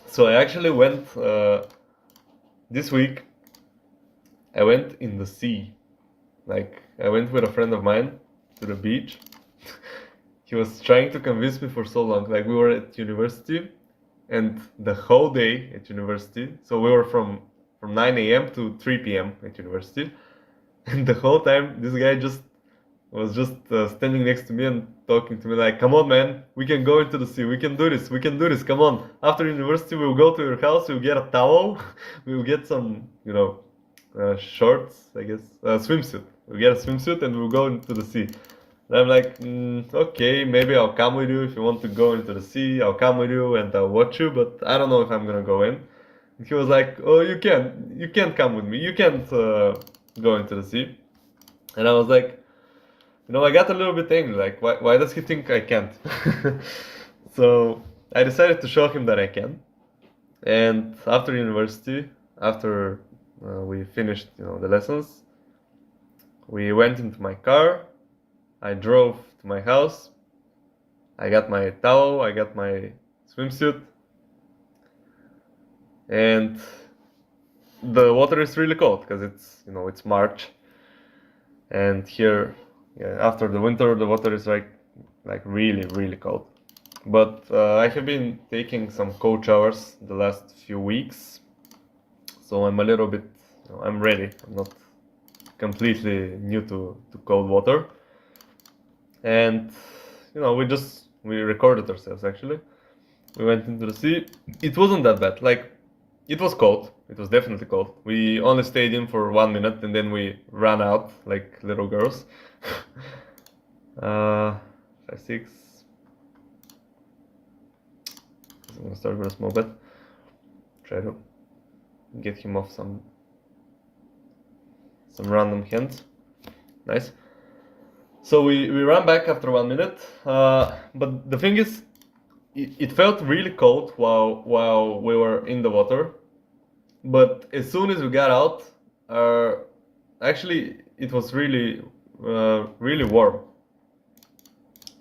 So I actually went this week. I went in the sea. Like, I went with a friend of mine to the beach. He was trying to convince me for so long. Like, we were at university, and the whole day at university, so we were from 9 a.m. to 3 p.m. at university, and the whole time this guy was just standing next to me and talking to me like, come on man, we can go into the sea, we can do this, come on. After university we'll go to your house, we'll get a towel, we'll get some, shorts, I guess, swimsuit. We'll get a swimsuit and we'll go into the sea. And I'm like, okay, maybe I'll come with you if you want to go into the sea, I'll come with you and I'll watch you, but I don't know if I'm gonna go in. And he was like, oh, you can't come with me, you can't go into the sea. And I was like, I got a little bit angry, like, why does he think I can't? So I decided to show him that I can. And after university, after we finished, the lessons, we went into my car, I drove to my house, I got my towel, I got my swimsuit, and the water is really cold because it's March, and here, after the winter, the water is like really, really cold. But I have been taking some cold showers the last few weeks, so I'm a little bit, I'm ready. I'm not completely new to cold water. And, we recorded ourselves actually. We went into the sea. It wasn't that bad. Like, it was cold. It was definitely cold. We only stayed in for 1 minute and then we ran out like little girls. 5, 6. I'm gonna start with a small bet. Try to get him off some random hands. Nice. So we ran back after 1 minute, but the thing is, it felt really cold while we were in the water, but as soon as we got out, actually it was really really warm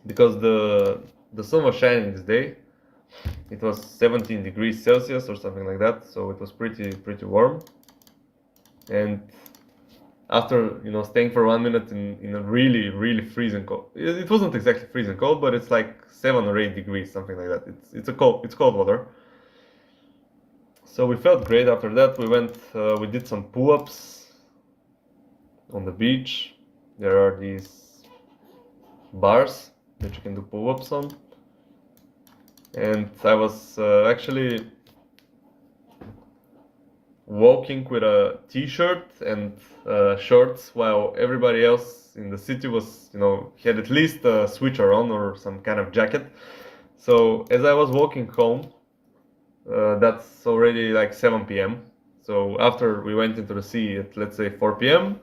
because the sun was shining this day. It was 17 degrees Celsius or something like that, so it was pretty warm. And after staying for 1 minute in a really freezing cold, it wasn't exactly freezing cold, but it's like 7 or 8 degrees, something like that. It's cold water. So we felt great after that. We went, we did some pull-ups on the beach. There are these bars that you can do pull-ups on, and I was actually walking with a t-shirt and shorts while everybody else in the city was, had at least a switcher on or some kind of jacket. So as I was walking home, that's already like 7 p.m. So after we went into the sea at, let's say, 4 p.m.,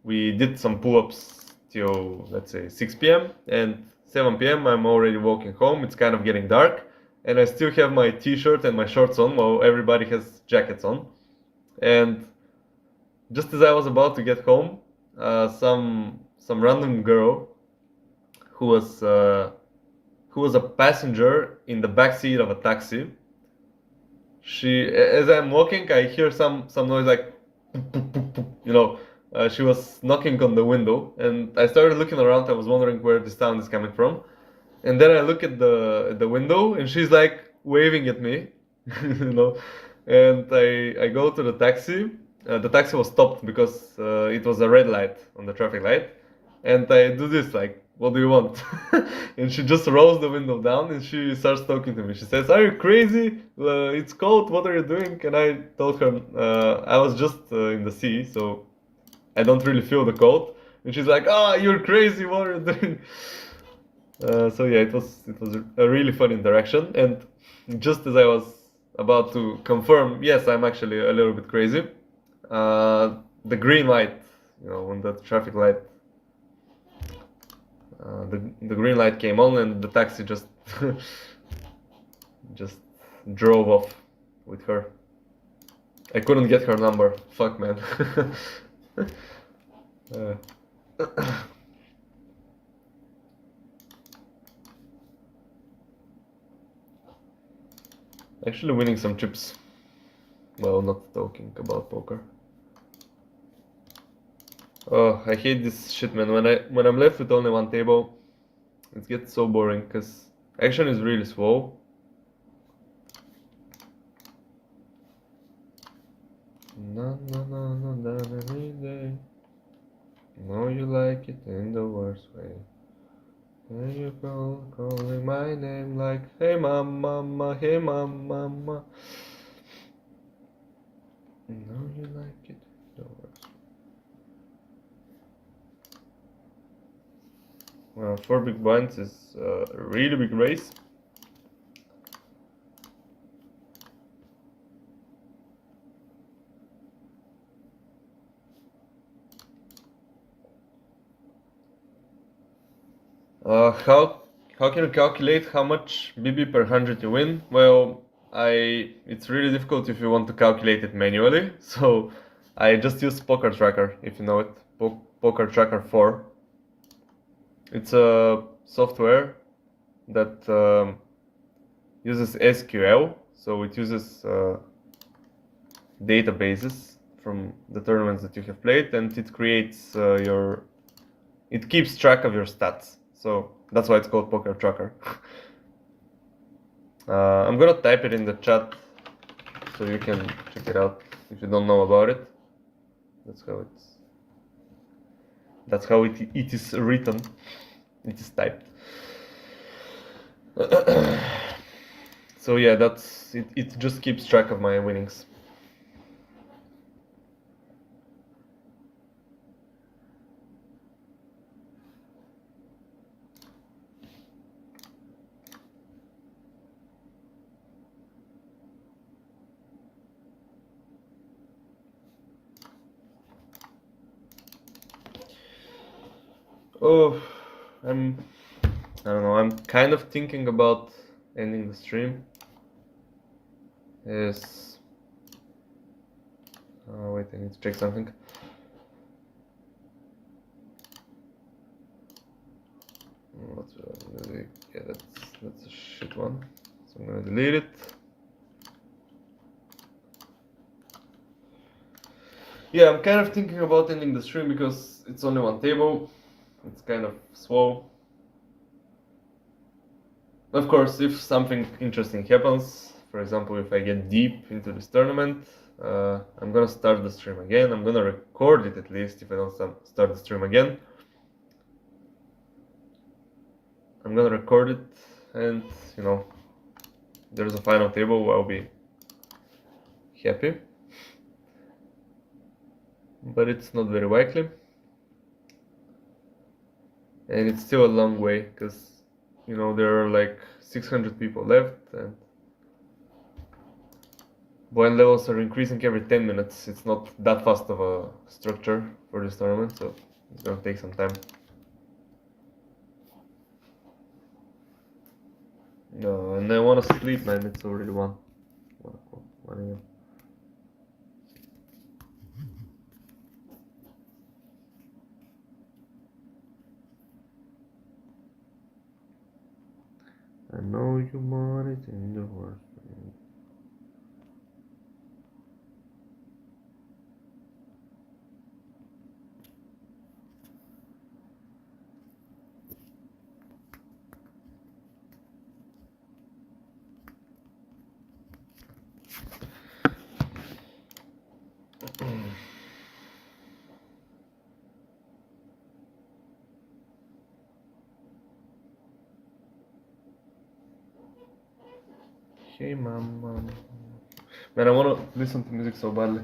we did some pull-ups till, let's say, 6 p.m. and 7 p.m. I'm already walking home. It's kind of getting dark and I still have my t-shirt and my shorts on while everybody has jackets on. And just as I was about to get home, some random girl who was a passenger in the back seat of a taxi. As I'm walking, I hear some noise like, she was knocking on the window, and I started looking around. I was wondering where the sound is coming from, and then I look at the window, and she's like waving at me, And I go to the taxi. The taxi was stopped because it was a red light on the traffic light, and I do this like, what do you want? And she just rolls the window down and she starts talking to me. She says, are you crazy? It's cold, what are you doing? And I told her, I was just in the sea, so I don't really feel the cold. And she's like, you're crazy, what are you doing? So yeah, it was a really fun interaction. And just as I was about to confirm, yes, I'm actually a little bit crazy, the green light, when the traffic light the green light came on and the taxi just just drove off with her. I couldn't get her number. Fuck, man. Actually winning some chips. Well, not talking about poker. Oh, I hate this shit, man. When I'm left with only one table, it gets so boring because action is really slow. No, no, no, no, no, every day. Know you like it in the worst way. And you calling my name like, hey mama, hey mama. Know you like it in the worst way. Well, 4 big blinds is a really big race. How can you calculate how much BB per 100 you win? Well, it's really difficult if you want to calculate it manually, so I just use Poker Tracker, if you know it. Poker Tracker 4. It's a software that uses SQL, so it uses databases from the tournaments that you have played, and it creates it keeps track of your stats. So that's why it's called Poker Tracker. I'm gonna type it in the chat so you can check it out if you don't know about it. That's how it is written. It is typed. So yeah, that's it. It just keeps track of my winnings. Oh, I don't know. I'm kind of thinking about ending the stream. Yes. Oh, wait, I need to check something. Yeah, that's a shit one. So I'm gonna delete it. Yeah, I'm kind of thinking about ending the stream because it's only one table. It's kind of slow. Of course, if something interesting happens, for example, if I get deep into this tournament, I'm gonna start the stream again. I'm gonna record it at least if I don't start the stream again. I'm gonna record it, and you know, there's a final table, I'll be happy. But it's not very likely. And it's still a long way, because, you know, there are like 600 people left, and blind levels are increasing every 10 minutes. It's not that fast of a structure for this tournament, so it's gonna take some time. No, and I wanna sleep, man. It's already 1 a.m. I know you want it in the worst. Hey, mama. Man, I wanna listen to music so badly.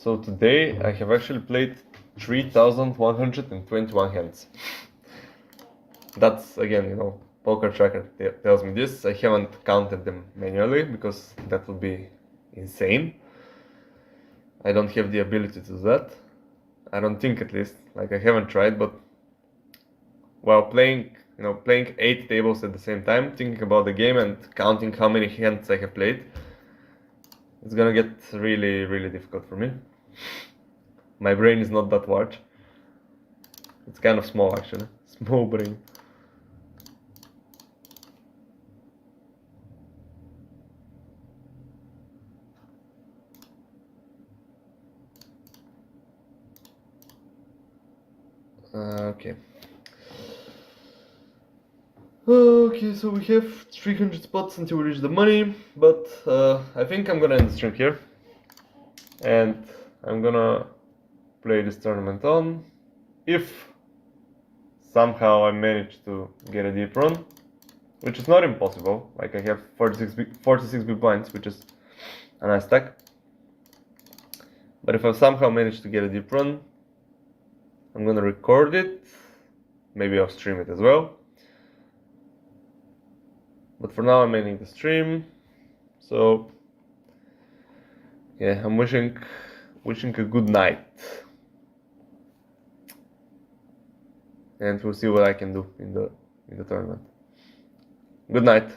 So today I have actually played 3,121 hands. That's again, Poker Tracker tells me this. I haven't counted them manually because that would be insane. I don't have the ability to do that. I don't think, at least. Like, I haven't tried, but while playing 8 tables at the same time, thinking about the game and counting how many hands I have played, it's gonna get really, really difficult for me. My brain is not that large. It's kind of small, actually. Small brain. Okay. Okay, so we have 300 spots until we reach the money, but I think I'm gonna end the stream here. And I'm gonna play this tournament on. If somehow I manage to get a deep run, which is not impossible, like I have 46 big blinds, which is a nice stack. But if I somehow manage to get a deep run, I'm gonna record it. Maybe I'll stream it as well. But for now I'm ending the stream. So yeah, I'm wishing a good night. And we'll see what I can do in the tournament. Good night.